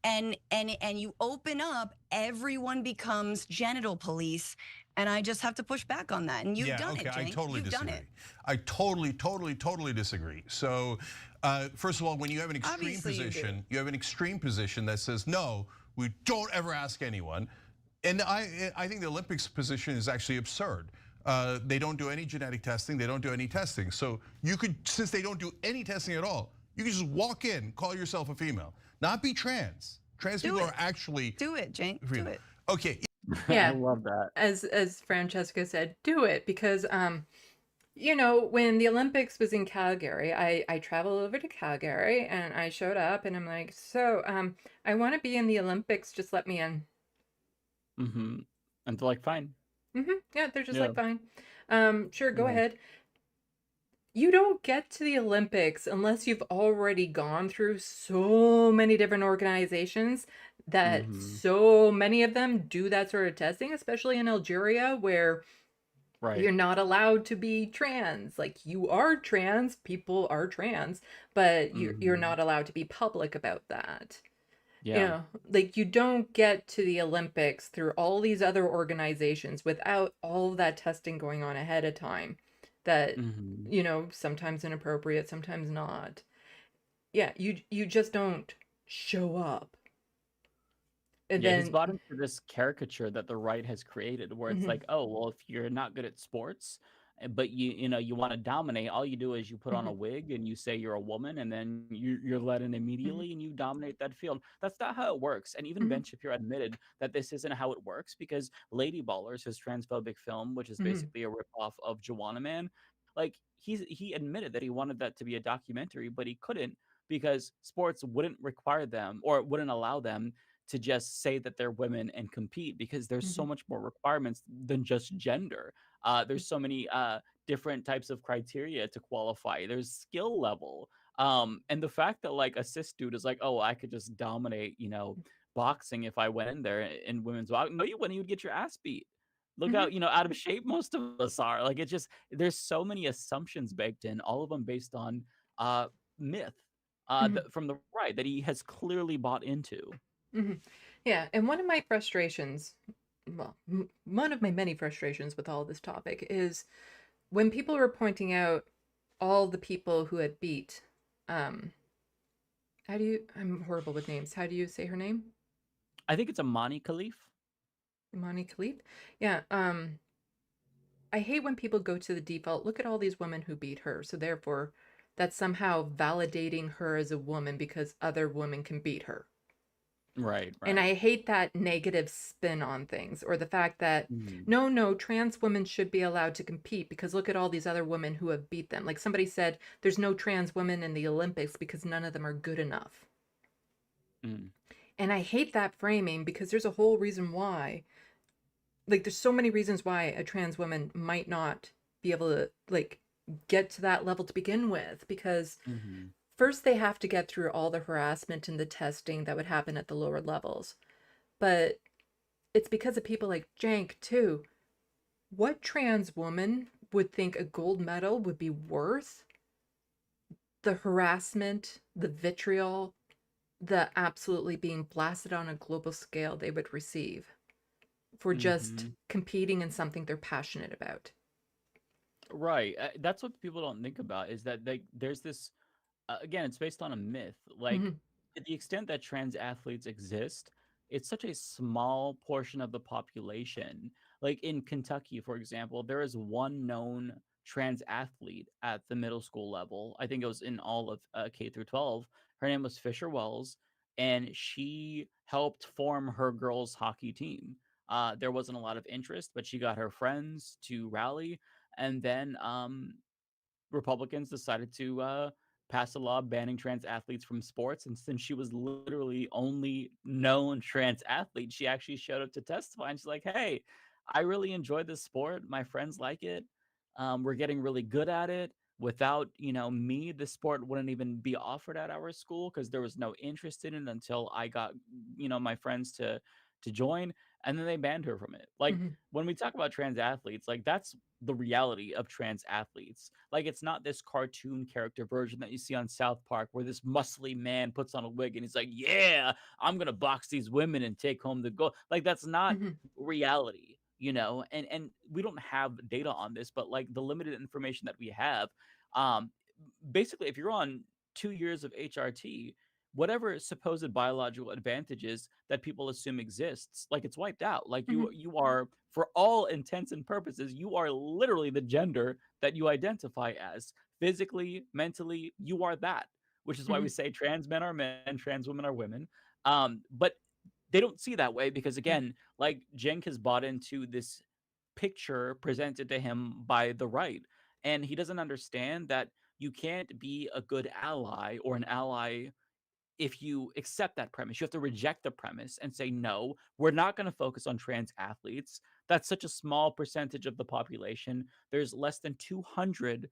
and you open up, everyone becomes genital police. And I just have to push back on that. And you've done it, Cenk. I totally You've disagree. done it. I totally disagree. So, first of all, when you have an extreme position, you have an extreme position that says, no, we don't ever ask anyone. And I think the Olympics position is actually absurd. They don't do any genetic testing. They don't do any testing. So you could, since they don't do any testing at all, you can just walk in, call yourself a female, not be trans. Trans people are actually do it, Cenk. Do it. Okay. Yeah, I love that. As Francesca said, do it, because you know, when the Olympics was in Calgary, I traveled over to Calgary and I showed up and I'm like, so I want to be in the Olympics, just let me in. And they're like, fine. Yeah, they're just like, fine. Sure, go ahead. You don't get to the Olympics unless you've already gone through so many different organizations that so many of them do that sort of testing, especially in Algeria, where you're not allowed to be trans. Like, you are trans, people are trans, but you're not allowed to be public about that. You know, like, you don't get to the Olympics through all these other organizations without all of that testing going on ahead of time. That, you know, sometimes inappropriate, sometimes not. Yeah, you just don't show up. And then he's bought into this caricature that the right has created, where it's like, oh, well, if you're not good at sports, but you know you want to dominate, all you do is you put on a wig and you say you're a woman, and then you're let in immediately and you dominate that field. That's not how it works. And even Ben Shapiro admitted that this isn't how it works, because Lady Ballers, his transphobic film, which is basically a ripoff of Joanna Man, Like he admitted that he wanted that to be a documentary, but he couldn't because sports wouldn't require them or wouldn't allow them to just say that they're women and compete because there's so Mhm. much more requirements than just gender. There's so many different types of criteria to qualify. There's skill level. And the fact that like a cis dude is like, oh, I could just dominate, boxing if I went in there in women's boxing. No, you wouldn't. You would get your ass beat. Look how Mhm. out of shape most of us are. Like it's just there's so many assumptions baked in, all of them based on uh myth Mhm. from the right that he has clearly bought into. Mhm. Yeah, and one of my frustrations, well, one of my many frustrations with all this topic is when people were pointing out all the people who had beat, um, I'm horrible with names. How do you say her name? I think it's Amani Khalif. Imani Khalid? Yeah, I hate when people go to the default, look at all these women who beat her, so therefore that's somehow validating her as a woman because other women can beat her. Right, And right. I hate that negative spin on things, or the fact that Mhm. no, trans women should be allowed to compete because look at all these other women who have beat them. Like somebody said, there's no trans women in the Olympics because none of them are good enough. Mm. And I hate that framing because there's a whole reason why. Like there's so many reasons why a trans woman might not be able to like get to that level to begin with because Mhm. first they have to get through all the harassment and the testing that would happen at the lower levels. But it's because of people like Jank too. What trans woman would think a gold medal would be worth the harassment, the vitriol, the absolutely being blasted on a global scale they would receive for just Mhm. competing in something they're passionate about? Right. That's what people don't think about is that there's this again, it's based on a myth. Like, Mm-hmm. to the extent that trans athletes exist, it's such a small portion of the population. Like in Kentucky, for example, there is one known trans athlete at the middle school level. I think it was in all of K through 12. Her name was Fisher Wells, and she helped form her girls' hockey team. There wasn't a lot of interest, but she got her friends to rally, and then Republicans decided to pass a law banning trans athletes from sports. And since she was literally only known trans athlete, she actually showed up to testify. And she's like, "Hey, I really enjoy this sport. My friends like it. We're getting really good at it. Without me, the sport wouldn't even be offered at our school because there was no interest in it until I got my friends to join." And then they banned her from it. Like Mm-hmm. when we talk about trans athletes, like that's the reality of trans athletes. Like it's not this cartoon character version that you see on South Park where this muscly man puts on a wig and he's like, "Yeah, I'm gonna box these women and take home the gold." Like that's not Mm-hmm. reality, And we don't have data on this, but like the limited information that we have, um, basically, if you're on 2 years of HRT, whatever supposed biological advantages that people assume exists, like it's wiped out. Like Mm-hmm. you are, for all intents and purposes, you are literally the gender that you identify as. Physically, mentally, you are that. Which is why Mm-hmm. we say trans men are men, trans women are women. But they don't see that way because again, like Cenk has bought into this picture presented to him by the right. And he doesn't understand that you can't be a good ally or an ally if you accept that premise. You have to reject the premise and say, no, we're not going to focus on trans athletes. That's such a small percentage of the population. There's less than 200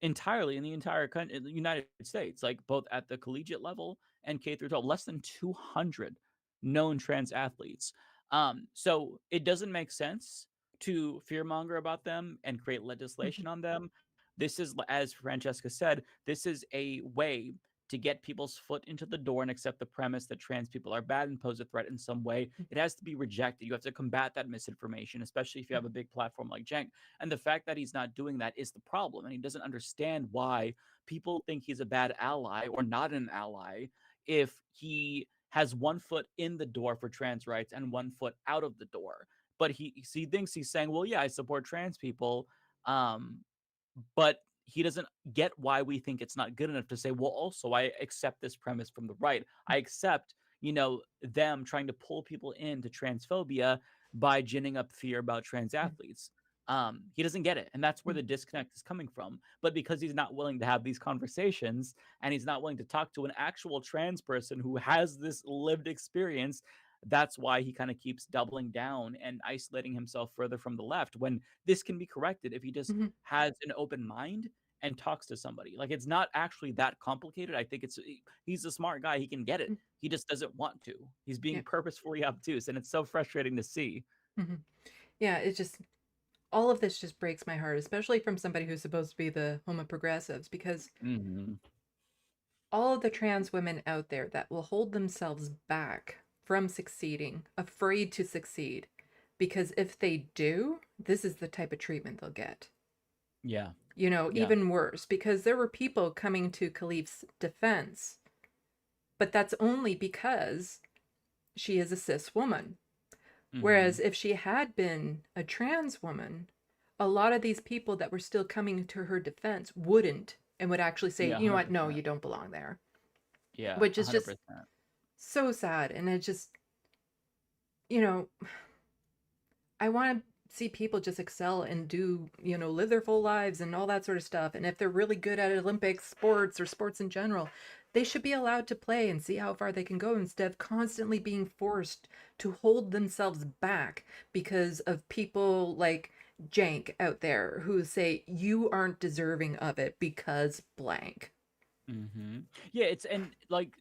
entirely in the entire country, in the United States, like both at the collegiate level and K through 12, less than 200 known trans athletes. So it doesn't make sense to fearmonger about them and create Mm-hmm. legislation on them. This is, as Francesca said, this is a way to get people's foot into the door and accept the premise that trans people are bad and pose a threat in some way. It has to be rejected. You have to combat that misinformation, especially if you have a big platform like Cenk. And the fact that he's not doing that is the problem. And he doesn't understand why people think he's a bad ally or not an ally if he has one foot in the door for trans rights and one foot out of the door. But he thinks he's saying, well, yeah, I support trans people. Um, but he doesn't get why we think it's not good enough to say, well, also, I accept this premise from the right. I accept, them trying to pull people into transphobia by ginning up fear about trans athletes. he doesn't get it, and that's where the disconnect is coming from. But because he's not willing to have these conversations, and he's not willing to talk to an actual trans person who has this lived experience, that's why he kind of keeps doubling down and isolating himself further from the left, when this can be corrected if he just Mhm. has an open mind and talks to somebody. Like, it's not actually that complicated. I think he's a smart guy, he can get it, Mm. he just doesn't want to. He's being Yeah. purposefully obtuse, and it's so frustrating to see. Mhm. Yeah, it just, all of this just breaks my heart, especially from somebody who's supposed to be the home of progressives, because Mm-hmm. all of the trans women out there that will hold themselves back from succeeding, afraid to succeed, because if they do, this is the type of treatment they'll get. Yeah. You know, Yeah. even worse, because there were people coming to Khalif's defense, but that's only because she is a cis woman. Whereas if she had been a trans woman, a lot of these people that were still coming to her defense wouldn't, and would actually say, Yeah, you know what, no, 100%. you don't belong there. Yeah, Which is just 100%. so sad. And it just, you know, I want to see people just excel and do, you know, live their full lives and all that sort of stuff. And if they're really good at Olympic sports or sports in general, they should be allowed to play and see how far they can go, instead of constantly being forced to hold themselves back because of people like Jank out there who say you aren't deserving of it because blank. Mm-hmm. Yeah, and like,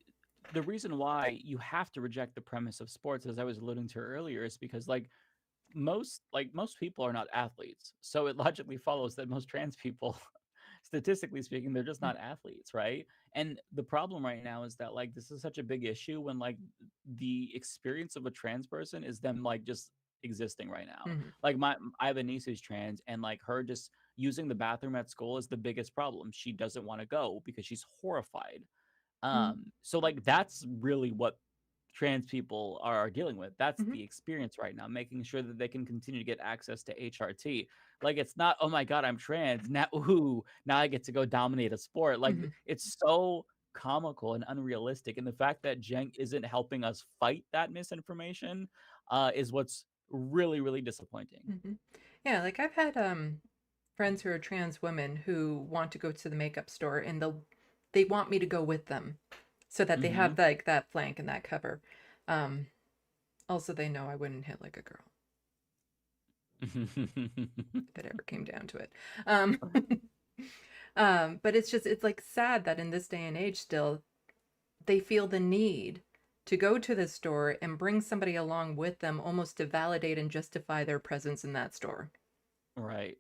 the reason why you have to reject the premise of sports, as I was alluding to earlier, is because most people are not athletes. So it logically follows that most trans people, statistically speaking, they're just not athletes, right? And the problem right now is that, like, this is such a big issue when, like, the experience of a trans person is them, like, just existing right now. Mhm. Like, I have a niece who's trans, and like, her just using the bathroom at school is the biggest problem. She doesn't want to go because she's horrified. Mhm. So like, that's really what trans people are dealing with. That's Mhm. the experience right now, making sure that they can continue to get access to HRT. Like, it's not, oh my God, I'm trans. Now, ooh, now I get to go dominate a sport. Like, Mhm. it's so comical and unrealistic. And the fact that Jenk isn't helping us fight that misinformation is what's really, really disappointing. Mhm. Yeah, like I've had friends who are trans women who want to go to the makeup store, and they want me to go with them so that they Mm-hmm. have like that flank and that cover. Um Also, they know I wouldn't hit like a girl if it ever came down to it. Um but it's like sad that in this day and age still they feel the need to go to the store and bring somebody along with them, almost to validate and justify their presence in that store. Right.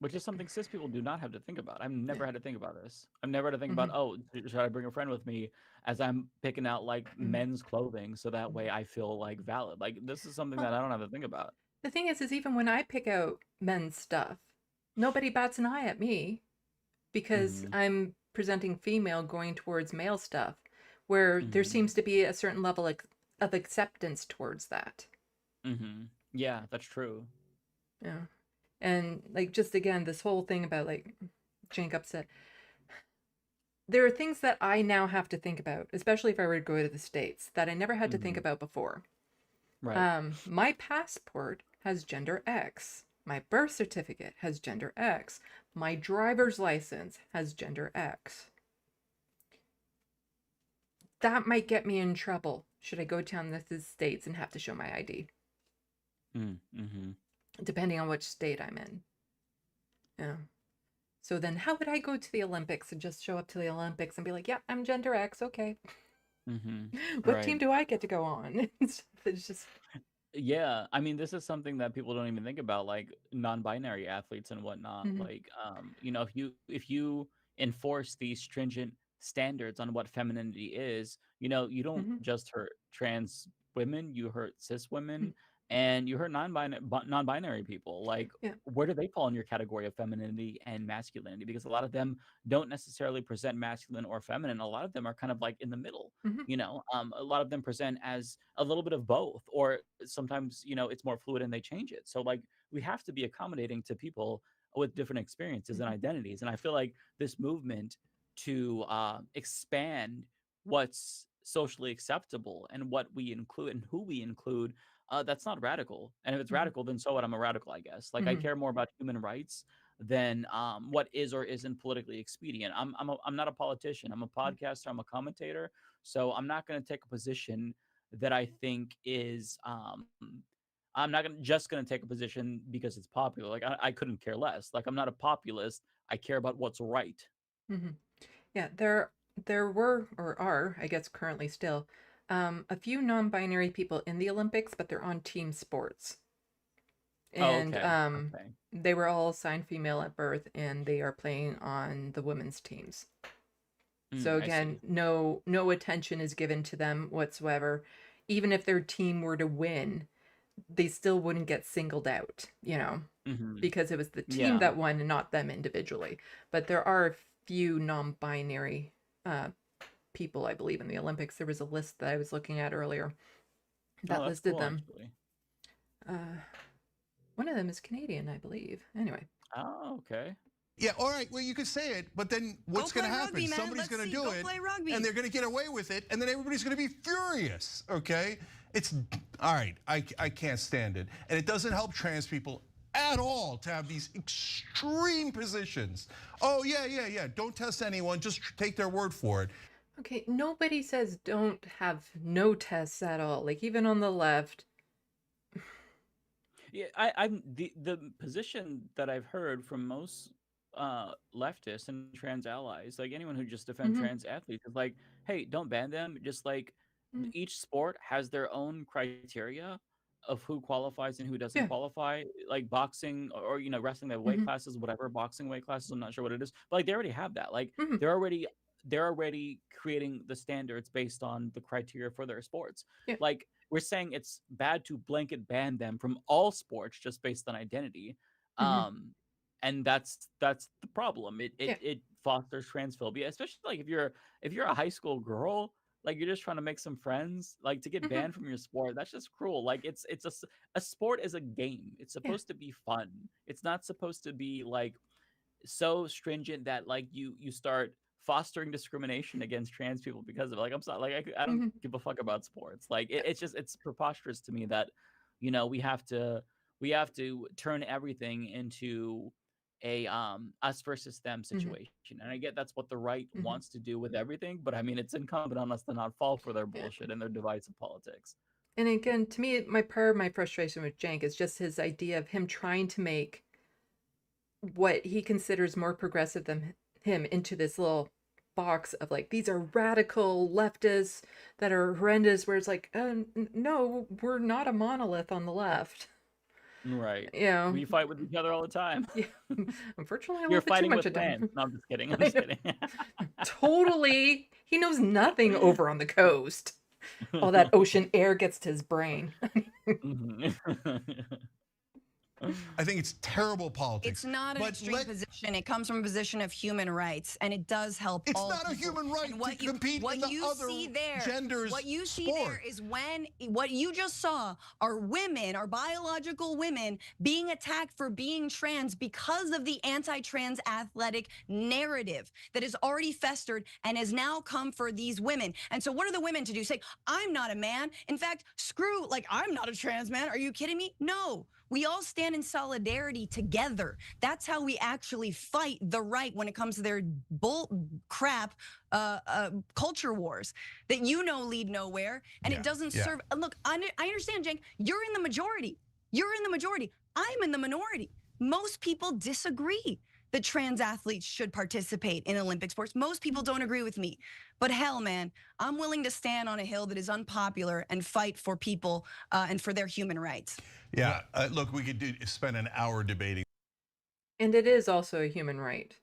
Which is something cis people do not have to think about. I've never Yeah. had to think about this. I've never had to think about, Mhm. oh, should I bring a friend with me, as I'm picking out like Mhm. men's clothing so that way I feel like valid. Like, this is something Well, that I don't have to think about. the thing is even when I pick out men's stuff, nobody bats an eye at me because Mm-hmm. I'm presenting female going towards male stuff, where there Mm-hmm. seems to be a certain level of acceptance towards that. Mm-hmm. Yeah, that's true. Yeah. And like, just again, this whole thing about like Jank upset. There are things that I now have to think about, especially if I were to go to the States, that I never had to think Mm-hmm. about before. Right. My passport has gender X. My birth certificate has gender X. My driver's license has gender X. That might get me in trouble should I go down to the States and have to show my ID, Mm-hmm. depending on which state I'm in. Yeah. So then how would I go to the Olympics and just show up to the Olympics and be like, yeah, I'm gender X, okay. Mm-hmm. What Right. team do I get to go on? It's just, Yeah, I mean, this is something that people don't even think about, like non-binary athletes and whatnot. mhm, Like, if you enforce these stringent standards on what femininity is, you don't mhm, just hurt trans women, you hurt cis mhm, women, and you hurt non-binary people. Like, yeah. where do they fall in your category of femininity and masculinity? Because a lot of them don't necessarily present masculine or feminine. A lot of them are kind of like in the middle. Mhm, A lot of them present as a little bit of both, or sometimes it's more fluid and they change it. So like, we have to be accommodating to people with different experiences and mhm, identities, and I feel like this movement to expand what's socially acceptable and what we include and who we include that's not radical. And if it's Mhm. radical, then so what? I'm a radical, I guess. Like I Mhm. care more about human rights than what is or isn't politically expedient. I'm not a politician. I'm a podcaster. I'm a commentator. So I'm not going to take a position that I think is I'm not just going to take a position because it's popular. Like I couldn't care less. Like I'm not a populist. I care about what's right. Mhm. Yeah, there were or are, I guess currently still, a few non-binary people in the Olympics, but they're on team sports. Oh, And okay. Okay. they were all assigned female at birth, and they are playing on the women's teams. So I see. again, no attention is given to them whatsoever. Even if their team were to win, they still wouldn't get singled out, Hmm. because it was the team Yeah. that won and not them individually. But there are a few non-binary people, I believe, in the Olympics. There was a list that I was looking at earlier Oh, that that's listed cool, them. actually. One of them is Canadian, I believe. Anyway. Oh, okay. Yeah, all right, well, you could say it, but then what's Go going to play happen? rugby, man. Somebody's Let's going to see. do Go it, play rugby. and they're going to get away with it, and then everybody's going to be furious, okay? It's, all right, I can't stand it. And it doesn't help trans people at all to have these extreme positions. Oh, yeah, don't test anyone, just take their word for it. Okay, nobody says don't have no tests at all. Like, even on the left. Yeah, I'm the position that I've heard from most leftists and trans allies, like anyone who just defend Mhm. trans athletes, is like, hey, don't ban them. Just like Mm. each sport has their own criteria of who qualifies and who doesn't Yeah. qualify. Like boxing or wrestling, they have weight Mhm. classes, whatever boxing weight classes. I'm not sure what it is, but like they already have that. Like Mhm. they're already creating the standards based on the criteria for their sports. Yeah. Like we're saying it's bad to blanket ban them from all sports just based on identity. Mhm. And that's the problem. Yeah. It fosters transphobia, especially like if you're a high school girl, like you're just trying to make some friends, like to get Mhm. banned from your sport, that's just cruel. Like it's a sport is a game. It's Yeah. supposed to be fun. It's not supposed to be like so stringent that like you start fostering discrimination against trans people because of it. Like I'm sorry, like I don't Mhm. give a fuck about sports. Like it's preposterous to me that we have to turn everything into a us versus them Mhm. situation. And I get that's what the right Mhm. wants to do with everything, but I mean it's incumbent on us to not fall for their Yeah. bullshit and their divisive politics. And again, to me, my frustration with Cenk is just his idea of him trying to make what he considers more progressive than him into this little box of like, these are radical leftists that are horrendous, where it's like, no, we're not a monolith on the left. Right. Yeah. We fight with each other all the time. Yeah. Unfortunately, a You're little bit too fighting much with of land. them. No, I'm just kidding. I'm I just know. kidding. Totally. He knows nothing over on the coast. All that ocean air gets to his brain. Mhm. I think it's terrible politics. It's not an but extreme position. It comes from a position of human rights, and it does help It's all not a people. human right And to compete in the other gender's what you see there sport. is when what you just saw are women, are biological women being attacked for being trans because of the anti-trans athletic narrative that has already festered and has now come for these women. And so what are the women to do? Say, I'm not a man. In fact, screw, like, I'm not a trans man. Are you kidding me? No. We all stand in solidarity together. That's how we actually fight the right when it comes to their bull crap culture wars that lead nowhere, and it doesn't serve. Look, I understand, Cenk. You're in the majority. You're in the majority. I'm in the minority. Most people disagree that trans athletes should participate in Olympic sports. Most people don't agree with me. But hell, man, I'm willing to stand on a hill that is unpopular and fight for people and for their human rights. Yeah, look, we could spend an hour debating. And it is also a human right,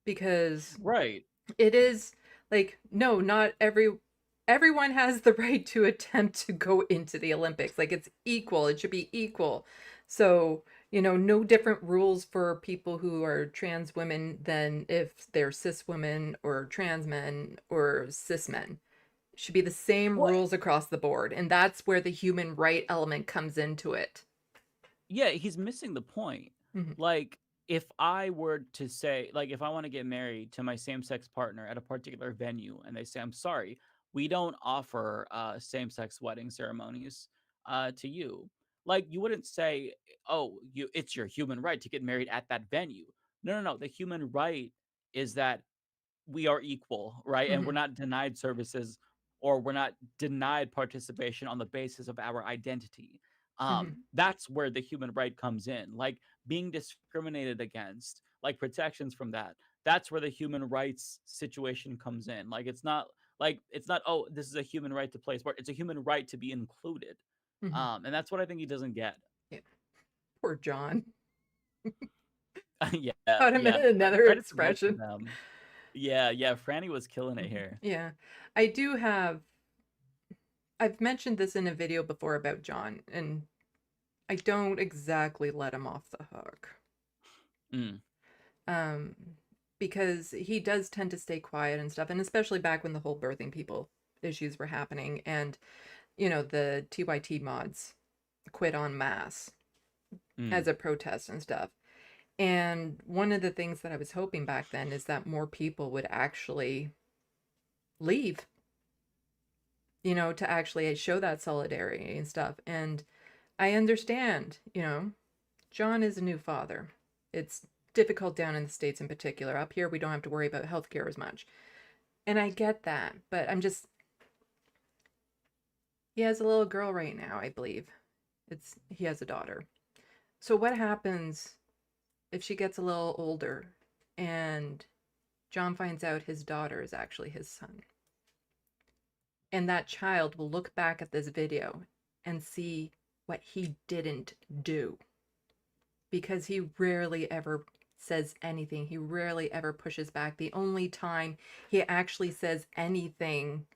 because Right. it is like, no, not everyone has the right to attempt to go into the Olympics. Like, it's equal. It should be equal. So, no different rules for people who are trans women than if they're cis women or trans men or cis men. It should be the same Well, rules across the board. And that's where the human right element comes into it. yeah, he's missing the point. Mhm. Like, if I were to say, like, if I want to get married to my same-sex partner at a particular venue, and they say, I'm sorry, we don't offer same-sex wedding ceremonies. to you. Like you wouldn't say, "Oh, it's your human right to get married at that venue." No, no, no. The human right is that we are equal, right? And we're Mhm. not denied services or we're not denied participation on the basis of our identity. Mhm. That's where the human right comes in, like being discriminated against, like protections from that. That's where the human rights situation comes in. It's not, oh, this is a human right to play sport. It's a human right to be included. Mhm. And that's what I think he doesn't get. Yeah. Poor John. Yeah, Caught him in yeah. another Credit to both of expression. them. Yeah, yeah. Franny was killing it here. Yeah. I do have I've mentioned this in a video before about John, and I don't exactly let him off the hook. Mm. Um, because he does tend to stay quiet and stuff, and especially back when the whole birthing people issues were happening, and the TYT mods quit en masse Mm. as a protest and stuff. And one of the things that I was hoping back then is that more people would actually leave, to actually show that solidarity and stuff. And I understand, John is a new father. It's difficult down in the States in particular. Up here, we don't have to worry about healthcare as much. And I get that, but he has a little girl right now, I believe. He has a daughter. So what happens if she gets a little older and John finds out his daughter is actually his son? And that child will look back at this video and see what he didn't do, because he rarely ever says anything. He rarely ever pushes back. The only time he actually says anything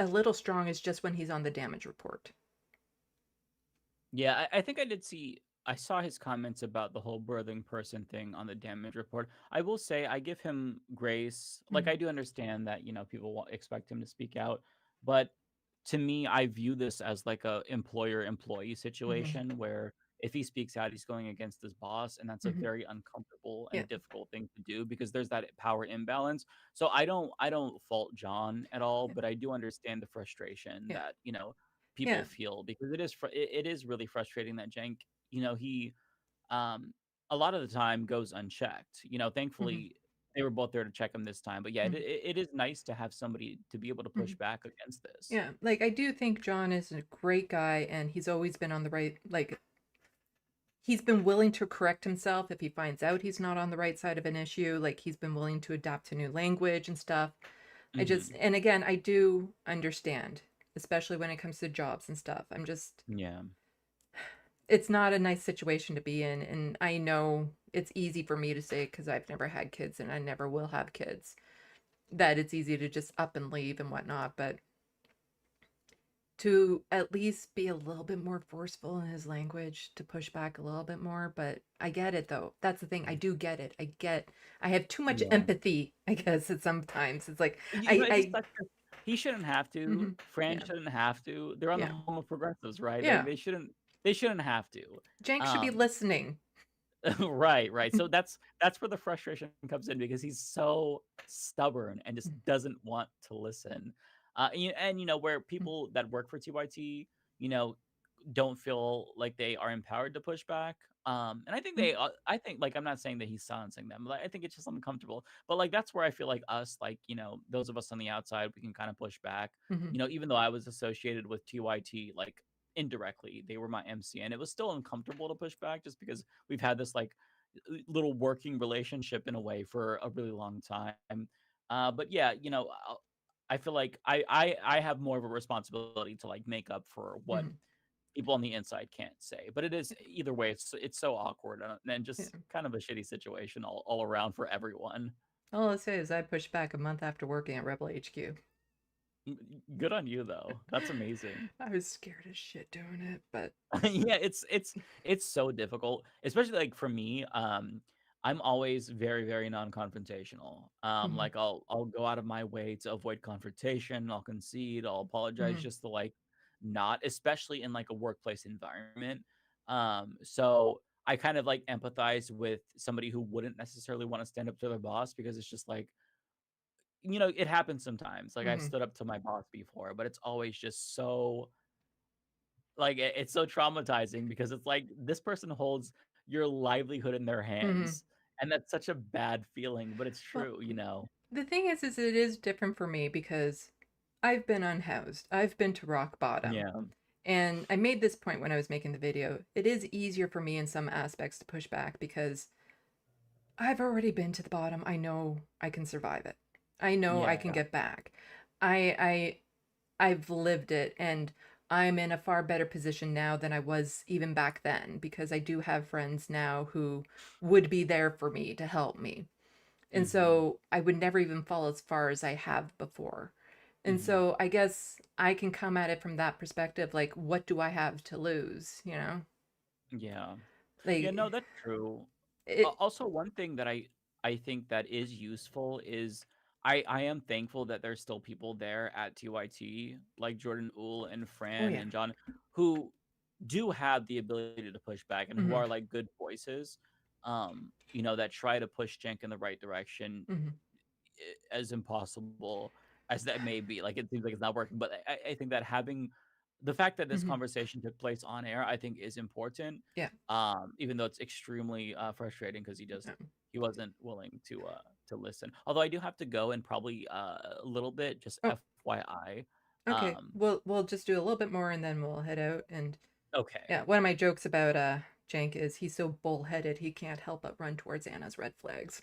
a little strong is just when he's on the damage report. Yeah, I think I saw his comments about the whole birthing person thing on the damage report. I will say I give him grace. Like Mm-hmm. I do understand that, people expect him to speak out, but to me, I view this as like a employer-employee Mm-hmm. situation where if he speaks out, he's going against his boss, and that's a Mm-hmm. very uncomfortable Yeah. and difficult thing to do because there's that power imbalance. So I don't fault John at all, Yeah. but I do understand the frustration Yeah. that, people Yeah. feel because it is really frustrating that Jank, he um a lot of the time goes unchecked. Mm-hmm. Thankfully they were both there to check him this time. But yeah, it, Mm-hmm. it, it is nice to have somebody to be able to Mm-hmm. push back against this. Yeah. Like, I do think John is a great guy, and he's always been on the right, like, he's been willing to correct himself if he finds out he's not on the right side of an issue. Like, he's been willing to adapt to new language and stuff. Hmm. And again, I do understand, especially when it comes to jobs and stuff. Yeah. It's not a nice situation to be in. And I know it's easy for me to say, because I've never had kids and I never will have kids, that it's easy to just up and leave and whatnot. But to at least be a little bit more forceful in his language, to push back a little bit more. But I get it, though. That's the thing. I do get it. I have too much Yeah. empathy, I guess, at sometimes. It's like, It just sucks 'cause he shouldn't have to. Mhm. Fran Yeah, shouldn't have to. They're on the yeah, home of progressives, right? Like yeah. they shouldn't have to. Jank should be Um listening. right, right. So that's where the frustration comes in because he's so stubborn and just doesn't want to listen. Where people that work for TYT, you know, don't feel like they are empowered to push back. And I think I think like I'm not saying that he's silencing them. Like I think it's just uncomfortable. But like that's where I feel like us, like those of us on the outside, we can kind of push back. Mhm. Even though I was associated with TYT, like indirectly, they were my MC, and it was still uncomfortable to push back just because we've had this like little working relationship in a way for a really long time. But yeah, I feel like I have more of a responsibility to like make up for what Mhm. people on the inside can't say. But it is either way, it's so awkward and Yeah. just kind of a shitty situation all around for everyone. All I'll say is I pushed back a month after working at Rebel HQ. Good on you though. That's amazing. I was scared as shit doing it, but Yeah, it's so difficult, especially like for me. I'm always very, very non-confrontational. Mhm. Like I'll go out of my way to avoid confrontation. I'll concede. I'll apologize Mhm. just to like not, especially in like a workplace environment. So I kind of like empathize with somebody who wouldn't necessarily want to stand up to their boss because it's just like it happens sometimes. Like I've Mhm. stood up to my boss before, but it's always just so like it's so traumatizing because it's like this person holds your livelihood in their hands, and that's such a bad feeling, but it's Well, true, you know. the thing is it is different for me because I've been unhoused. I've been to rock bottom. Yeah. And I made this point when I was making the video. It is easier for me in some aspects to push back because I've already been to the bottom. I know I can survive it. I know I can Yeah. get back. I've lived it, and I'm in a far better position now than I was even back then because I do have friends now who would be there for me to help me. And so I would never even fall as far as I have before. And so I guess I can come at it from that perspective, like, what do I have to lose, you know? Yeah. Yeah, Like, no, that's true. it, Also, one thing that I think that is useful is I am thankful that there's still people there at TYT like Jordan Uhl and oh Fran yeah. and John who do have the ability to push back and who Hmm. are like good voices, you know, that try to push Cenk in the right direction, Hmm. as impossible as that may be. Like it seems like it's not working, but I think that having the fact that this Hmm. conversation took place on air, I think is important. Yeah. Even though it's extremely frustrating because Yeah. he wasn't willing to listen. Although I do have to go in probably a little bit, just Oh, FYI. okay. Um, We'll just do a little bit more and then we'll head out. And okay. yeah, one of my jokes about Jank is he's so bullheaded he can't help but run towards Anna's red flags.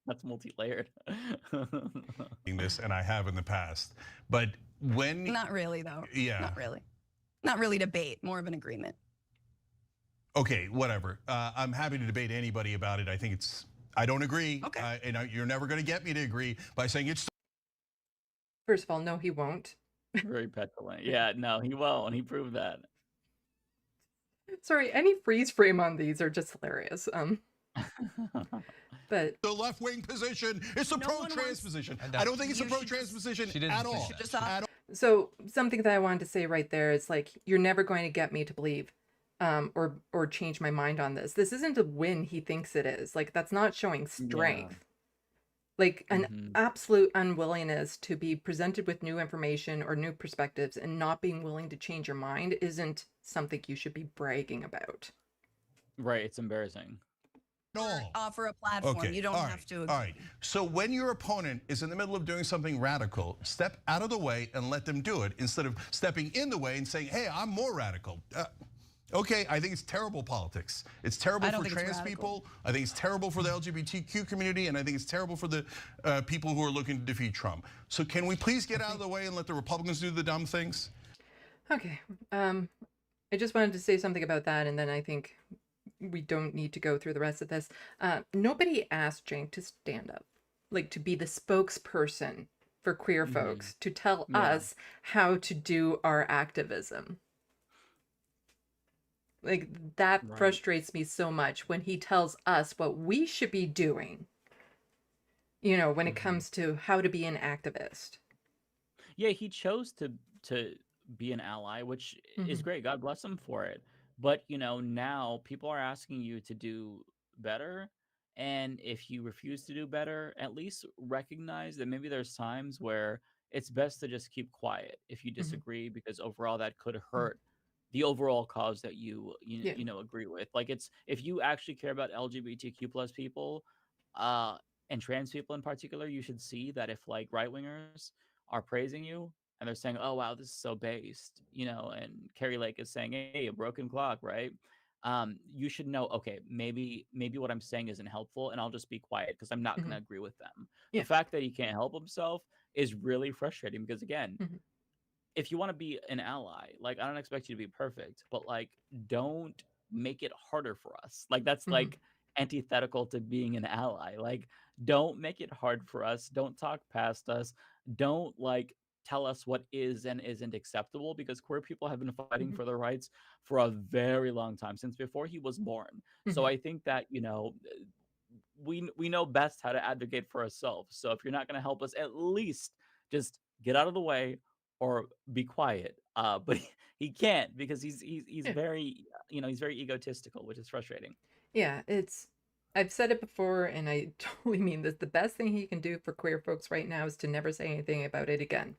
That's multi-layered. This, and I have in the past. But when Not really, though. yeah, Not really. Not really debate, more of an agreement. okay, whatever. I'm happy to debate anybody about it. I think I don't agree, Okay. and you're never going to get me to agree by saying it's. First of all, no, he won't. Very petulant. Yeah, no, he won't. He proved that. Sorry, any freeze frame on these are just hilarious. But The left-wing position. It's a No one pro-trans wants- position. And I don't think it's a you should pro-trans just- position She didn't at say all. that. Just At all. so something that I wanted to say right there is like you're never going to get me to believe or change my mind on this. This isn't a win he thinks it is. Like that's not showing strength. Like an absolute unwillingness to be presented with new information or new perspectives and not being willing to change your mind isn't something you should be bragging about. Right, it's embarrassing. all. Offer a platform. Okay. You don't all have right, to agree. All right. So when your opponent is in the middle of doing something radical, step out of the way and let them do it instead of stepping in the way and saying, "Hey, I'm more radical." Okay, I think it's terrible politics. It's terrible I don't for think it's trans radical. people. I think it's terrible for the LGBTQ community, and I think it's terrible for the people who are looking to defeat Trump. So can we please get out of the way and let the Republicans do the dumb things? Okay. I just wanted to say something about that, and then I think we don't need to go through the rest of this. Nobody asked Cenk to stand up, like to be the spokesperson for queer folks, to tell Yeah. us how to do our activism. Like that Right. frustrates me so much when he tells us what we should be doing, you know, when it comes to how to be an activist. Yeah, he chose to be an ally, which is Mhm. great. God bless him for it. But you know, now people are asking you to do better, and if you refuse to do better, at least recognize that maybe there's times where it's best to just keep quiet if you disagree, because overall that could hurt the overall cause that Yeah. you know agree with. Like it's if you actually care about LGBTQ plus people, and trans people in particular, you should see that if like right wingers are praising you and they're saying, "Oh wow, this is so based," you know, and Carrie Lake is saying, "Hey, a broken clock," right? You should know, okay, maybe what I'm saying isn't helpful, and I'll just be quiet because I'm not going to agree with them. Yeah. The fact that he can't help himself is really frustrating because again, Mhm. if you want to be an ally, like I don't expect you to be perfect, but like don't make it harder for us. Like that's like antithetical to being an ally. Like don't make it hard for us. Don't talk past us. Don't like tell us what is and isn't acceptable because queer people have been fighting for their rights for a very long time since before he was born. So I think that, you know, we know best how to advocate for ourselves. So if you're not going to help us, at least just get out of the way or be quiet. But he can't because he's Yeah. very you know he's very egotistical, which is frustrating. Yeah, I've said it before and I totally mean this. The best thing he can do for queer folks right now is to never say anything about it again.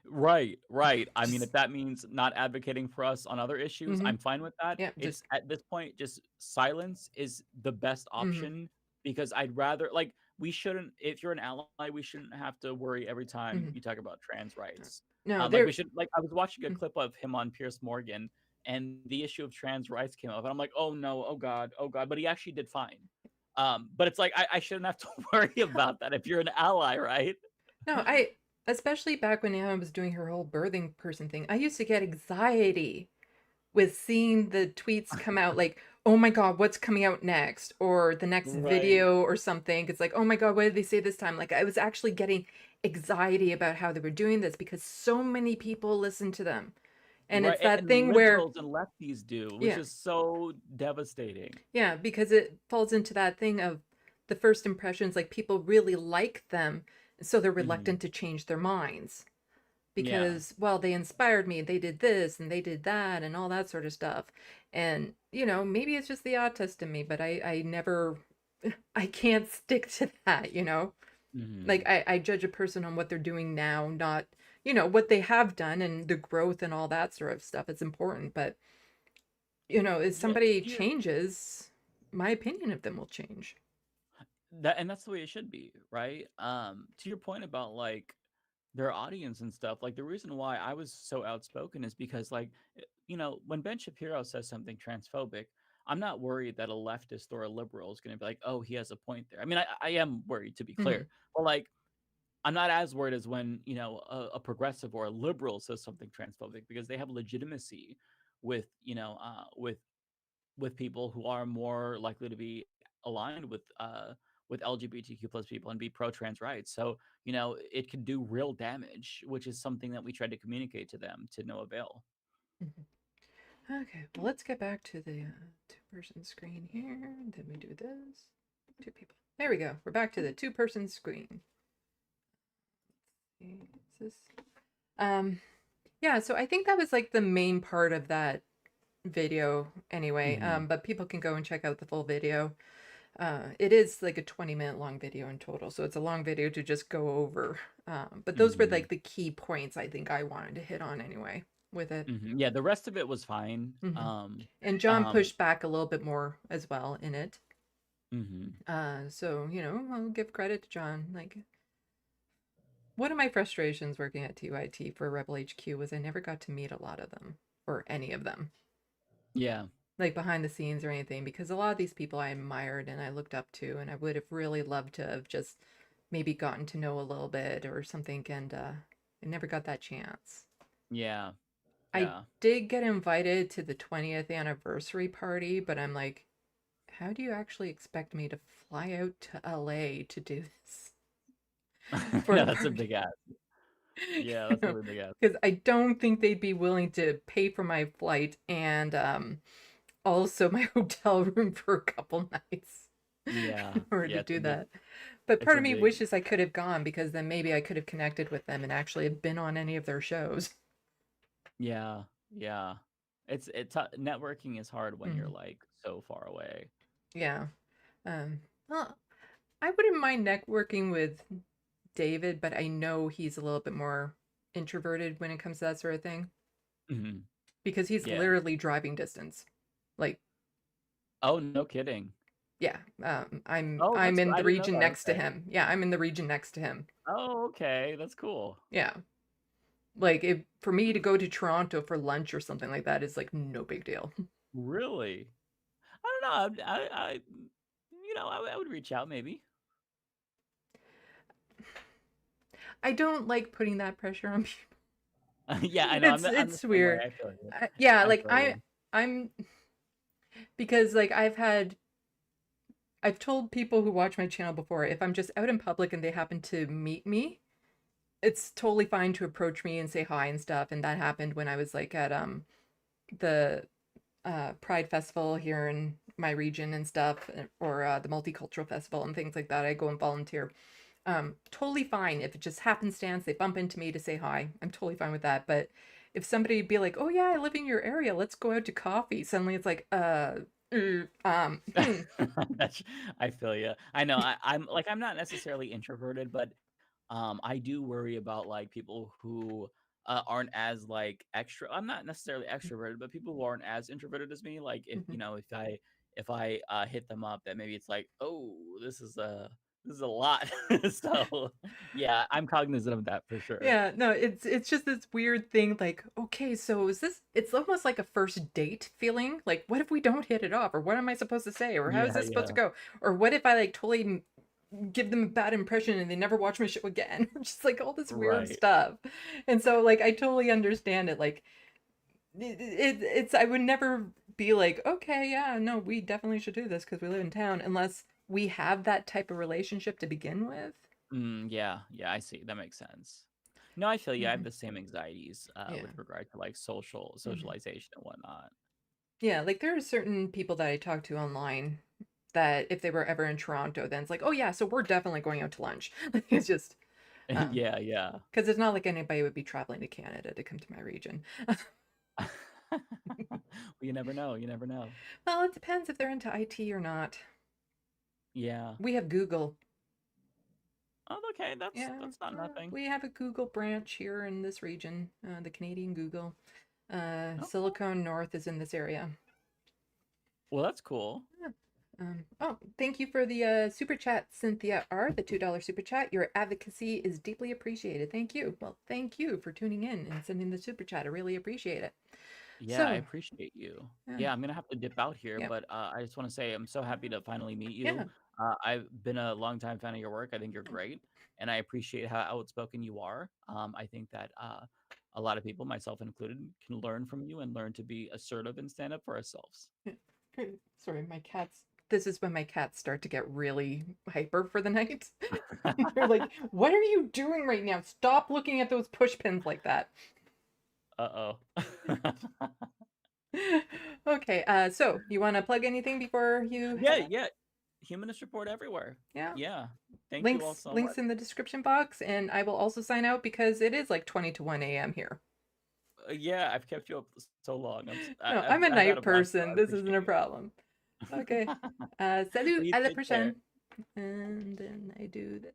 Right, right. I mean, if Just that means not advocating for us on other issues, hmm I'm fine with that. yeah, It's just at this point, just silence is the best hmm option because I'd rather like we shouldn't. If you're an ally, we shouldn't have to worry every time hmm you talk about trans rights. no, Like we there. should. Like I was watching a clip of him on Pierce Morgan, and the issue of trans rights came up, and I'm like, oh no, oh god. But he actually did fine. But it's like I shouldn't have to worry about that if you're an ally, right? No, I especially back when Anna was doing her whole birthing person thing, I used to get anxiety with seeing the tweets come out like, oh my God, what's coming out next? Or the next Right. video or something. It's like, oh my God, what did they say this time? Like I was actually getting anxiety about how they were doing this because so many people listen to them. And Right, it's that and thing where, liberals and lefties do, which yeah, is so devastating. yeah, because it falls into that thing of the first impressions, like people really like them. So they're Mhm. reluctant to change their minds. Yeah. Because well they inspired me, they did this and they did that and all that sort of stuff. And maybe it's just the autist in me, but I never I can't stick to that. Like Mhm. I judge a person on what they're doing now, not what they have done and the growth and all that sort of stuff. It's important, but if Yeah, somebody here changes, my opinion of them will change. that's the way it should be, right? To your point about, like, their audience and stuff, like, the reason why I was so outspoken is because, like, when Ben Shapiro says something transphobic, I'm not worried that a leftist or a liberal is gonna be like, "Oh, he has a point there." I mean, I am worried, to be Hmm clear, but, like, I'm not as worried as when, a progressive or a liberal says something transphobic because they have legitimacy with, with people who are more likely to be aligned with LGBTQ plus people and be pro trans rights. So, it can do real damage, which is something that we tried to communicate to them to no avail. Okay, well, let's get back to the two-person screen here. Then we do this. Two people. There we go. We're back to the two-person screen. Is this? Yeah, so I think that was like the main part of that video anyway. Mhm. But people can go and check out the full video. It is like a 20-minute long video in total, so it's a long video to just go over. But those were Mhm. like the key points I think I wanted to hit on anyway with it. Mhm. Yeah, the rest of it was fine. hmm And John Um, pushed back a little bit more as well in it. mhm. So, I'll give credit to John. Like, one of my frustrations working at TYT for Rebel HQ was I never got to meet a lot of them, or any of them, Yeah. like behind the scenes or anything, because a lot of these people I admired and I looked up to, and I would have really loved to have just maybe gotten to know a little bit or something, and I never got that chance. Yeah. I Yeah. did get invited to the 20th anniversary party, but I'm like, how do you actually expect me to fly out to LA to do this for Yeah, a that's a big party? ask. Yeah, that's a really big ask. Because I don't think they'd be willing to pay for my flight and also my hotel room for a couple nights Yeah. in order Yeah, to it's a do big that. But it's part a of me big wishes I could have gone because then maybe I could have connected with them and actually have been on any of their shows. Yeah, yeah. It's networking is hard when you're Mhm. like so far away. Yeah. Well, I wouldn't mind networking with David, but I know he's a little bit more introverted when it comes to that sort of thing Mhm. because he's Yeah. literally driving distance. Like, Oh, no kidding. yeah, I'm Oh, I'm that's in I the didn't know region that. next to Okay. him. Yeah, I'm in the region next to him. Oh, okay. That's cool. Yeah. Like if for me to go to Toronto for lunch or something like that is like no big deal. Really? I don't know. I would reach out maybe. I don't like putting that pressure on people. Yeah, I know. It's I'm the it's same way. weird. I feel you. Yeah, I like feel you. I'm because like I've told people who watch my channel before if I'm just out in public and they happen to meet me, it's totally fine to approach me and say hi and stuff. And that happened when I was like at the Pride Festival here in my region and stuff, or the Multicultural Festival and things like that. I go and volunteer. Totally fine if it just happenstance they bump into me to say hi. I'm totally fine with that. But if somebody be like, "Oh yeah, I live in your area. Let's go out to coffee," suddenly it's like, That's, I feel you. I know. I'm like I'm not necessarily introverted, but I do worry about like people who aren't as like extra. I'm not necessarily extroverted, but people who aren't as introverted as me. Like if Mhm. if I hit them up, that maybe it's like, oh, this is a lot. So yeah, I'm cognizant of that for sure. Yeah, no, it's just this weird thing like, okay, so is this it's almost like a first date feeling. Like, what if we don't hit it off? Or what am I supposed to say? Or how is Yeah, this supposed to yeah, go? Or what if I like totally give them a bad impression and they never watch my show again? Just like all this weird right. stuff. And so like I totally understand it. Like it's I would never be like, okay, yeah, no, we definitely should do this because we live in town unless we have that type of relationship to begin with. Yeah, yeah, I see. That makes sense. No, I feel you. I have Hmm. the same anxieties Yeah. with regard to like Hmm. socialization and whatnot. Yeah, like there are certain people that I talk to online that if they were ever in Toronto, then it's like, oh yeah, so we're definitely going out to lunch. It's just Yeah, yeah. because it's not like anybody would be traveling to Canada to come to my region. Well, you never know. You never know. Well, it depends if they're into IT or not. Yeah. We have Google. Oh, okay. Yeah, That's not nothing. we have a Google branch here in this region, the Canadian Google. Oh, cool. Silicon North is in this area. Well, that's cool. Yeah. Oh, thank you for the super chat, Cynthia R. The $2 super chat. Your advocacy is deeply appreciated. Thank you. Well, thank you for tuning in and sending the super chat. I really appreciate it. Yeah, I So, appreciate you. yeah, Yeah, I'm gonna have to dip out here, yeah, but I just want to say I'm so happy to finally meet you. yeah. I've been a longtime fan of your work. I think you're great, and I appreciate how outspoken you are. I think that a lot of people, myself included, can learn from you and learn to be assertive and stand up for ourselves. Sorry, my cats. This is when my cats start to get really hyper for the night. They're like, "What are you doing right now? Stop looking at those push pins like that." Uh-oh. Okay, so you want to plug anything before you Yeah, head out? yeah. Humanist report everywhere. Yeah. Yeah. Thank you all so much. Links in the description box, and I will also sign out because it is like 20 to 1 a.m. here. Yeah, I've kept you up so long. No, I'm a I've had a night blast, though. I person. This isn't appreciate a you. problem. Okay. Salut You à la take care. prochaine. And then I do this.